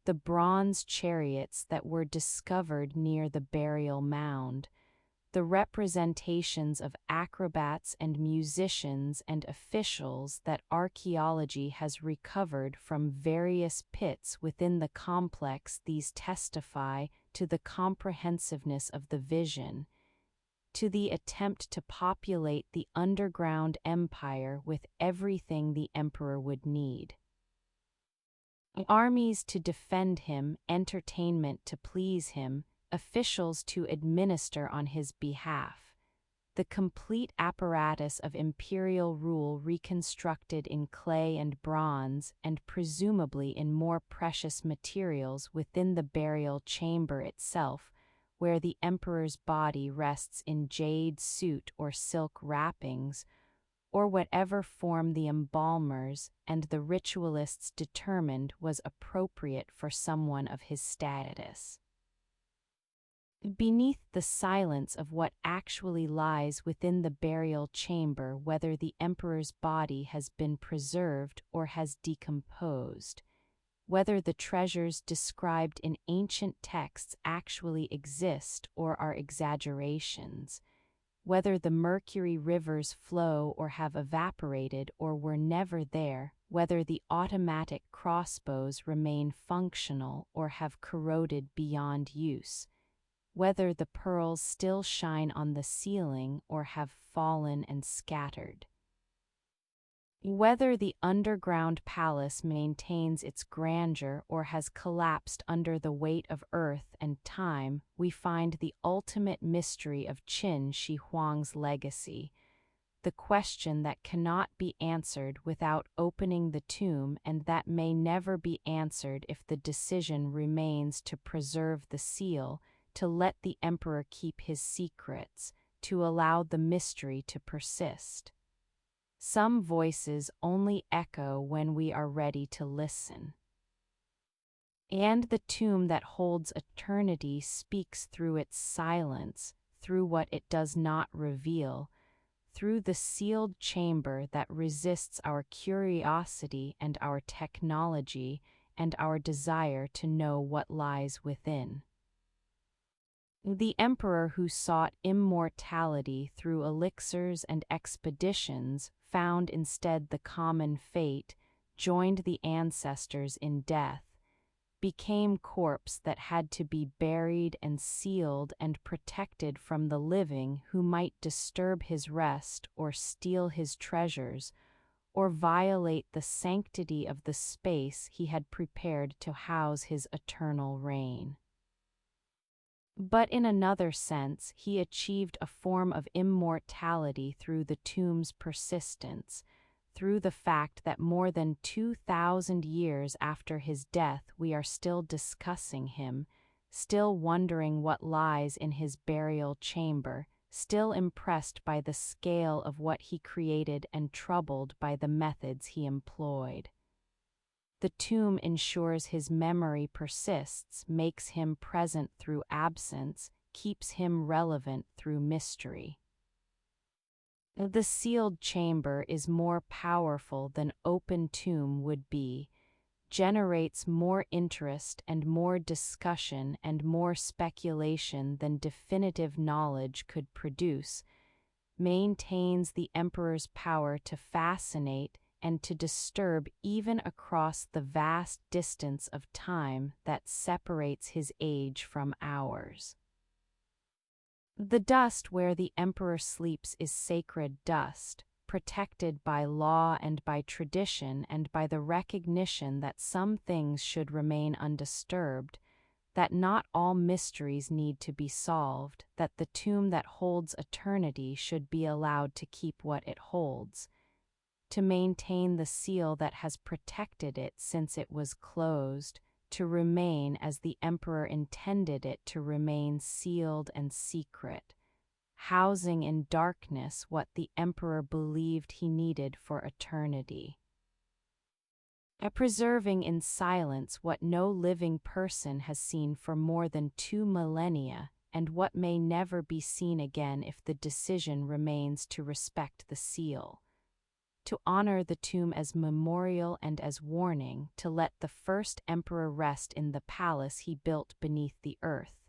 [SPEAKER 1] the bronze chariots that were discovered near the burial mound, the representations of acrobats and musicians and officials that archaeology has recovered from various pits within the complex, these testify to the comprehensiveness of the vision, to the attempt to populate the underground empire with everything the emperor would need. Armies to defend him, entertainment to please him, officials to administer on his behalf. The complete apparatus of imperial rule reconstructed in clay and bronze and presumably in more precious materials within the burial chamber itself, where the emperor's body rests in jade suit or silk wrappings, or whatever form the embalmers and the ritualists determined was appropriate for someone of his status. Beneath the silence of what actually lies within the burial chamber, whether the emperor's body has been preserved or has decomposed, whether the treasures described in ancient texts actually exist or are exaggerations, whether the mercury rivers flow or have evaporated or were never there, whether the automatic crossbows remain functional or have corroded beyond use, whether the pearls still shine on the ceiling or have fallen and scattered, whether the underground palace maintains its grandeur or has collapsed under the weight of earth and time, we find the ultimate mystery of Qin Shi Huang's legacy, the question that cannot be answered without opening the tomb and that may never be answered if the decision remains to preserve the seal, to let the emperor keep his secrets, to allow the mystery to persist. Some voices only echo when we are ready to listen. And the tomb that holds eternity speaks through its silence, through what it does not reveal, through the sealed chamber that resists our curiosity and our technology and our desire to know what lies within. The emperor who sought immortality through elixirs and expeditions found instead the common fate, joined the ancestors in death, became corpse that had to be buried and sealed and protected from the living who might disturb his rest or steal his treasures, or violate the sanctity of the space he had prepared to house his eternal reign. But in another sense, he achieved a form of immortality through the tomb's persistence, through the fact that more than 2,000 years after his death we are still discussing him, still wondering what lies in his burial chamber, still impressed by the scale of what he created and troubled by the methods he employed. The tomb ensures his memory persists, makes him present through absence, keeps him relevant through mystery. The sealed chamber is more powerful than open tomb would be, generates more interest and more discussion and more speculation than definitive knowledge could produce, maintains the emperor's power to fascinate and to disturb even across the vast distance of time that separates his age from ours. The dust where the emperor sleeps is sacred dust, protected by law and by tradition and by the recognition that some things should remain undisturbed, that not all mysteries need to be solved, that the tomb that holds eternity should be allowed to keep what it holds, to maintain the seal that has protected it since it was closed, to remain as the emperor intended it to remain, sealed and secret, housing in darkness what the emperor believed he needed for eternity. Preserving in silence what no living person has seen for more than 2 millennia, and what may never be seen again if the decision remains to respect the seal. To honor the tomb as memorial and as warning, to let the first emperor rest in the palace he built beneath the earth,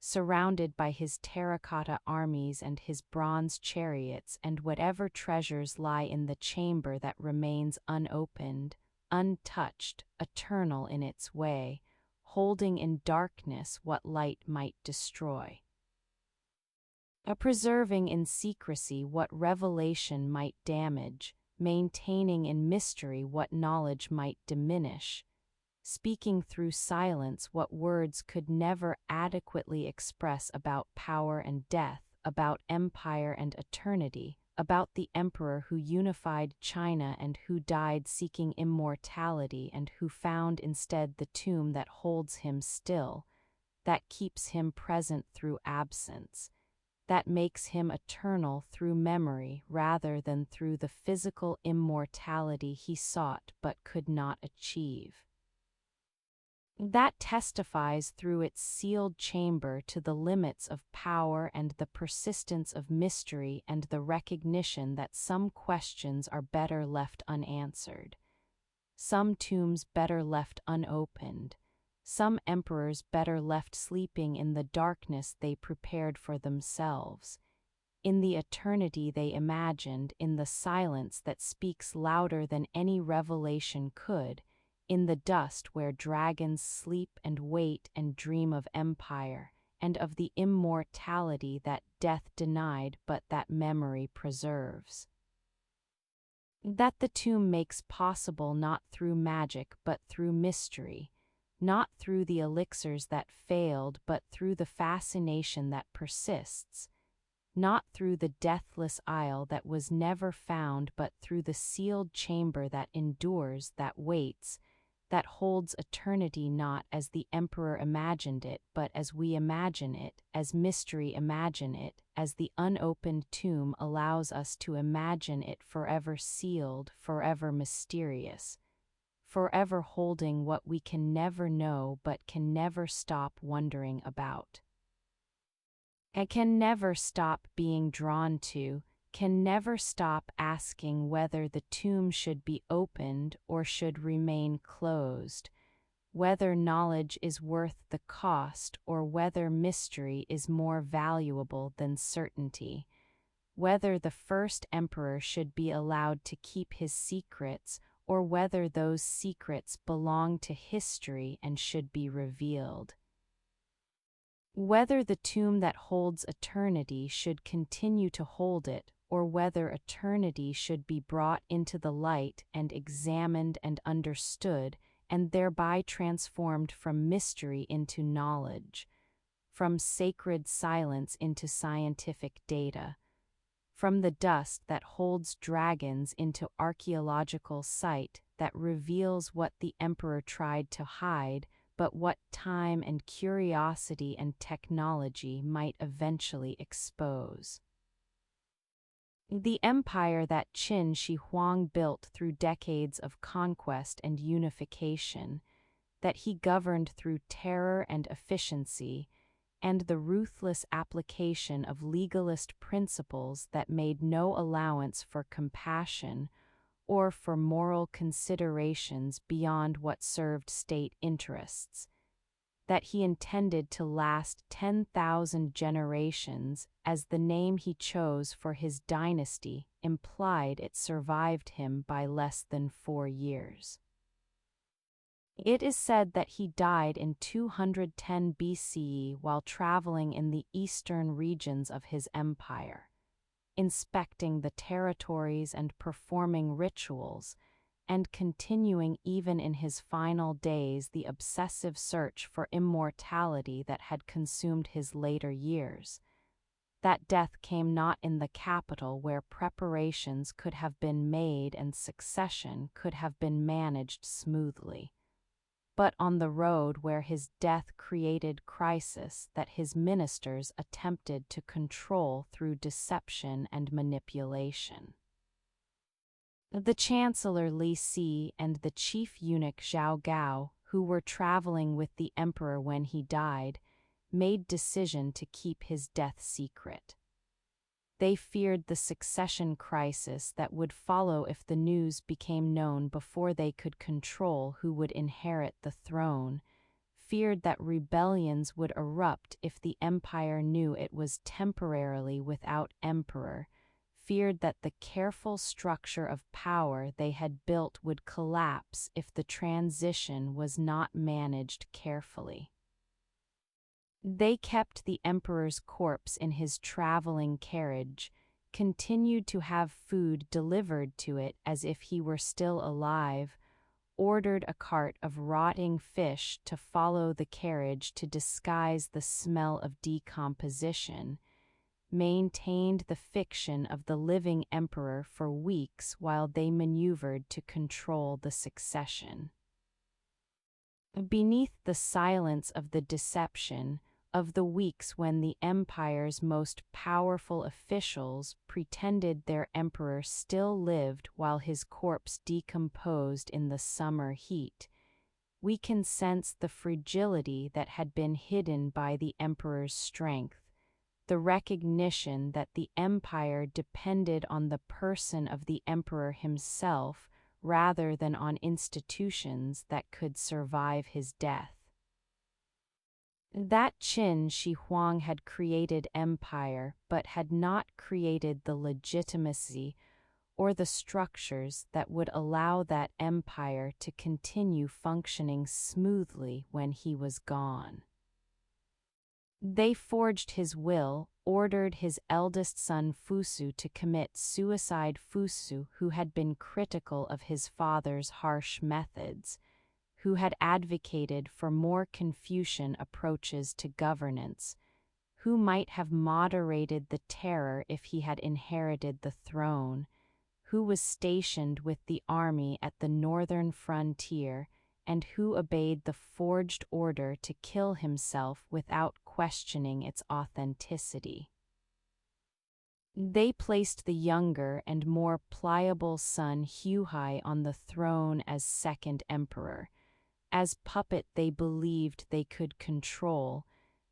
[SPEAKER 1] surrounded by his terracotta armies and his bronze chariots, and whatever treasures lie in the chamber that remains unopened, untouched, eternal in its way, holding in darkness what light might destroy. Preserving in secrecy what revelation might damage, maintaining in mystery what knowledge might diminish, speaking through silence what words could never adequately express about power and death, about empire and eternity, about the emperor who unified China and who died seeking immortality and who found instead the tomb that holds him still, that keeps him present through absence, that makes him eternal through memory rather than through the physical immortality he sought but could not achieve. That testifies through its sealed chamber to the limits of power and the persistence of mystery and the recognition that some questions are better left unanswered, some tombs better left unopened, some emperors better left sleeping in the darkness they prepared for themselves, in the eternity they imagined, in the silence that speaks louder than any revelation could, in the dust where dragons sleep and wait and dream of empire, and of the immortality that death denied but that memory preserves. That the tomb makes possible not through magic but through mystery, not through the elixirs that failed but through the fascination that persists, not through the deathless isle that was never found but through the sealed chamber that endures, that waits, that holds eternity not as the emperor imagined it but as we imagine it, as mystery imagine it, as the unopened tomb allows us to imagine it, forever sealed, forever mysterious, forever holding what we can never know but can never stop wondering about. And can never stop being drawn to, can never stop asking whether the tomb should be opened or should remain closed, whether knowledge is worth the cost or whether mystery is more valuable than certainty, whether the first emperor should be allowed to keep his secrets or whether those secrets belong to history and should be revealed. Whether the tomb that holds eternity should continue to hold it, or whether eternity should be brought into the light and examined and understood, and thereby transformed from mystery into knowledge, from sacred silence into scientific data, from the dust that holds dragons into archaeological site that reveals what the emperor tried to hide, but what time and curiosity and technology might eventually expose. The empire that Qin Shi Huang built through decades of conquest and unification, that he governed through terror and efficiency, and the ruthless application of legalist principles that made no allowance for compassion or for moral considerations beyond what served state interests, that he intended to last 10,000 generations as the name he chose for his dynasty implied it survived him by less than 4 years. It is said that he died in 210 BCE while traveling in the eastern regions of his empire, inspecting the territories and performing rituals, and continuing even in his final days the obsessive search for immortality that had consumed his later years. That death came not in the capital where preparations could have been made and succession could have been managed smoothly, but on the road where his death created crisis that his ministers attempted to control through deception and manipulation. The Chancellor Li Si and the chief eunuch Zhao Gao, who were traveling with the emperor when he died, made decision to keep his death secret. They feared the succession crisis that would follow if the news became known before they could control who would inherit the throne, feared that rebellions would erupt if the empire knew it was temporarily without emperor, feared that the careful structure of power they had built would collapse if the transition was not managed carefully. They kept the emperor's corpse in his traveling carriage, continued to have food delivered to it as if he were still alive, ordered a cart of rotting fish to follow the carriage to disguise the smell of decomposition, maintained the fiction of the living emperor for weeks while they maneuvered to control the succession. Beneath the silence of the deception, of the weeks when the empire's most powerful officials pretended their emperor still lived while his corpse decomposed in the summer heat, we can sense the fragility that had been hidden by the emperor's strength, the recognition that the empire depended on the person of the emperor himself rather than on institutions that could survive his death. That Qin Shi Huang had created empire but had not created the legitimacy or the structures that would allow that empire to continue functioning smoothly when he was gone. They forged his will, ordered his eldest son Fusu to commit suicide. Fusu, who had been critical of his father's harsh methods, who had advocated for more Confucian approaches to governance, who might have moderated the terror if he had inherited the throne, who was stationed with the army at the northern frontier, and who obeyed the forged order to kill himself without questioning its authenticity. They placed the younger and more pliable son Huai on the throne as second emperor, as puppet they believed they could control,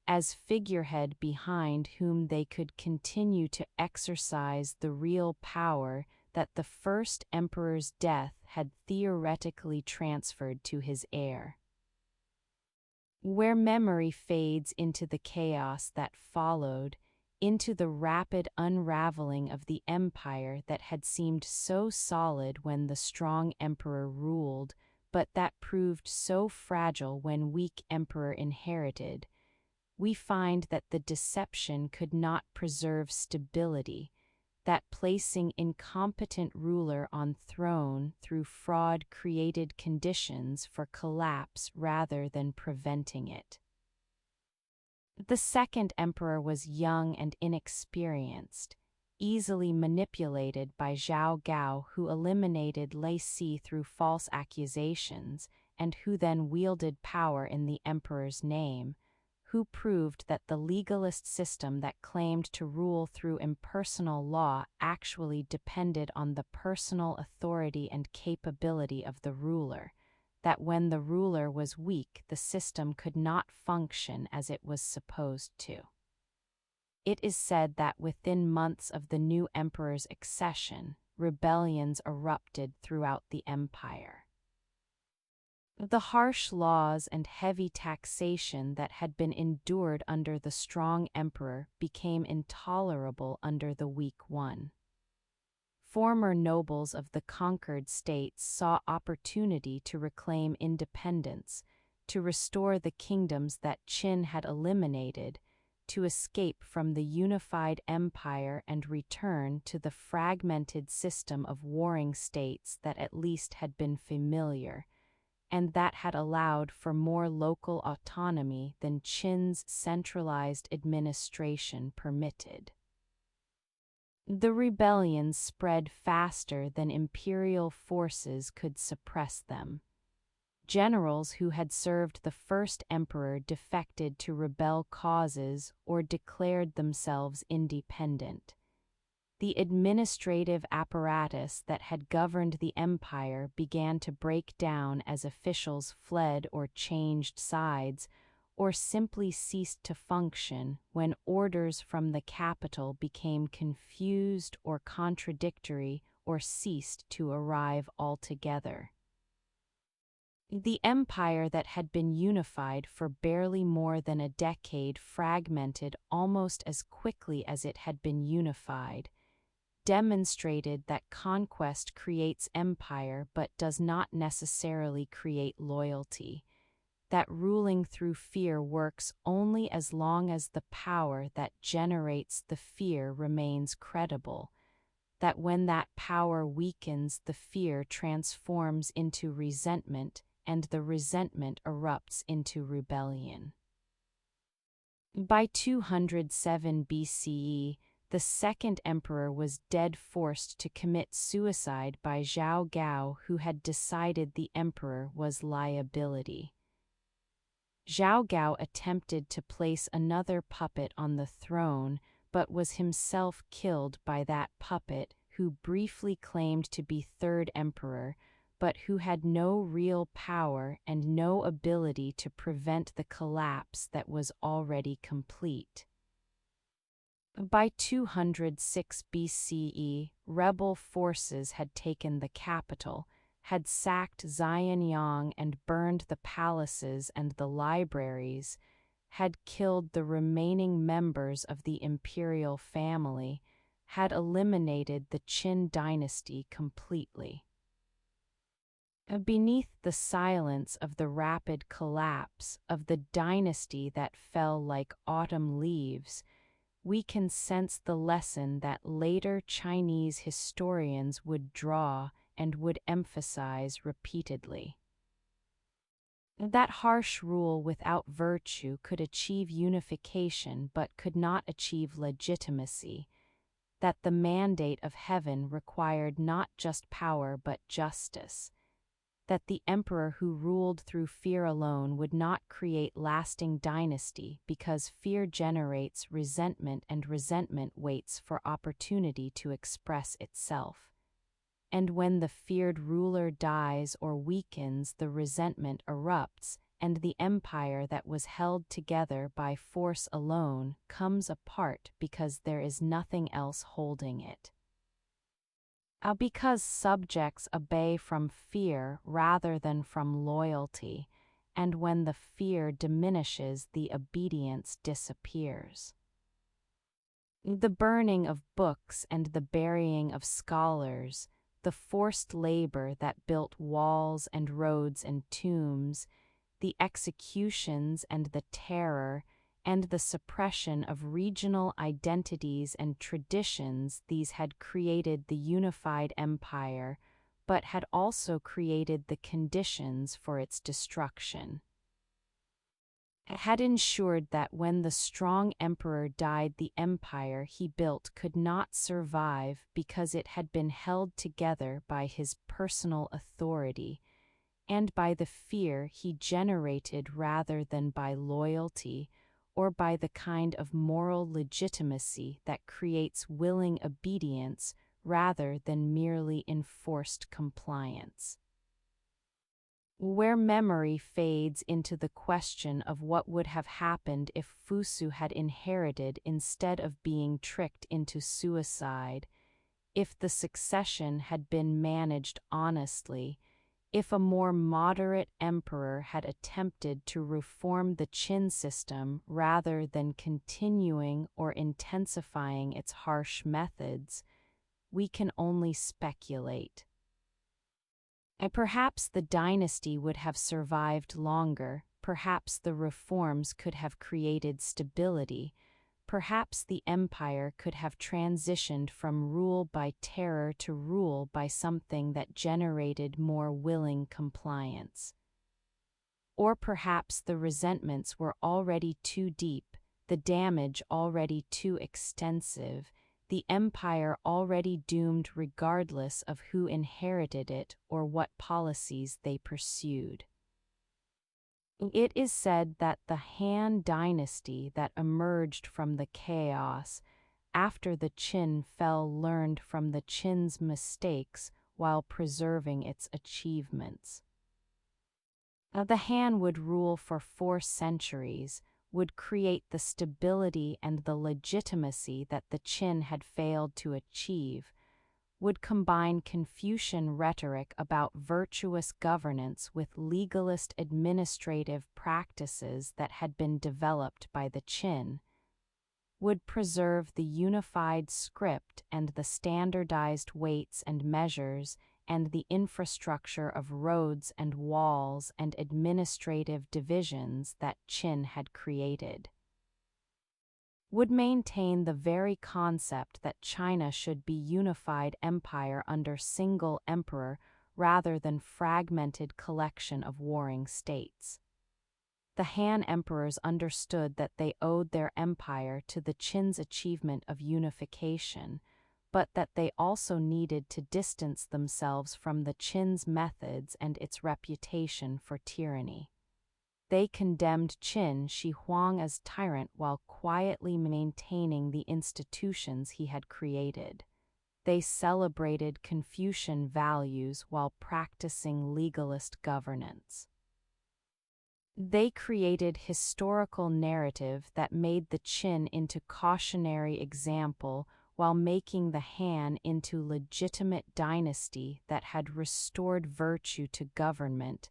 [SPEAKER 1] as figurehead behind whom they could continue to exercise the real power that the first emperor's death had theoretically transferred to his heir. Where memory fades into the chaos that followed, into the rapid unraveling of the empire that had seemed so solid when the strong emperor ruled, but that proved so fragile when weak emperor inherited, we find that the deception could not preserve stability, that placing incompetent ruler on throne through fraud created conditions for collapse rather than preventing it. The second emperor was young and inexperienced, easily manipulated by Zhao Gao, who eliminated Lei Si through false accusations and who then wielded power in the emperor's name, who proved that the legalist system that claimed to rule through impersonal law actually depended on the personal authority and capability of the ruler, that when the ruler was weak, the system could not function as it was supposed to. It is said that within months of the new emperor's accession, rebellions erupted throughout the empire. The harsh laws and heavy taxation that had been endured under the strong emperor became intolerable under the weak one. Former nobles of the conquered states saw opportunity to reclaim independence, to restore the kingdoms that Qin had eliminated, to escape from the unified empire and return to the fragmented system of warring states that at least had been familiar, and that had allowed for more local autonomy than Qin's centralized administration permitted. The rebellions spread faster than imperial forces could suppress them. Generals who had served the first emperor defected to rebel causes or declared themselves independent. The administrative apparatus that had governed the empire began to break down as officials fled or changed sides, or simply ceased to function when orders from the capital became confused or contradictory or ceased to arrive altogether. The empire that had been unified for barely more than a decade fragmented almost as quickly as it had been unified, demonstrated that conquest creates empire but does not necessarily create loyalty, that ruling through fear works only as long as the power that generates the fear remains credible, that when that power weakens, the fear transforms into resentment, and the resentment erupts into rebellion. By 207 BCE, the second emperor was dead, forced to commit suicide by Zhao Gao, who had decided the emperor was liability. Zhao Gao attempted to place another puppet on the throne, but was himself killed by that puppet, who briefly claimed to be third emperor, but who had no real power and no ability to prevent the collapse that was already complete. By 206 BCE, rebel forces had taken the capital, had sacked Xianyang and burned the palaces and the libraries, had killed the remaining members of the imperial family, had eliminated the Qin dynasty completely. Beneath the silence of the rapid collapse of the dynasty that fell like autumn leaves, we can sense the lesson that later Chinese historians would draw and would emphasize repeatedly. That harsh rule without virtue could achieve unification but could not achieve legitimacy, that the mandate of heaven required not just power but justice, that the emperor who ruled through fear alone would not create lasting dynasty because fear generates resentment and resentment waits for opportunity to express itself. And when the feared ruler dies or weakens, the resentment erupts, and the empire that was held together by force alone comes apart because there is nothing else holding it. Because subjects obey from fear rather than from loyalty, and when the fear diminishes, the obedience disappears. The burning of books and the burying of scholars, the forced labor that built walls and roads and tombs, the executions and the terror, and the suppression of regional identities and traditions, these had created the unified empire, but had also created the conditions for its destruction. It had ensured that when the strong emperor died, the empire he built could not survive because it had been held together by his personal authority and by the fear he generated rather than by loyalty, or by the kind of moral legitimacy that creates willing obedience rather than merely enforced compliance. Where memory fades into the question of what would have happened if Fusu had inherited instead of being tricked into suicide, if the succession had been managed honestly, if a more moderate emperor had attempted to reform the Qin system rather than continuing or intensifying its harsh methods, we can only speculate. And perhaps the dynasty would have survived longer, perhaps the reforms could have created stability, perhaps the empire could have transitioned from rule by terror to rule by something that generated more willing compliance. Or perhaps the resentments were already too deep, the damage already too extensive, the empire already doomed regardless of who inherited it or what policies they pursued. It is said that the Han dynasty that emerged from the chaos, after the Qin fell learned from the Qin's mistakes while preserving its achievements. The Han would rule for 4 centuries, would create the stability and the legitimacy that the Qin had failed to achieve, would combine Confucian rhetoric about virtuous governance with legalist administrative practices that had been developed by the Qin, would preserve the unified script and the standardized weights and measures and the infrastructure of roads and walls and administrative divisions that Qin had created, would maintain the very concept that China should be unified empire under single emperor rather than fragmented collection of warring states. The Han emperors understood that they owed their empire to the Qin's achievement of unification, but that they also needed to distance themselves from the Qin's methods and its reputation for tyranny. They condemned Qin Shi Huang as tyrant while quietly maintaining the institutions he had created. They celebrated Confucian values while practicing legalist governance. They created historical narrative that made the Qin into cautionary example while making the Han into legitimate dynasty that had restored virtue to government,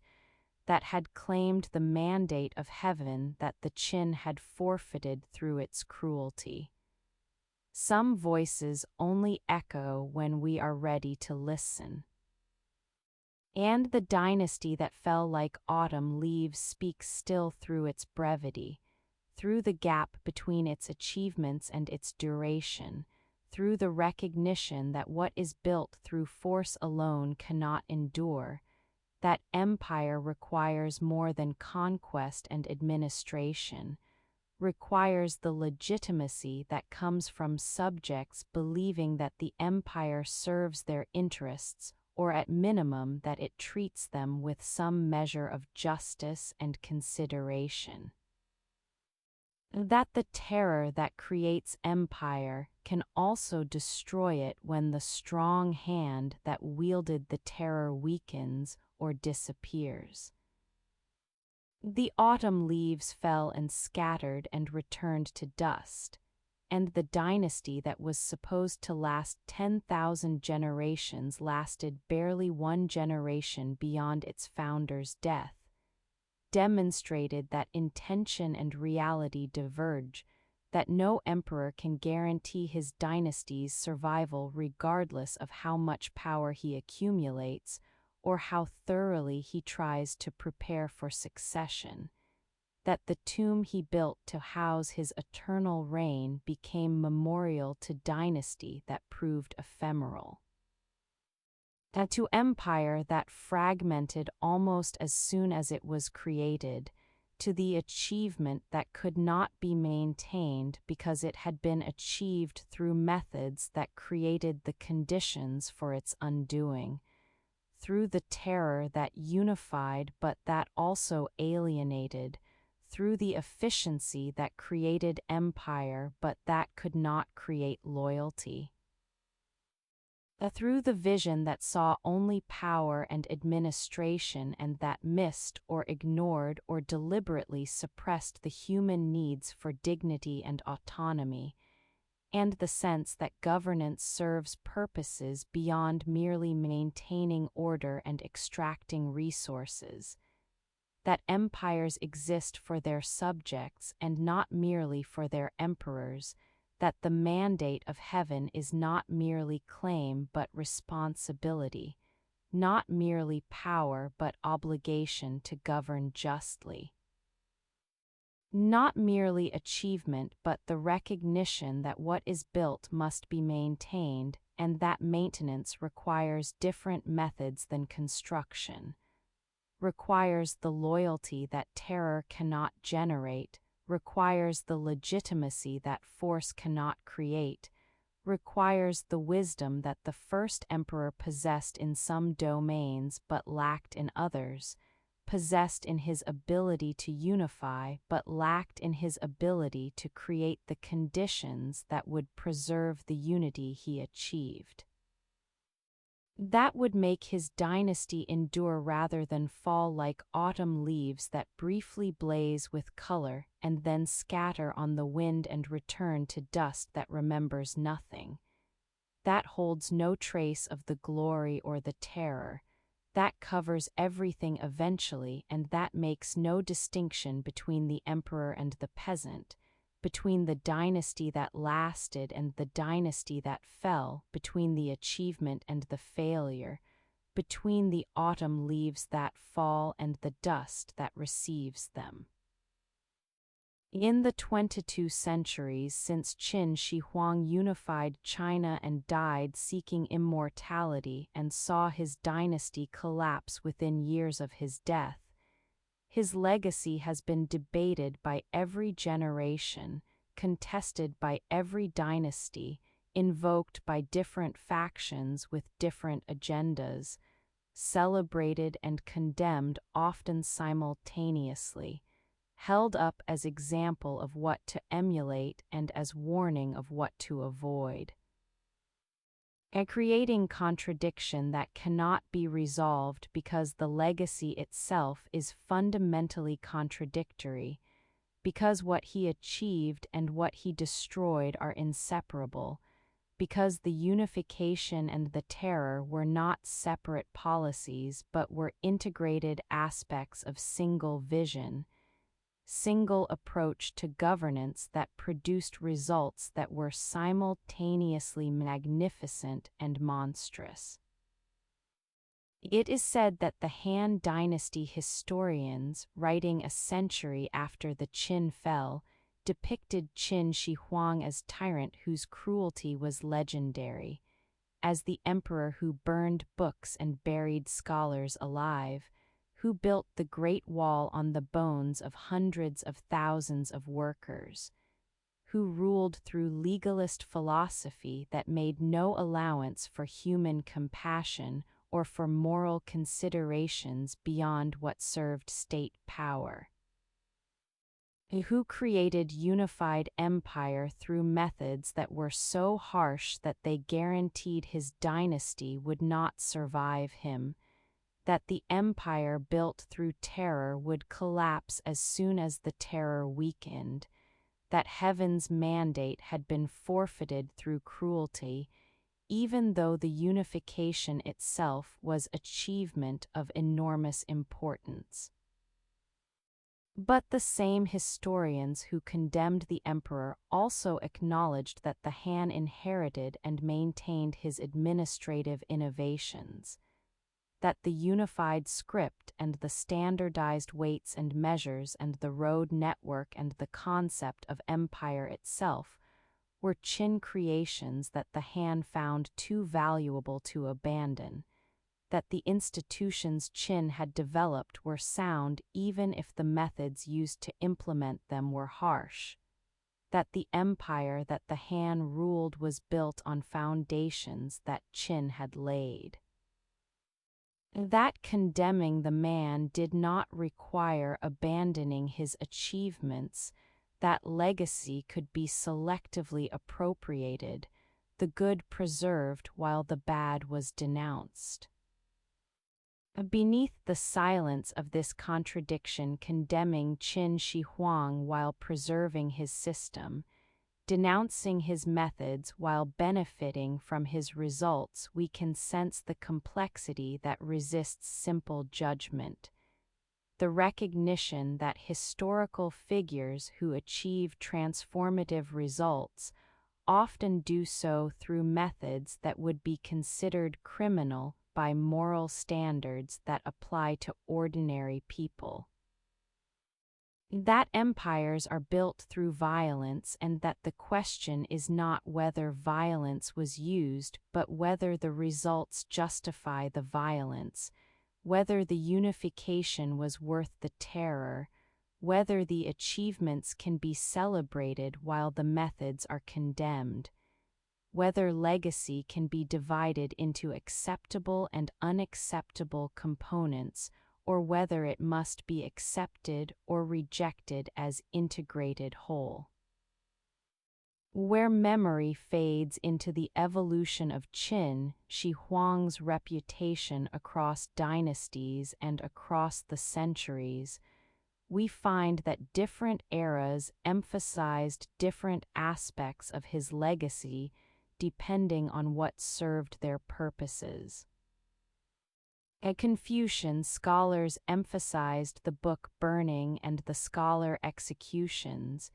[SPEAKER 1] that had claimed the mandate of heaven that the Qin had forfeited through its cruelty. Some voices only echo when we are ready to listen. And the dynasty that fell like autumn leaves speaks still through its brevity, through the gap between its achievements and its duration, through the recognition that what is built through force alone cannot endure, that empire requires more than conquest and administration, requires the legitimacy that comes from subjects believing that the empire serves their interests, or at minimum that it treats them with some measure of justice and consideration. That the terror that creates empire can also destroy it when the strong hand that wielded the terror weakens or disappears. The autumn leaves fell and scattered and returned to dust, and the dynasty that was supposed to last 10,000 generations lasted barely 1 generation beyond its founder's death, demonstrated that intention and reality diverge, that no emperor can guarantee his dynasty's survival regardless of how much power he accumulates or how thoroughly he tries to prepare for succession, that the tomb he built to house his eternal reign became memorial to dynasty that proved ephemeral. And to empire that fragmented almost as soon as it was created, to the achievement that could not be maintained because it had been achieved through methods that created the conditions for its undoing, through the terror that unified but that also alienated, through the efficiency that created empire but that could not create loyalty. Through the vision that saw only power and administration and that missed or ignored or deliberately suppressed the human needs for dignity and autonomy, and the sense that governance serves purposes beyond merely maintaining order and extracting resources, that empires exist for their subjects and not merely for their emperors, that the mandate of heaven is not merely claim but responsibility, not merely power but obligation to govern justly. Not merely achievement but the recognition that what is built must be maintained and that maintenance requires different methods than construction, requires the loyalty that terror cannot generate, requires the legitimacy that force cannot create, requires the wisdom that the first emperor possessed in some domains but lacked in others, possessed in his ability to unify but lacked in his ability to create the conditions that would preserve the unity he achieved. That would make his dynasty endure rather than fall like autumn leaves that briefly blaze with color and then scatter on the wind and return to dust that remembers nothing. That holds no trace of the glory or the terror. That covers everything eventually, and that makes no distinction between the emperor and the peasant, between the dynasty that lasted and the dynasty that fell, between the achievement and the failure, between the autumn leaves that fall and the dust that receives them. In the 22 centuries since Qin Shi Huang unified China and died seeking immortality and saw his dynasty collapse within years of his death, his legacy has been debated by every generation, contested by every dynasty, invoked by different factions with different agendas, celebrated and condemned often simultaneously, held up as example of what to emulate and as warning of what to avoid. And creating contradiction that cannot be resolved because the legacy itself is fundamentally contradictory, because what he achieved and what he destroyed are inseparable, because the unification and the terror were not separate policies but were integrated aspects of single vision, single approach to governance that produced results that were simultaneously magnificent and monstrous. It is said that the Han Dynasty historians, writing a century after the Qin fell, depicted Qin Shi Huang as tyrant whose cruelty was legendary, as the emperor who burned books and buried scholars alive, who built the Great Wall on the bones of hundreds of thousands of workers, who ruled through legalist philosophy that made no allowance for human compassion or for moral considerations beyond what served state power, who created unified empire through methods that were so harsh that they guaranteed his dynasty would not survive him, that the empire built through terror would collapse as soon as the terror weakened, that heaven's mandate had been forfeited through cruelty, even though the unification itself was achievement of enormous importance. But the same historians who condemned the emperor also acknowledged that the Han inherited and maintained his administrative innovations, that the unified script and the standardized weights and measures and the road network and the concept of empire itself were Qin creations that the Han found too valuable to abandon, that the institutions Qin had developed were sound even if the methods used to implement them were harsh, that the empire that the Han ruled was built on foundations that Qin had laid. That condemning the man did not require abandoning his achievements, that legacy could be selectively appropriated, the good preserved while the bad was denounced. Beneath the silence of this contradiction condemning Qin Shi Huang while preserving his system, denouncing his methods while benefiting from his results, we can sense the complexity that resists simple judgment, the recognition that historical figures who achieve transformative results often do so through methods that would be considered criminal by moral standards that apply to ordinary people. That empires are built through violence, and that the question is not whether violence was used but whether the results justify the violence, whether the unification was worth the terror, whether the achievements can be celebrated while the methods are condemned, whether legacy can be divided into acceptable and unacceptable components, or whether it must be accepted or rejected as integrated whole. Where memory fades into the evolution of Qin Shi Huang's reputation across dynasties and across the centuries, we find that different eras emphasized different aspects of his legacy depending on what served their purposes. At Confucian, scholars emphasized the book burning and the scholar executions,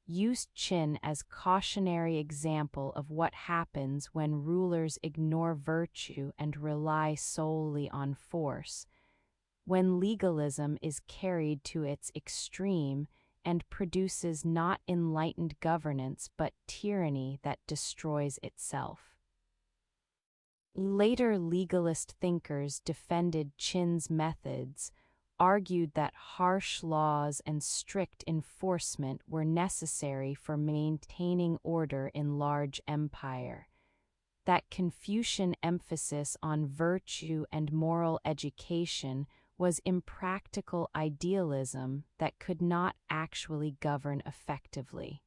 [SPEAKER 1] used Qin as cautionary example of what happens when rulers ignore virtue and rely solely on force, when legalism is carried to its extreme and produces not enlightened governance but tyranny that destroys itself. Later legalist thinkers defended Qin's methods, argued that harsh laws and strict enforcement were necessary for maintaining order in large empire, that Confucian emphasis on virtue and moral education was impractical idealism that could not actually govern effectively.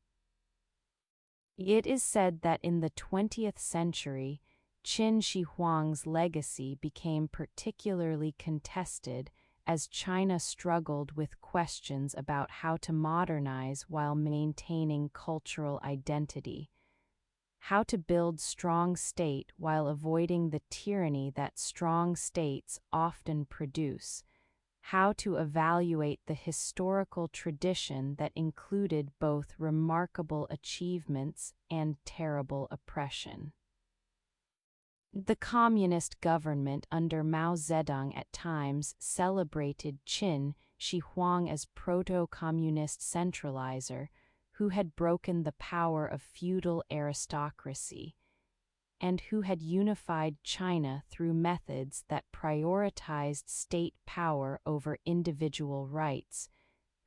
[SPEAKER 1] It is said that in the 20th century, Qin Shi Huang's legacy became particularly contested as China struggled with questions about how to modernize while maintaining cultural identity, how to build strong state while avoiding the tyranny that strong states often produce, how to evaluate the historical tradition that included both remarkable achievements and terrible oppression. The communist government under Mao Zedong at times celebrated Qin Shi Huang as proto-communist centralizer who had broken the power of feudal aristocracy, and who had unified China through methods that prioritized state power over individual rights,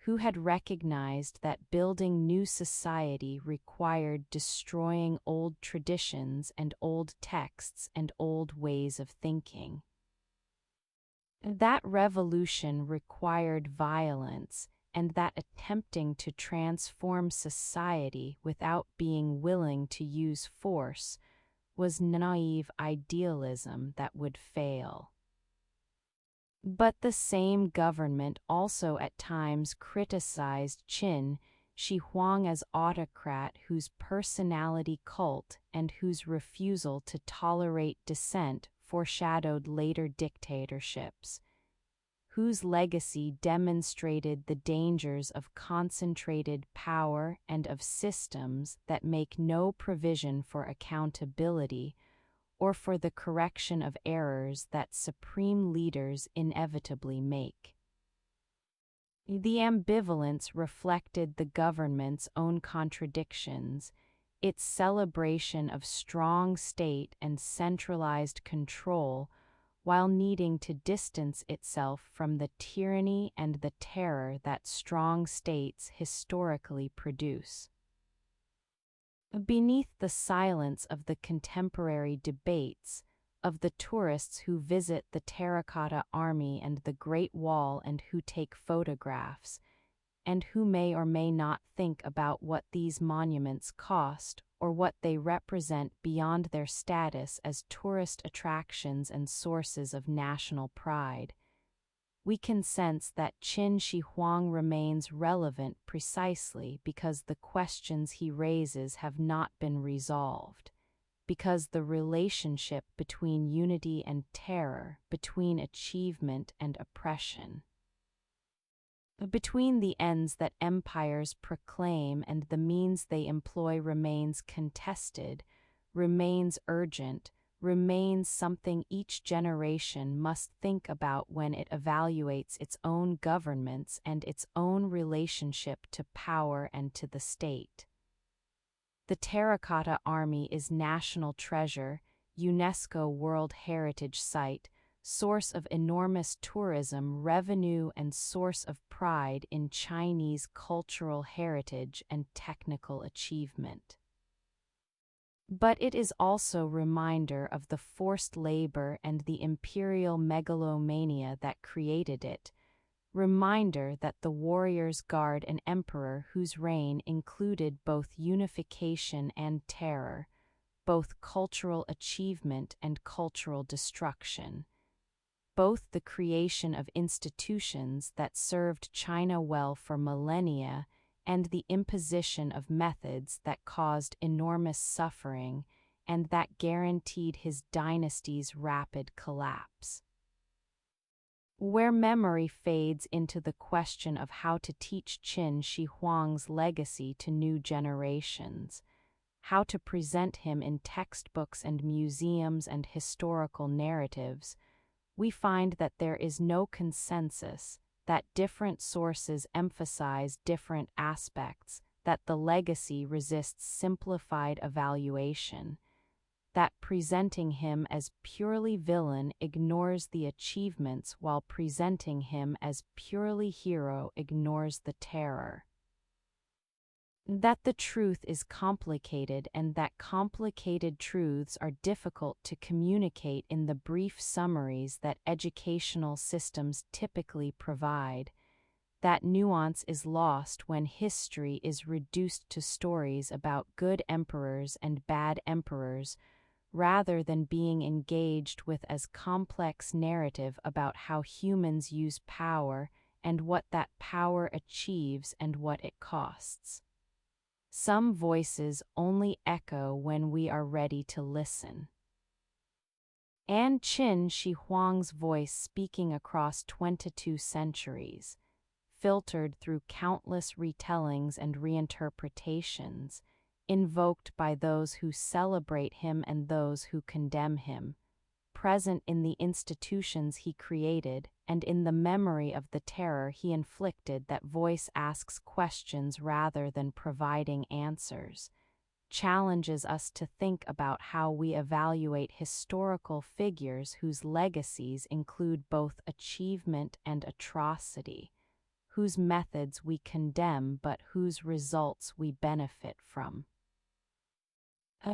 [SPEAKER 1] who had recognized that building new society required destroying old traditions and old texts and old ways of thinking. That revolution required violence, and that attempting to transform society without being willing to use force was naive idealism that would fail. But the same government also at times criticized Qin Shi Huang as autocrat whose personality cult and whose refusal to tolerate dissent foreshadowed later dictatorships, whose legacy demonstrated the dangers of concentrated power and of systems that make no provision for accountability or for the correction of errors that supreme leaders inevitably make. The ambivalence reflected the government's own contradictions, its celebration of strong state and centralized control, while needing to distance itself from the tyranny and the terror that strong states historically produce. Beneath the silence of the contemporary debates, of the tourists who visit the Terracotta Army and the Great Wall and who take photographs, and who may or may not think about what these monuments cost or what they represent beyond their status as tourist attractions and sources of national pride, we can sense that Qin Shi Huang remains relevant precisely because the questions he raises have not been resolved, because the relationship between unity and terror, between achievement and oppression, between the ends that empires proclaim and the means they employ remains contested, remains urgent, remains something each generation must think about when it evaluates its own governments and its own relationship to power and to the state. The Terracotta Army is national treasure, UNESCO World Heritage Site, source of enormous tourism revenue and source of pride in Chinese cultural heritage and technical achievement. But it is also reminder of the forced labor and the imperial megalomania that created it, reminder that the warriors guard an emperor whose reign included both unification and terror, both cultural achievement and cultural destruction, both the creation of institutions that served China well for millennia and the imposition of methods that caused enormous suffering and that guaranteed his dynasty's rapid collapse. Where memory fades into the question of how to teach Qin Shi Huang's legacy to new generations, how to present him in textbooks and museums and historical narratives, we find that there is no consensus, that different sources emphasize different aspects, that the legacy resists simplified evaluation, that presenting him as purely villain ignores the achievements while presenting him as purely hero ignores the terror. That the truth is complicated and that complicated truths are difficult to communicate in the brief summaries that educational systems typically provide. That nuance is lost when history is reduced to stories about good emperors and bad emperors, rather than being engaged with as complex narrative about how humans use power and what that power achieves and what it costs. Some voices only echo when we are ready to listen. And Qin Shi Huang's voice speaking across 22 centuries, filtered through countless retellings and reinterpretations, invoked by those who celebrate him and those who condemn him, present in the institutions he created and in the memory of the terror he inflicted. That voice asks questions rather than providing answers, challenges us to think about how we evaluate historical figures whose legacies include both achievement and atrocity, whose methods we condemn but whose results we benefit from,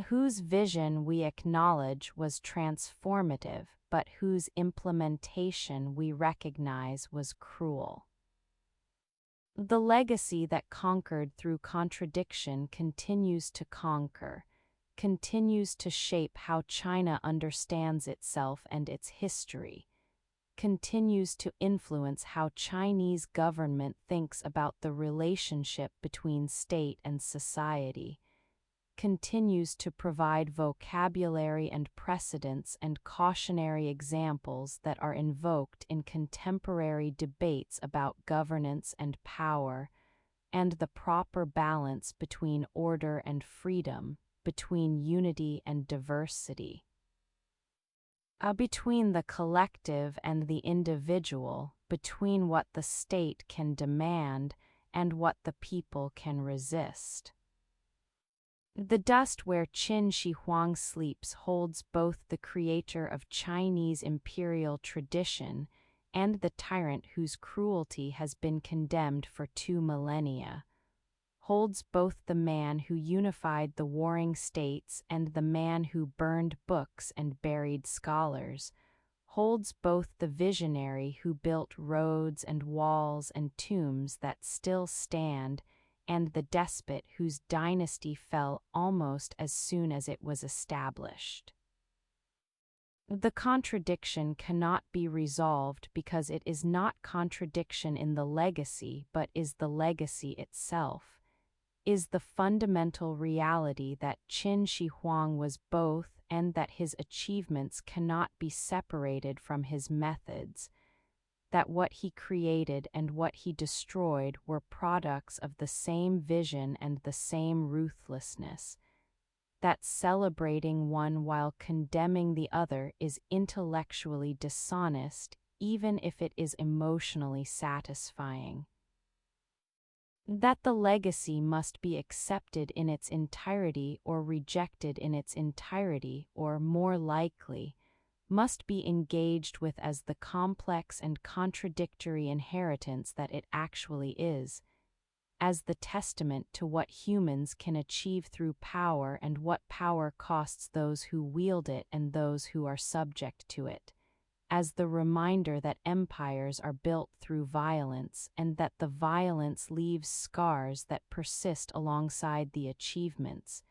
[SPEAKER 1] whose vision we acknowledge was transformative but whose implementation we recognize was cruel. The legacy that conquered through contradiction continues to conquer, continues to shape how China understands itself and its history, continues to influence how Chinese government thinks about the relationship between state and society, continues to provide vocabulary and precedents and cautionary examples that are invoked in contemporary debates about governance and power, and the proper balance between order and freedom, between unity and diversity, between the collective and the individual, between what the state can demand and what the people can resist. The dust where Qin Shi Huang sleeps holds both the creator of Chinese imperial tradition and the tyrant whose cruelty has been condemned for 2 millennia, holds both the man who unified the warring states and the man who burned books and buried scholars, holds both the visionary who built roads and walls and tombs that still stand and the despot whose dynasty fell almost as soon as it was established. The contradiction cannot be resolved because it is not contradiction in the legacy but is the legacy itself, is the fundamental reality that Qin Shi Huang was both and that his achievements cannot be separated from his methods, that what he created and what he destroyed were products of the same vision and the same ruthlessness, that celebrating one while condemning the other is intellectually dishonest even if it is emotionally satisfying, that the legacy must be accepted in its entirety or rejected in its entirety or, more likely, must be engaged with as the complex and contradictory inheritance that it actually is, as the testament to what humans can achieve through power and what power costs those who wield it and those who are subject to it, as the reminder that empires are built through violence and that the violence leaves scars that persist alongside the achievements,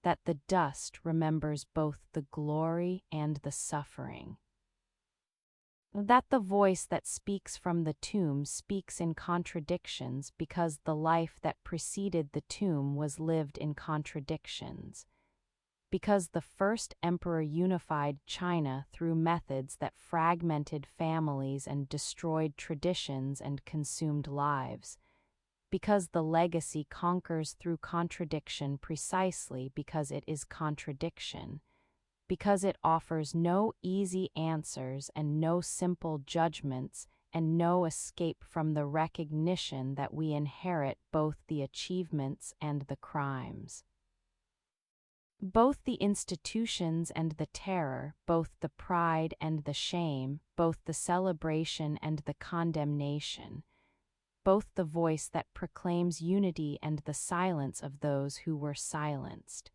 [SPEAKER 1] that the dust remembers both the glory and the suffering. That the voice that speaks from the tomb speaks in contradictions because the life that preceded the tomb was lived in contradictions. Because the first emperor unified China through methods that fragmented families and destroyed traditions and consumed lives. Because the legacy conquers through contradiction precisely because it is contradiction. Because it offers no easy answers and no simple judgments and no escape from the recognition that we inherit both the achievements and the crimes. Both the institutions and the terror, both the pride and the shame, both the celebration and the condemnation, both the voice that proclaims unity and the silence of those who were silenced,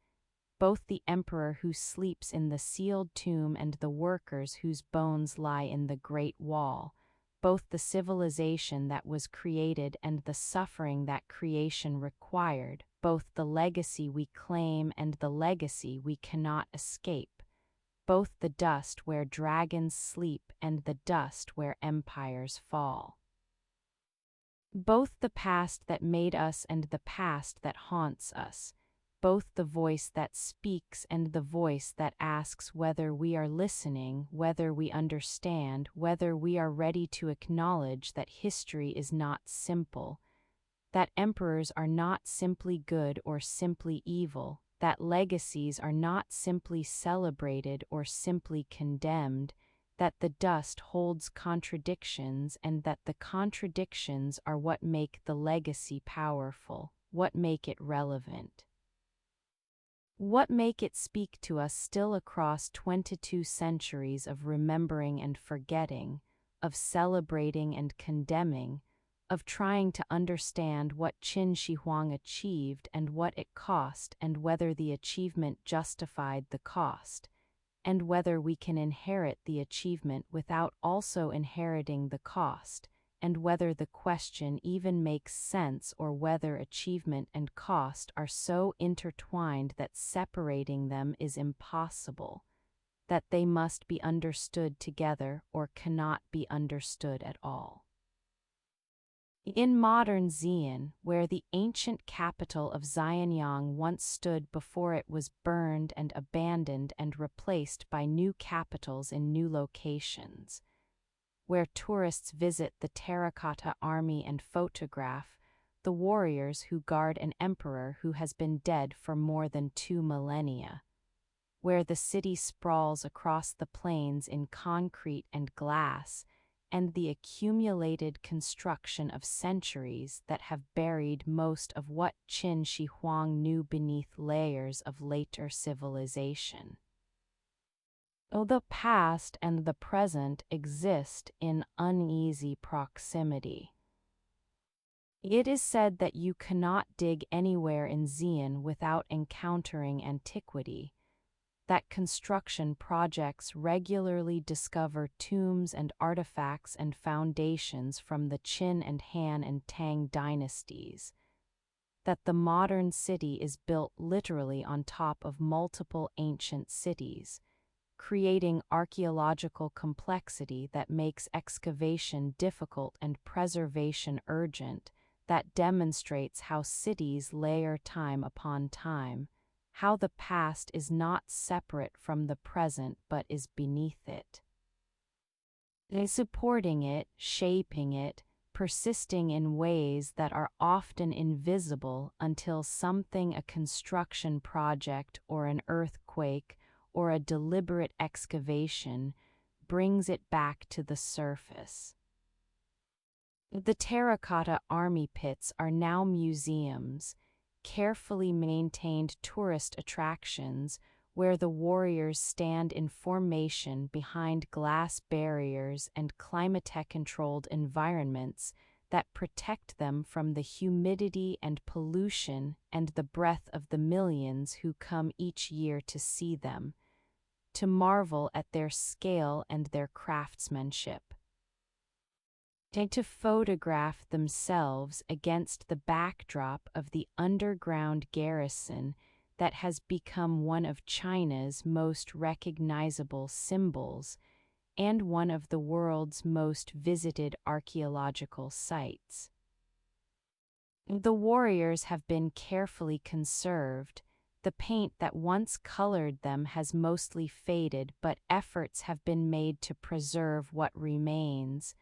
[SPEAKER 1] both the emperor who sleeps in the sealed tomb and the workers whose bones lie in the Great Wall, both the civilization that was created and the suffering that creation required, both the legacy we claim and the legacy we cannot escape, both the dust where dragons sleep and the dust where empires fall. Both the past that made us and the past that haunts us, both the voice that speaks and the voice that asks whether we are listening, whether we understand, whether we are ready to acknowledge that history is not simple, that emperors are not simply good or simply evil, that legacies are not simply celebrated or simply condemned, that the dust holds contradictions and that the contradictions are what make the legacy powerful, what make it relevant. What make it speak to us still across 22 centuries of remembering and forgetting, of celebrating and condemning, of trying to understand what Qin Shi Huang achieved and what it cost and whether the achievement justified the cost, and whether we can inherit the achievement without also inheriting the cost, and whether the question even makes sense or whether achievement and cost are so intertwined that separating them is impossible, that they must be understood together or cannot be understood at all. In modern Xi'an, where the ancient capital of Xianyang once stood before it was burned and abandoned and replaced by new capitals in new locations, where tourists visit the Terracotta Army and photograph the warriors who guard an emperor who has been dead for more than 2 millennia, where the city sprawls across the plains in concrete and glass, and the accumulated construction of centuries that have buried most of what Qin Shi Huang knew beneath layers of later civilization. The past and the present exist in uneasy proximity. It is said that you cannot dig anywhere in Xi'an without encountering antiquity, that construction projects regularly discover tombs and artifacts and foundations from the Qin and Han and Tang dynasties, that the modern city is built literally on top of multiple ancient cities, creating archaeological complexity that makes excavation difficult and preservation urgent, that demonstrates how cities layer time upon time, how the past is not separate from the present but is beneath it, supporting it, shaping it, persisting in ways that are often invisible until something, a construction project or an earthquake or a deliberate excavation, brings it back to the surface. The Terracotta Army pits are now museums, carefully maintained tourist attractions where the warriors stand in formation behind glass barriers and climate-controlled environments that protect them from the humidity and pollution and the breath of the millions who come each year to see them, to marvel at their scale and their craftsmanship, and to photograph themselves against the backdrop of the underground garrison that has become one of China's most recognizable symbols and one of the world's most visited archaeological sites. The warriors have been carefully conserved. The paint that once colored them has mostly faded, but efforts have been made to preserve what remains.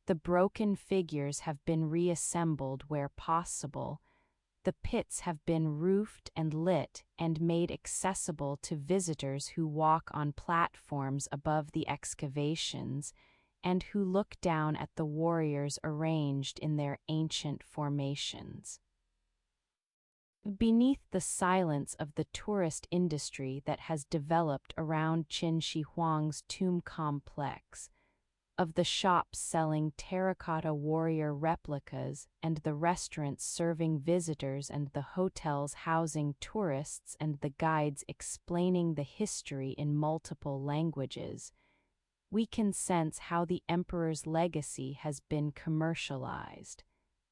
[SPEAKER 1] The broken figures have been reassembled where possible. The pits have been roofed and lit and made accessible to visitors who walk on platforms above the excavations and who look down at the warriors arranged in their ancient formations. Beneath the silence of the tourist industry that has developed around Qin Shi Huang's tomb complex, of the shops selling terracotta warrior replicas and the restaurants serving visitors and the hotels housing tourists and the guides explaining the history in multiple languages, we can sense how the emperor's legacy has been commercialized,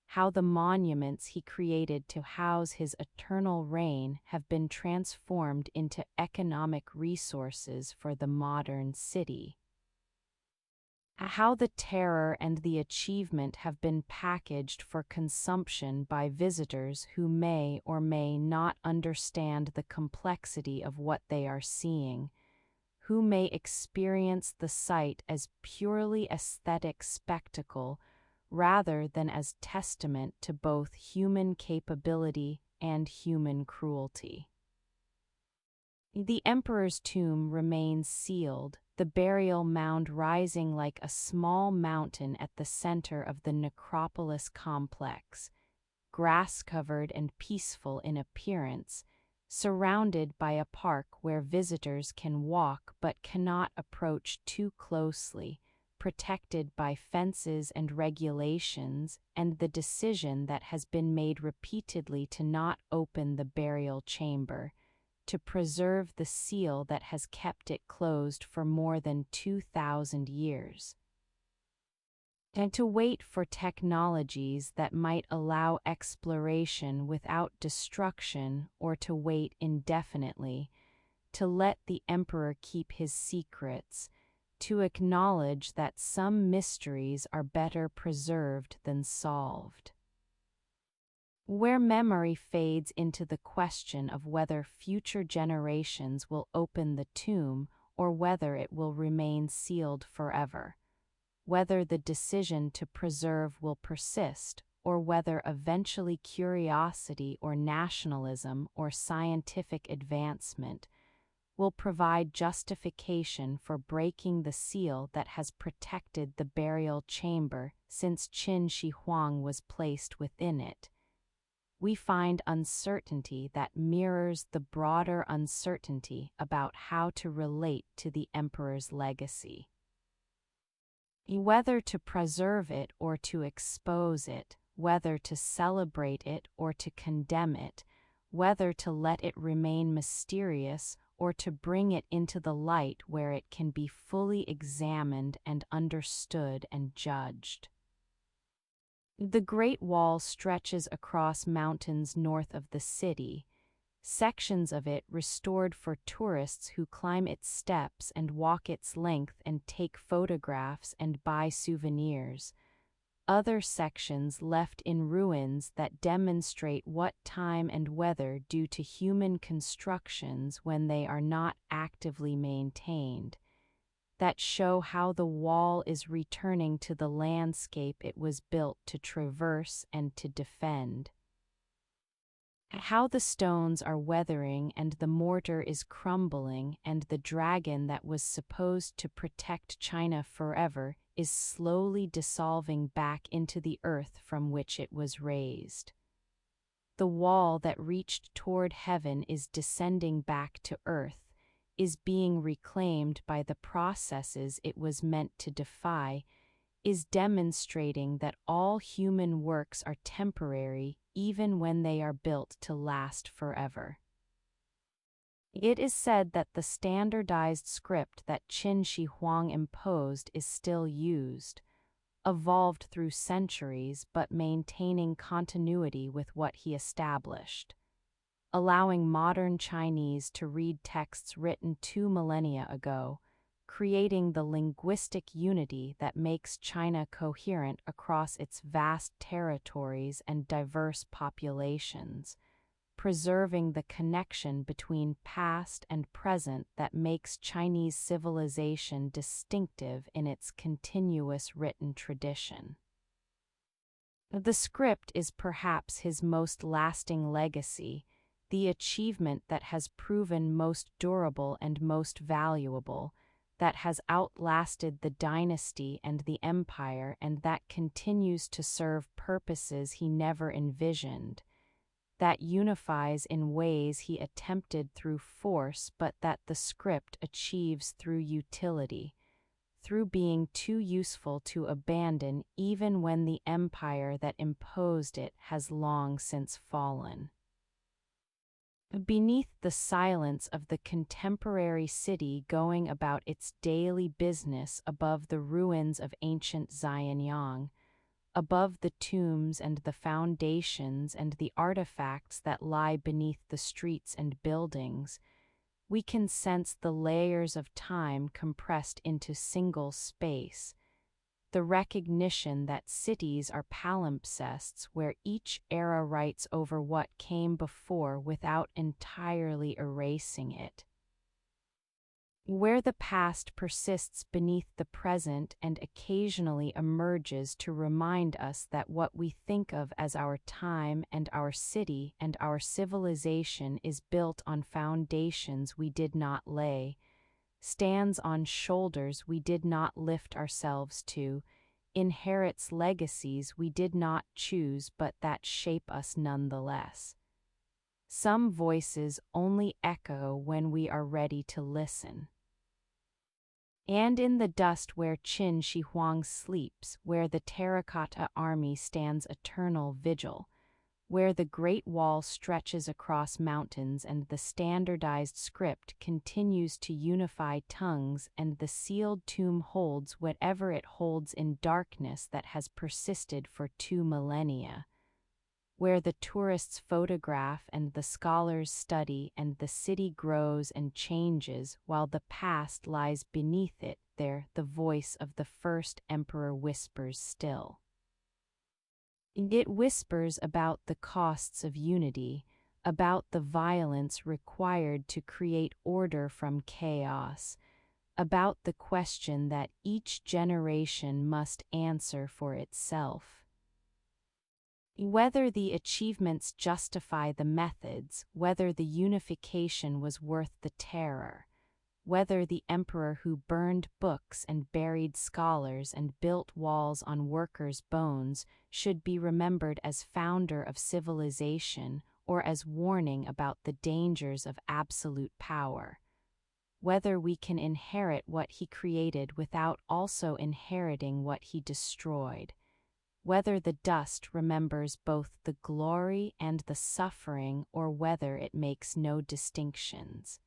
[SPEAKER 1] how the monuments he created to house his eternal reign have been transformed into economic resources for the modern city, how the terror and the achievement have been packaged for consumption by visitors who may or may not understand the complexity of what they are seeing, who may experience the sight as purely aesthetic spectacle rather than as testament to both human capability and human cruelty. The emperor's tomb remains sealed, the burial mound rising like a small mountain at the center of the necropolis complex, grass-covered and peaceful in appearance, surrounded by a park where visitors can walk but cannot approach too closely, protected by fences and regulations, and the decision that has been made repeatedly to not open the burial chamber, to preserve the seal that has kept it closed for more than 2,000 years, and to wait for technologies that might allow exploration without destruction, or to wait indefinitely, to let the emperor keep his secrets, to acknowledge that some mysteries are better preserved than solved. Where memory fades into the question of whether future generations will open the tomb or whether it will remain sealed forever, whether the decision to preserve will persist, or whether eventually curiosity or nationalism or scientific advancement will provide justification for breaking the seal that has protected the burial chamber since Qin Shi Huang was placed within it, we find uncertainty that mirrors the broader uncertainty about how to relate to the emperor's legacy. Whether to preserve it or to expose it, whether to celebrate it or to condemn it, whether to let it remain mysterious or to bring it into the light where it can be fully examined and understood and judged. The Great Wall stretches across mountains north of the city, sections of it restored for tourists who climb its steps and walk its length and take photographs and buy souvenirs, other sections left in ruins that demonstrate what time and weather due to human constructions when they are not actively maintained, that show how the wall is returning to the landscape it was built to traverse and to defend. How the stones are weathering and the mortar is crumbling and the dragon that was supposed to protect China forever is slowly dissolving back into the earth from which it was raised. The wall that reached toward heaven is descending back to earth, is being reclaimed by the processes it was meant to defy, is demonstrating that all human works are temporary even when they are built to last forever. It is said that the standardized script that Qin Shi Huang imposed is still used, evolved through centuries but maintaining continuity with what he established, allowing modern Chinese to read texts written 2 millennia ago, creating the linguistic unity that makes China coherent across its vast territories and diverse populations, preserving the connection between past and present that makes Chinese civilization distinctive in its continuous written tradition. The script is perhaps his most lasting legacy, the achievement that has proven most durable and most valuable, that has outlasted the dynasty and the empire and that continues to serve purposes he never envisioned, that unifies in ways he attempted through force but that the script achieves through utility, through being too useful to abandon even when the empire that imposed it has long since fallen. Beneath the silence of the contemporary city going about its daily business above the ruins of ancient Xianyang, above the tombs and the foundations and the artifacts that lie beneath the streets and buildings, we can sense the layers of time compressed into single space, the recognition that cities are palimpsests where each era writes over what came before without entirely erasing it, where the past persists beneath the present and occasionally emerges to remind us that what we think of as our time and our city and our civilization is built on foundations we did not lay, stands on shoulders we did not lift ourselves to, inherits legacies we did not choose but that shape us nonetheless. Some voices only echo when we are ready to listen. And in the dust where Qin Shi Huang sleeps, where the Terracotta Army stands eternal vigil, where the Great Wall stretches across mountains and the standardized script continues to unify tongues and the sealed tomb holds whatever it holds in darkness that has persisted for 2 millennia, where the tourists photograph and the scholars study and the city grows and changes while the past lies beneath it, there the voice of the first emperor whispers still. It whispers about the costs of unity, about the violence required to create order from chaos, about the question that each generation must answer for itself. Whether the achievements justify the methods, whether the unification was worth the terror, whether the emperor who burned books and buried scholars and built walls on workers' bones should be remembered as founder of civilization or as warning about the dangers of absolute power, whether we can inherit what he created without also inheriting what he destroyed, whether the dust remembers both the glory and the suffering or whether it makes no distinctions.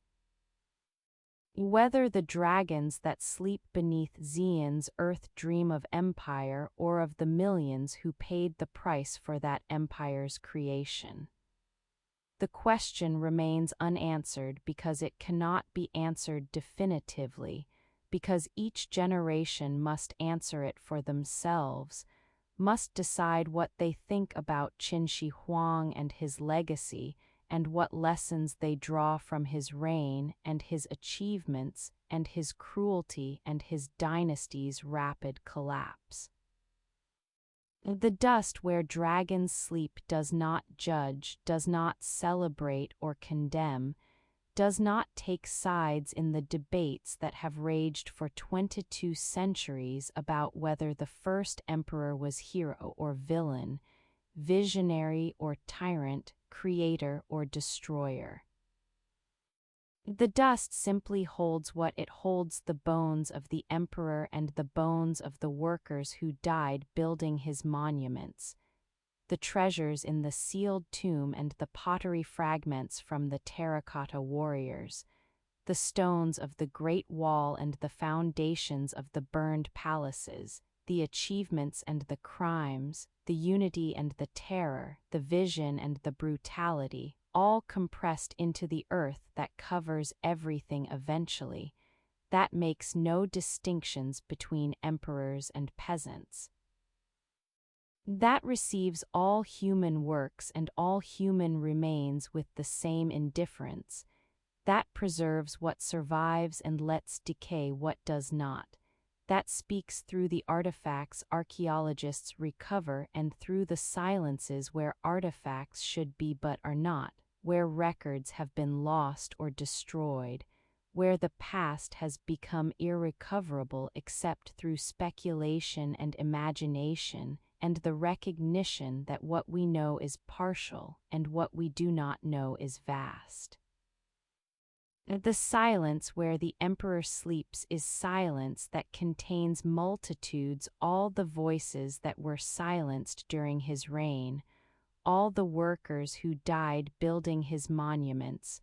[SPEAKER 1] Whether the dragons that sleep beneath Xian's earth dream of empire or of the millions who paid the price for that empire's creation. The question remains unanswered because it cannot be answered definitively, because each generation must answer it for themselves, must decide what they think about Qin Shi Huang and his legacy, and what lessons they draw from his reign and his achievements and his cruelty and his dynasty's rapid collapse. The dust where dragons sleep does not judge, does not celebrate or condemn, does not take sides in the debates that have raged for 22 centuries about whether the first emperor was hero or villain, visionary or tyrant, creator or destroyer. The dust simply holds what it holds: the bones of the emperor and the bones of the workers who died building his monuments, the treasures in the sealed tomb and the pottery fragments from the terracotta warriors, the stones of the Great Wall and the foundations of the burned palaces, the achievements and the crimes, the unity and the terror, the vision and the brutality, all compressed into the earth that covers everything eventually, that makes no distinctions between emperors and peasants, that receives all human works and all human remains with the same indifference, that preserves what survives and lets decay what does not, that speaks through the artifacts archaeologists recover and through the silences where artifacts should be but are not, where records have been lost or destroyed, where the past has become irrecoverable except through speculation and imagination, and the recognition that what we know is partial and what we do not know is vast. The silence where the emperor sleeps is silence that contains multitudes, all the voices that were silenced during his reign, all the workers who died building his monuments,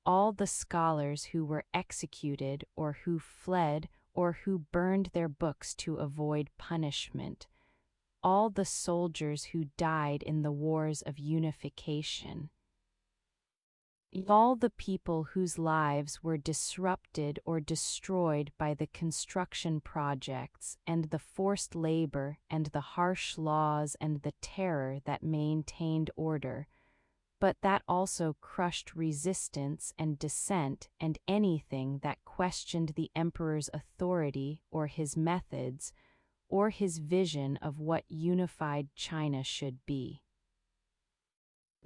[SPEAKER 1] all the scholars who were executed or who fled or who burned their books to avoid punishment, all the soldiers who died in the wars of unification, all the people whose lives were disrupted or destroyed by the construction projects and the forced labor and the harsh laws and the terror that maintained order, but that also crushed resistance and dissent and anything that questioned the emperor's authority or his methods or his vision of what unified China should be.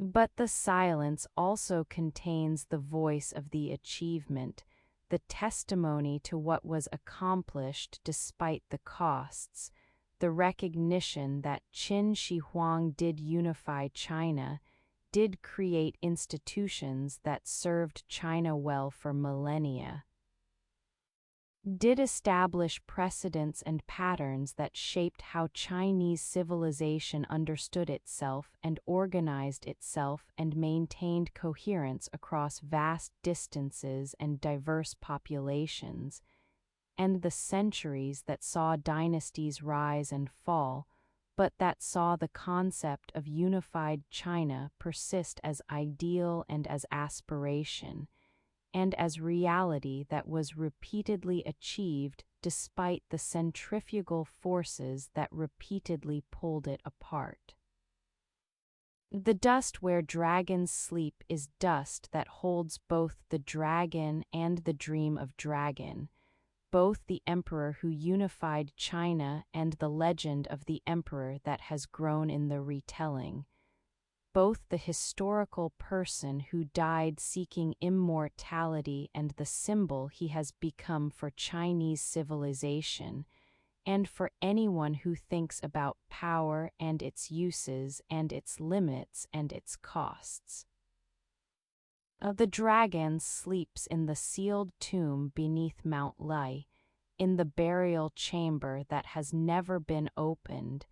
[SPEAKER 1] But the silence also contains the voice of the achievement, the testimony to what was accomplished despite the costs, the recognition that Qin Shi Huang did unify China, did create institutions that served China well for millennia, did establish precedents and patterns that shaped how Chinese civilization understood itself and organized itself and maintained coherence across vast distances and diverse populations, and the centuries that saw dynasties rise and fall, but that saw the concept of unified China persist as ideal and as aspiration, and as reality that was repeatedly achieved despite the centrifugal forces that repeatedly pulled it apart. The dust where dragons sleep is dust that holds both the dragon and the dream of dragon, both the emperor who unified China and the legend of the emperor that has grown in the retelling, both the historical person who died seeking immortality and the symbol he has become for Chinese civilization, and for anyone who thinks about power and its uses and its limits and its costs. The dragon sleeps in the sealed tomb beneath Mount Lai, in the burial chamber that has never been opened,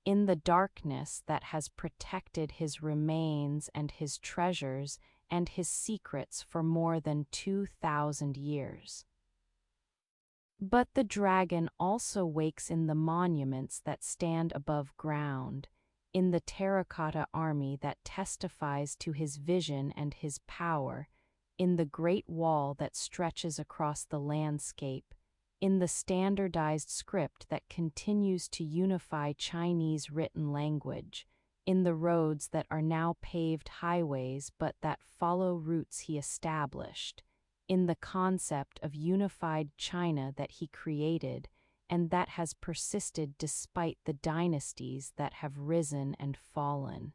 [SPEAKER 1] in the darkness that has protected his remains and his treasures and his secrets for more than 2,000 years. But the dragon also wakes in the monuments that stand above ground, in the Terracotta Army that testifies to his vision and his power, in the Great Wall that stretches across the landscape, in the standardized script that continues to unify Chinese written language, in the roads that are now paved highways but that follow routes he established, in the concept of unified China that he created and that has persisted despite the dynasties that have risen and fallen.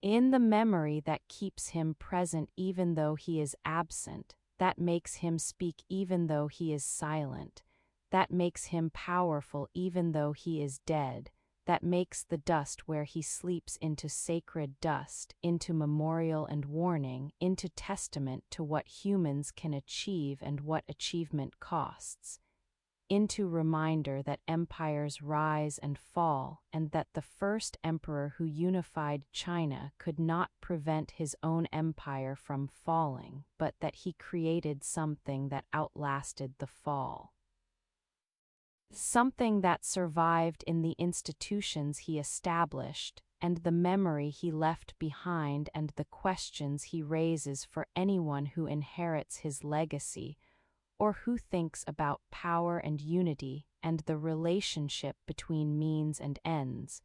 [SPEAKER 1] In the memory that keeps him present even though he is absent, that makes him speak even though he is silent, that makes him powerful even though he is dead, that makes the dust where he sleeps into sacred dust, into memorial and warning, into testament to what humans can achieve and what achievement costs, into reminder that empires rise and fall, and that the first emperor who unified China could not prevent his own empire from falling, but that he created something that outlasted the fall. Something that survived in the institutions he established, and the memory he left behind, and the questions he raises for anyone who inherits his legacy, or who thinks about power and unity and the relationship between means and ends,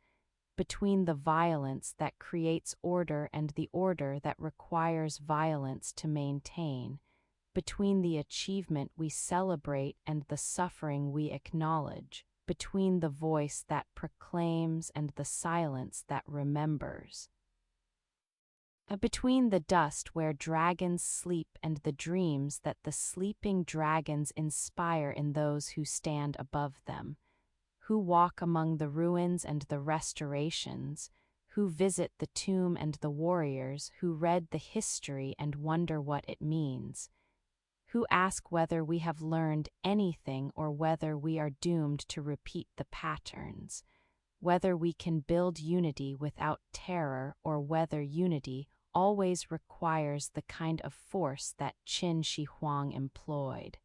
[SPEAKER 1] between the violence that creates order and the order that requires violence to maintain, between the achievement we celebrate and the suffering we acknowledge, between the voice that proclaims and the silence that remembers. Between the dust where dragons sleep and the dreams that the sleeping dragons inspire in those who stand above them, who walk among the ruins and the restorations, who visit the tomb and the warriors, who read the history and wonder what it means, who ask whether we have learned anything or whether we are doomed to repeat the patterns, whether we can build unity without terror or whether unity always requires the kind of force that Qin Shi Huang employed.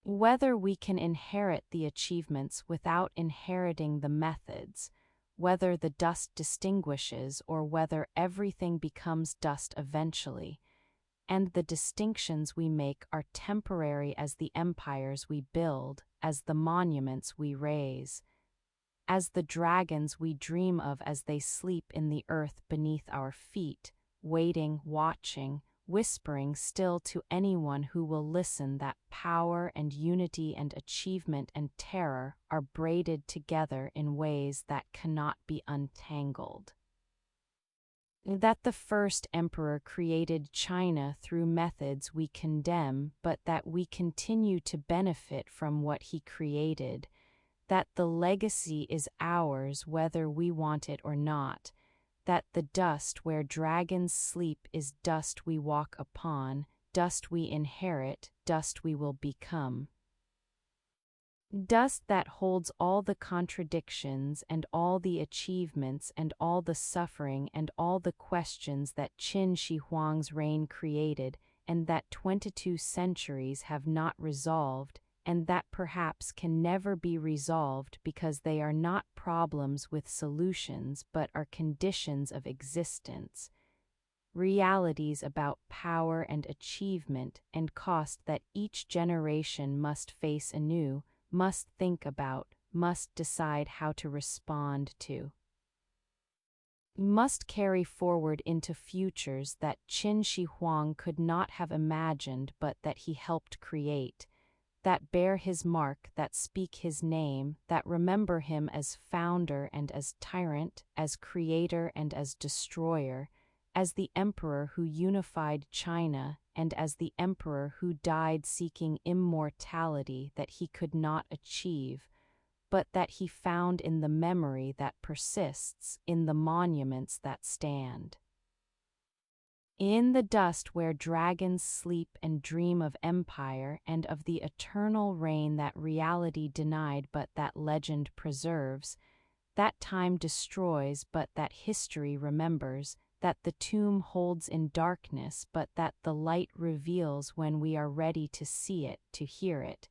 [SPEAKER 1] Whether we can inherit the achievements without inheriting the methods, whether the dust distinguishes or whether everything becomes dust eventually, and the distinctions we make are temporary as the empires we build, as the monuments we raise, as the dragons we dream of as they sleep in the earth beneath our feet, waiting, watching, whispering still to anyone who will listen that power and unity and achievement and terror are braided together in ways that cannot be untangled. That the first emperor created China through methods we condemn, but that we continue to benefit from what he created, that the legacy is ours whether we want it or not, that the dust where dragons sleep is dust we walk upon, dust we inherit, dust we will become. Dust that holds all the contradictions and all the achievements and all the suffering and all the questions that Qin Shi Huang's reign created and that 22 centuries have not resolved, and that perhaps can never be resolved because they are not problems with solutions but are conditions of existence, realities about power and achievement and cost that each generation must face anew, must think about, must decide how to respond to, must carry forward into futures that Qin Shi Huang could not have imagined but that he helped create, that bear his mark, that speak his name, that remember him as founder and as tyrant, as creator and as destroyer, as the emperor who unified China and as the emperor who died seeking immortality that he could not achieve, but that he found in the memory that persists, in the monuments that stand. In the dust where dragons sleep and dream of empire and of the eternal reign that reality denied but that legend preserves, that time destroys but that history remembers, that the tomb holds in darkness but that the light reveals when we are ready to see it, to hear it,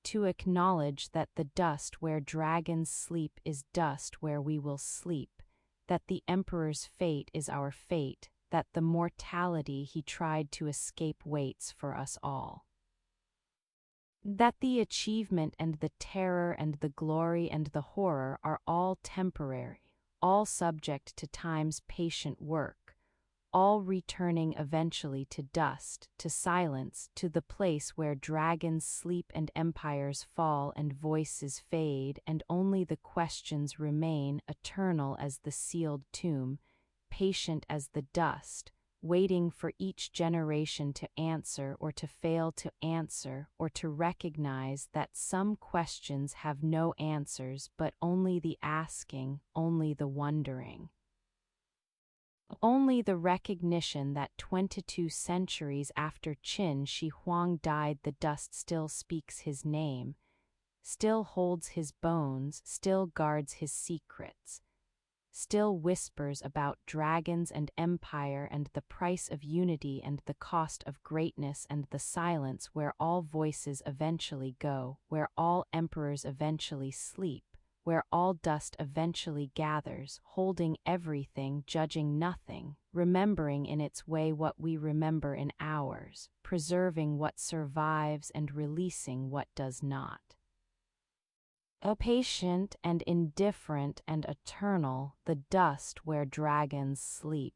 [SPEAKER 1] to acknowledge that the dust where dragons sleep is dust where we will sleep, that the emperor's fate is our fate, that the mortality he tried to escape waits for us all. That the achievement and the terror and the glory and the horror are all temporary, all subject to time's patient work, all returning eventually to dust, to silence, to the place where dragons sleep and empires fall and voices fade and only the questions remain, eternal as the sealed tomb, patient as the dust, waiting for each generation to answer or to fail to answer, or to recognize that some questions have no answers but only the asking, only the wondering. Only the recognition that 22 centuries after Qin Shi Huang died, the dust still speaks his name, still holds his bones, still guards his secrets, still whispers about dragons and empire and the price of unity and the cost of greatness and the silence where all voices eventually go, where all emperors eventually sleep, where all dust eventually gathers, holding everything, judging nothing, remembering in its way what we remember in ours, preserving what survives and releasing what does not. O patient and indifferent and eternal, the dust where dragons sleep.